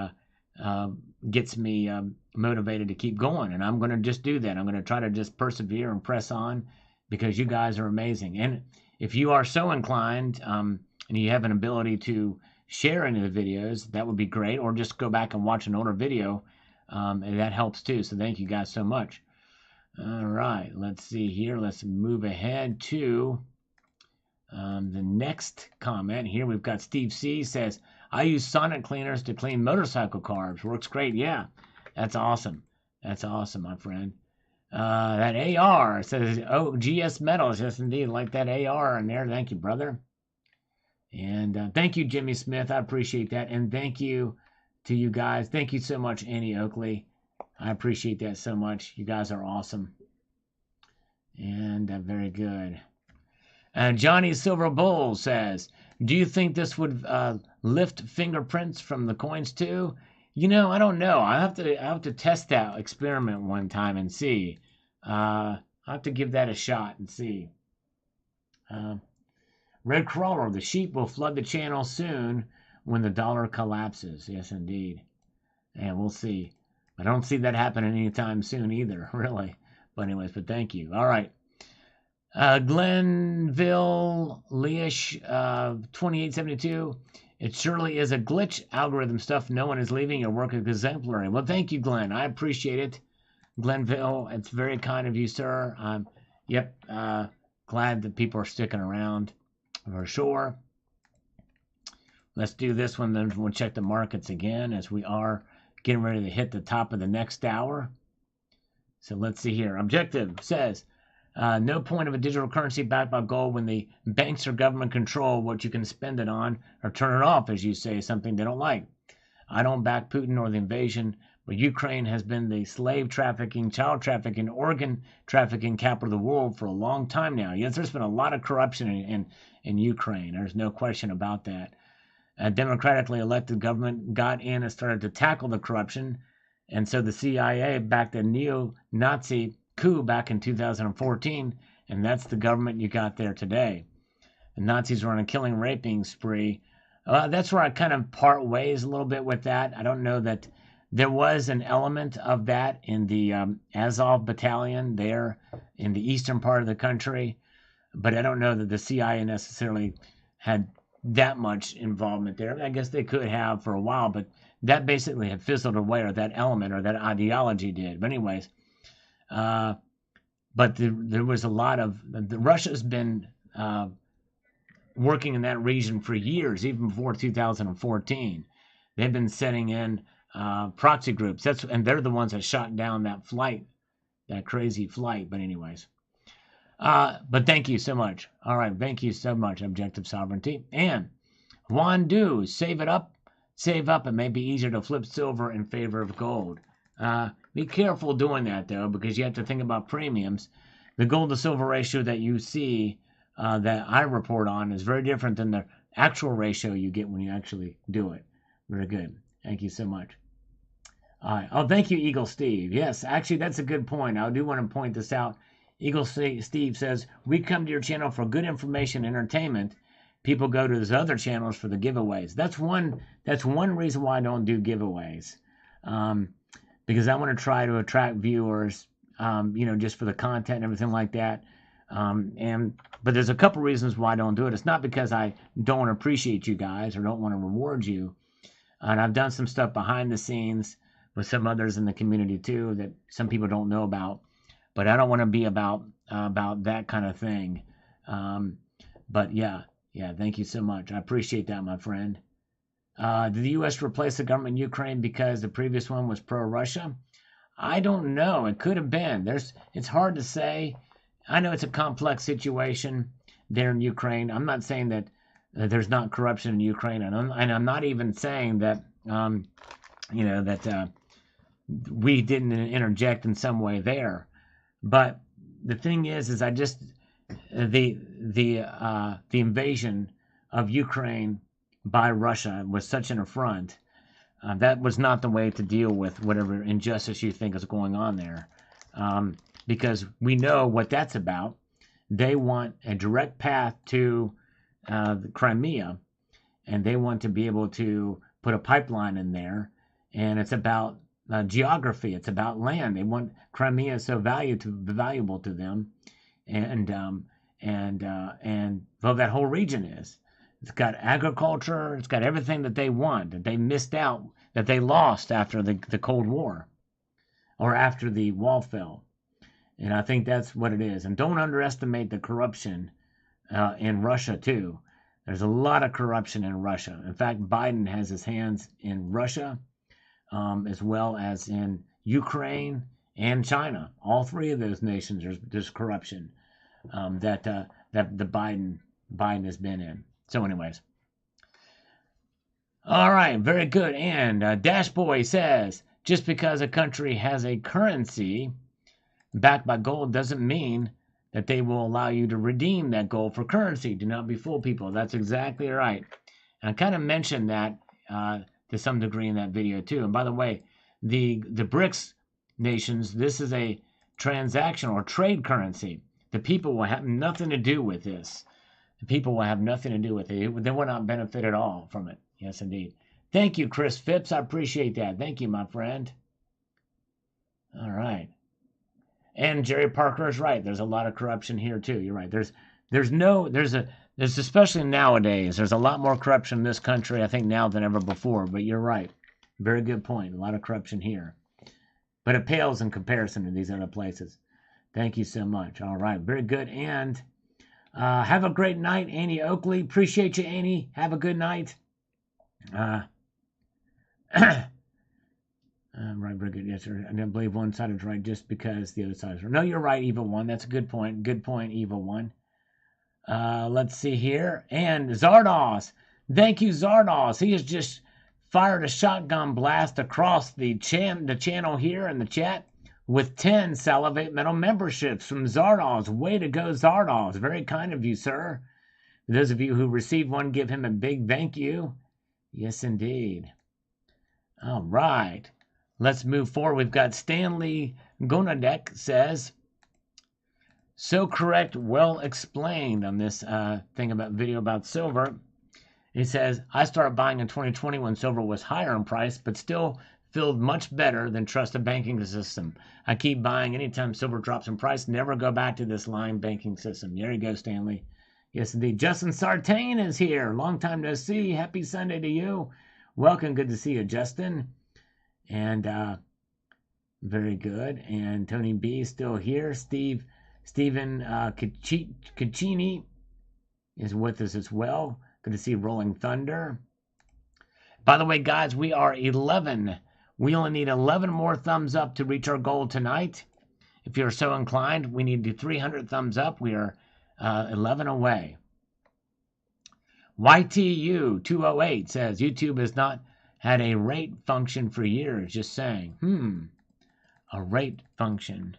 gets me motivated to keep going. And I'm going to just do that. I'm going to try to just persevere and press on, because you guys are amazing. And if you are so inclined and you have an ability to share any of the videos, that would be great. Or just go back and watch an older video, and that helps too. So thank you guys so much. All right, let's see here. Let's move ahead to the next comment. Here we've got Steve C. says, I use sonic cleaners to clean motorcycle carbs. Works great. Yeah, that's awesome. That's awesome, my friend. That AR says, oh, GS Metals. Yes, indeed. Like that AR in there. Thank you, brother. And thank you, Jimmy Smith. I appreciate that. And thank you to you guys. Thank you so much, Annie Oakley. I appreciate that so much. You guys are awesome. And very good. Johnny Silver Bull says, do you think this would lift fingerprints from the coins too? You know, I don't know. I have to test that experiment one time and see. I have to give that a shot and see. Red Crawler, the sheep will flood the channel soon when the dollar collapses. Yes, indeed. And we'll see. I don't see that happening anytime soon either, really. But anyways, but thank you. All right. Glenville Leish 2872. It surely is a glitch algorithm stuff. No one is leaving. Your work is exemplary. Well, thank you, Glenn. I appreciate it. Glenville, it's very kind of you, sir. Glad that people are sticking around for sure. Let's do this one, then we'll check the markets again as we are getting ready to hit the top of the next hour. So let's see here. Objective says, no point of a digital currency backed by gold when the banks or government control what you can spend it on, or turn it off, as you say, something they don't like. I don't back Putin or the invasion, but Ukraine has been the slave trafficking, child trafficking, organ trafficking capital of the world for a long time now. Yes, there's been a lot of corruption in Ukraine. There's no question about that. A democratically elected government got in and started to tackle the corruption, and so the CIA backed a neo-Nazi coup back in 2014, and that's the government you got there today. The Nazis were on a killing, raping spree. That's where I kind of part ways a little bit with that. I don't know that there was an element of that in the Azov battalion there in the eastern part of the country, but I don't know that the CIA necessarily had that much involvement there. I guess they could have for a while, but that basically had fizzled away, or that element or that ideology did. But anyways, but there was a lot of, Russia's been working in that region for years, even before 2014. They've been setting in proxy groups. And they're the ones that shot down that flight, that crazy flight. But anyways, but thank you so much. All right, thank you so much, Objective Sovereignty. And Juan Du, save up. It may be easier to flip silver in favor of gold. Be careful doing that, though, because you have to think about premiums. The gold to silver ratio that you see that I report on is very different than the actual ratio you get when you actually do it. Very good. Thank you so much. All right. Oh, thank you, Eagle Steve. Yes, actually, that's a good point. I do want to point this out. Eagle Steve says, we come to your channel for good information and entertainment. People go to those other channels for the giveaways. That's one reason why I don't do giveaways. Because I want to try to attract viewers, just for the content and everything like that. But there's a couple reasons why I don't do it. It's not because I don't appreciate you guys or don't want to reward you. And I've done some stuff behind the scenes with some others in the community too that some people don't know about. But I don't want to be about that kind of thing. But yeah, thank you so much. I appreciate that, my friend. Did the U.S. replace the government in Ukraine because the previous one was pro-Russia? I don't know. It could have been. It's hard to say. I know it's a complex situation there in Ukraine. I'm not saying that there's not corruption in Ukraine, and I'm not even saying that that we didn't interject in some way there. But the thing is I just the invasion of Ukraine by Russia was such an affront. That was not the way to deal with whatever injustice you think is going on there, because we know what that's about. They want a direct path to the Crimea, and they want to be able to put a pipeline in there, and it's about geography. It's about land. They want Crimea so valuable to them, and well, that whole region is. It's got agriculture. It's got everything that they want, that they missed out, that they lost after the Cold War or after the wall fell. And I think that's what it is. And don't underestimate the corruption in Russia, too. There's a lot of corruption in Russia. In fact, Biden has his hands in Russia, as well as in Ukraine and China. All three of those nations, there's corruption that the Biden has been in. So anyways. All right, very good. And Dash Boy says, just because a country has a currency backed by gold doesn't mean that they will allow you to redeem that gold for currency. Do not be fooled, people. That's exactly right. And I kind of mentioned that to some degree in that video too. And by the way, the BRICS nations, this is a transaction or trade currency. The people will have nothing to do with this. The people will have nothing to do with it. They will not benefit at all from it. Yes, indeed. Thank you, Chris Phipps. I appreciate that. Thank you, my friend. All right. And Jerry Parker is right. There's a lot of corruption here too. You're right. There's especially nowadays, there's a lot more corruption in this country, I think, now than ever before. But you're right. Very good point. A lot of corruption here. But it pales in comparison to these other places. Thank you so much. All right. Very good. And have a great night, Annie Oakley. Appreciate you, Annie. Have a good night. Right, very good. Yes, sir. I don't believe one side is right just because the other side is right. No, you're right, Evil One. That's a good point. Good point, Evil One. Let's see here. And Zardos. Thank you, Zardos. He has just fired a shotgun blast across the channel here in the chat with 10 Salivate Metal memberships from Zardos. Way to go, Zardos. Very kind of you, sir. For those of you who received one, give him a big thank you. Yes, indeed. All right. Let's move forward. We've got Stanley Gonadek says, so correct, well explained on this video about silver. He says, I started buying in 2020 when silver was higher in price, but still felt much better than trust a banking system. I keep buying anytime silver drops in price. Never go back to this lying banking system. There you go, Stanley. Yes, indeed. Justin Sartain is here. Long time no see. Happy Sunday to you. Welcome. Good to see you, Justin. And very good. And Tony B is still here. Stephen Caccini is with us as well. Good to see Rolling Thunder. By the way, guys, we are 11. We only need 11 more thumbs up to reach our goal tonight. If you're so inclined, we need to do 300 thumbs up. We are 11 away. YTU 208 says, YouTube has not had a rate function for years. Just saying. A rate function.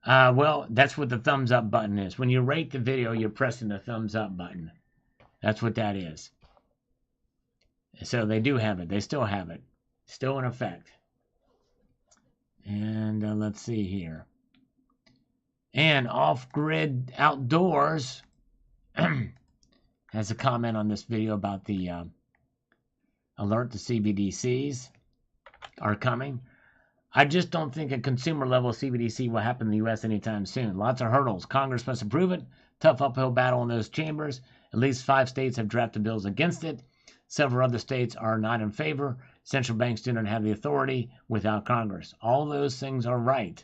Well, that's what the thumbs up button is. When you rate the video, you're pressing the thumbs up button. That's what that is. So they do have it. They still have it. Still in effect. And let's see here. And Off-Grid Outdoors has a comment on this video about the alert to CBDCs are coming. I just don't think a consumer level CBDC will happen in the U.S. anytime soon. Lots of hurdles. Congress must approve it. Tough uphill battle in those chambers. At least 5 states have drafted bills against it. Several other states are not in favor. Central banks do not have the authority without Congress. All those things are right.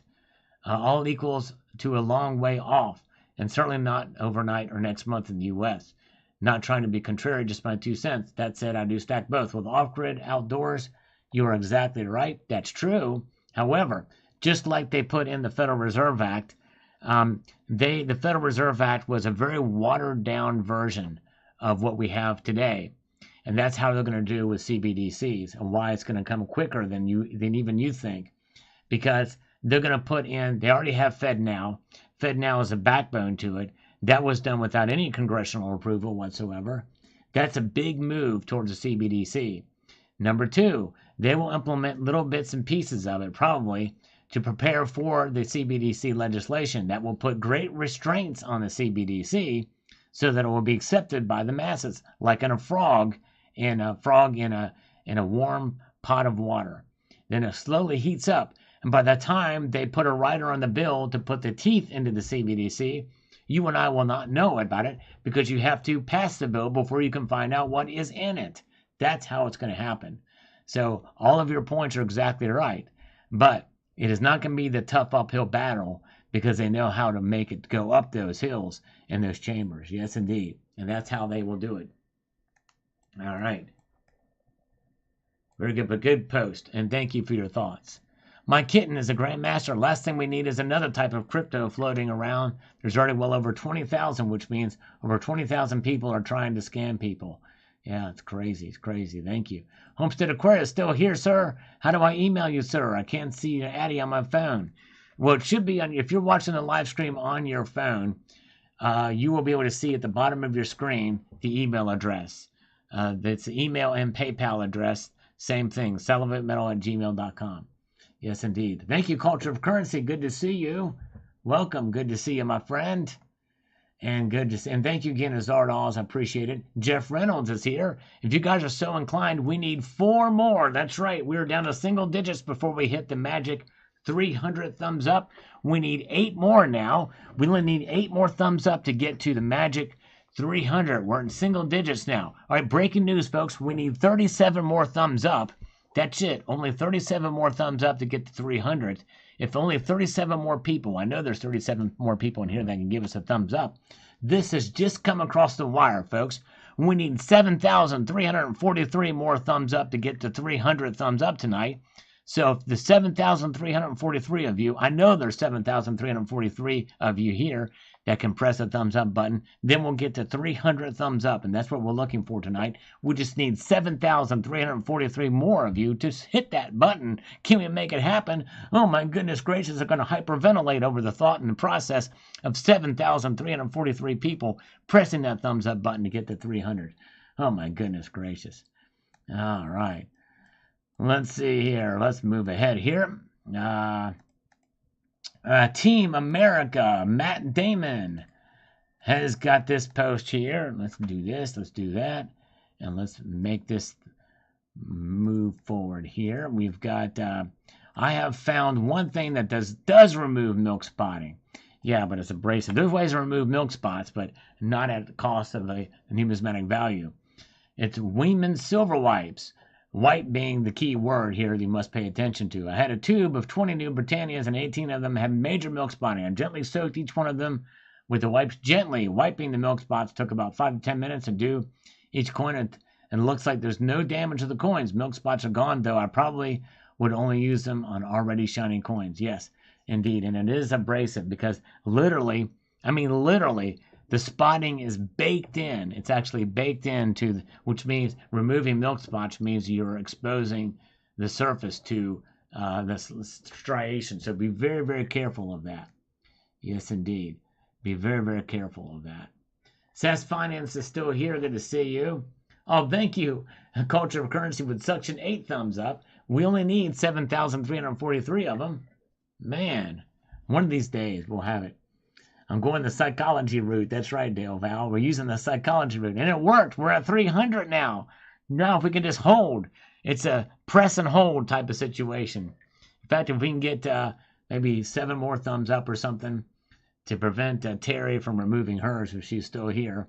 All equals to a long way off, and certainly not overnight or next month in the U.S. Not trying to be contrary, just my 2 cents. That said, I do stack both. With off-grid outdoors, you are exactly right. That's true. However, just like they put in the Federal Reserve Act, the Federal Reserve Act was a very watered-down version of what we have today. And that's how they're going to do with CBDCs, and why it's going to come quicker than even you think. Because they're going to put in, they already have FedNow. FedNow is a backbone to it. That was done without any congressional approval whatsoever. That's a big move towards a CBDC. Number two, they will implement little bits and pieces of it, probably, to prepare for the CBDC legislation that will put great restraints on the CBDC so that it will be accepted by the masses, like in a frog in a warm pot of water. Then it slowly heats up. And by the time they put a rider on the bill to put the teeth into the CBDC, you and I will not know about it because you have to pass the bill before you can find out what is in it. That's how it's going to happen. So all of your points are exactly right. But it is not going to be the tough uphill battle because they know how to make it go up those hills and those chambers. Yes, indeed. And that's how they will do it. All right. Very good, but good post. And thank you for your thoughts. My kitten is a grandmaster. Last thing we need is another type of crypto floating around. There's already well over 20,000, which means over 20,000 people are trying to scam people. Yeah, it's crazy. It's crazy. Thank you. Homestead Aquarius still here, sir. How do I email you, sir? I can't see your Addy on my phone. Well, it should be on, if you're watching the live stream on your phone, you will be able to see at the bottom of your screen the email address. That's the email and PayPal address. Same thing, sullivanmetal@gmail.com. Yes, indeed. Thank you, Culture of Currency. Good to see you. Welcome. Good to see you, my friend. And thank you again, Azardals. I appreciate it. Jeff Reynolds is here. If you guys are so inclined, we need 4 more. That's right. We're down to single digits before we hit the magic 300 thumbs up. We need 8 more now. We only need 8 more thumbs up to get to the magic 300. We're in single digits now. All right, breaking news, folks. We need 37 more thumbs up. That's it. Only 37 more thumbs up to get to 300. If only 37 more people, I know there's 37 more people in here that can give us a thumbs up. This has just come across the wire, folks. We need 7,343 more thumbs up to get to 300 thumbs up tonight. So if the 7,343 of you, I know there's 7,343 of you here that can press the thumbs up button, then we'll get to 300 thumbs up, and that's what we're looking for tonight. We just need 7,343 more of you to hit that button. Can we make it happen? Oh my goodness gracious, I'm going to hyperventilate over the thought and the process of 7,343 people pressing that thumbs up button to get to 300. Oh my goodness gracious. All right. Let's see here. Let's move ahead here. Team America, Matt Damon has got this post here. Let's do this. Let's do that. And let's make this move forward here. We've got, I have found one thing that does remove milk spotting. Yeah, but it's abrasive. There's ways to remove milk spots, but not at the cost of a numismatic value. It's Weeman Silver Wipes. White being the key word here that you must pay attention to. I had a tube of 20 new Britannias and 18 of them had major milk spotting. I gently soaked each one of them with the wipes gently. Wiping the milk spots took about 5 to 10 minutes to do each coin, and it looks like there's no damage to the coins. Milk spots are gone, though I probably would only use them on already shining coins. Yes, indeed. And it is abrasive because literally, the spotting is baked in. It's actually baked into, which means removing milk spots means you're exposing the surface to the striation. So be very, very careful of that. Yes, indeed. Be very, very careful of that. SAS Finance is still here. Good to see you. Oh, thank you. Culture of Currency with Suction 8 thumbs up. We only need 7,343 of them. Man, one of these days we'll have it. I'm going the psychology route. That's right, Dale Val. We're using the psychology route. And it worked. We're at 300 now. Now, if we can just hold, it's a press and hold type of situation. In fact, if we can get maybe 7 more thumbs up or something to prevent Terry from removing hers if she's still here.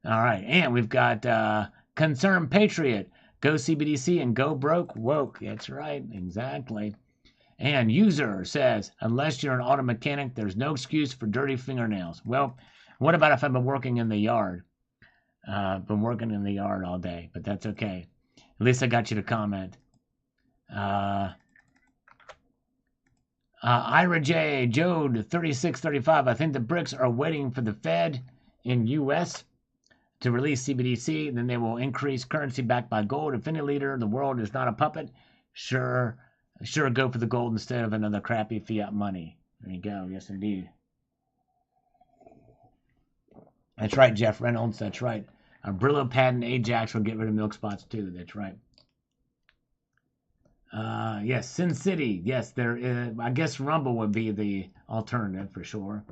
All right. And we've got Concerned Patriot. Go CBDC and go broke woke. That's right. Exactly. And User says, unless you're an auto mechanic, there's no excuse for dirty fingernails. Well, what about if I've been working in the yard? Been working in the yard all day, but that's okay. At least I got you to comment. Ira J, Jode 3635. I think the BRICS are waiting for the Fed in U.S. to release CBDC. Then they will increase currency backed by gold. If any leader in the world is not a puppet, sure go for the gold instead of another crappy fiat money. There you go. Yes, indeed. That's right, Jeff Reynolds. That's right. Brillo, Pad, and Ajax will get rid of milk spots too. That's right. Yes, Sin City. Yes, there is. I guess Rumble would be the alternative for sure.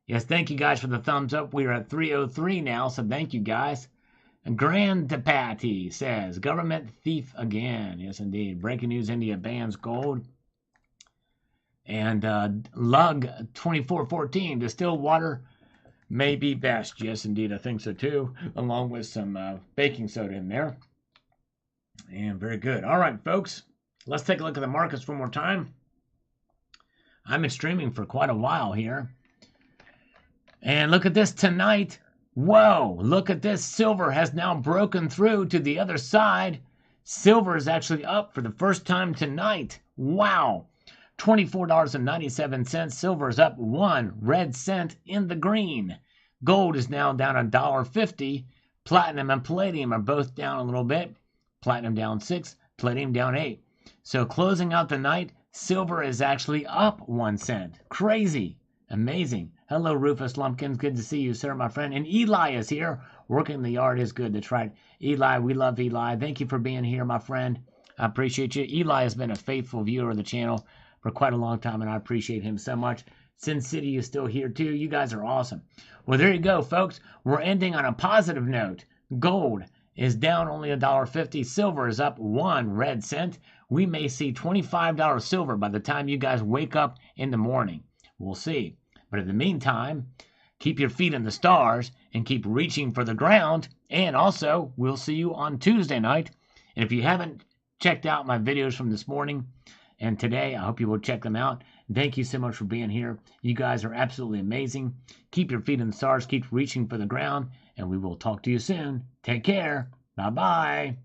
Yes, thank you guys for the thumbs up. We are at 303 now, so thank you guys. And Grand Patty says, government thief again. Yes, indeed. Breaking news, India bans gold. And Lug 2414, distilled water may be best. Yes, indeed, I think so too. Along with some baking soda in there. And very good. All right, folks. Let's take a look at the markets one more time. I've been streaming for quite a while here. And look at this tonight. Whoa, look at this. Silver has now broken through to the other side. Silver is actually up for the first time tonight. Wow. $24.97. Silver is up 1 red cent in the green. Gold is now down $1.50. Platinum and palladium are both down a little bit. Platinum down 6, palladium down 8. So closing out the night, silver is actually up 1 cent. Crazy. Amazing. Hello, Rufus Lumpkins. Good to see you, sir, my friend. And Eli is here. Working the yard is good. That's right. Eli, we love Eli. Thank you for being here, my friend. I appreciate you. Eli has been a faithful viewer of the channel for quite a long time, and I appreciate him so much. Sin City is still here, too. You guys are awesome. Well, there you go, folks. We're ending on a positive note. Gold is down only $1.50. Silver is up 1 red cent. We may see $25 silver by the time you guys wake up in the morning. We'll see. But in the meantime, keep your feet in the stars and keep reaching for the ground. And also, we'll see you on Tuesday night. And if you haven't checked out my videos from this morning and today, I hope you will check them out. Thank you so much for being here. You guys are absolutely amazing. Keep your feet in the stars. Keep reaching for the ground. And we will talk to you soon. Take care. Bye-bye.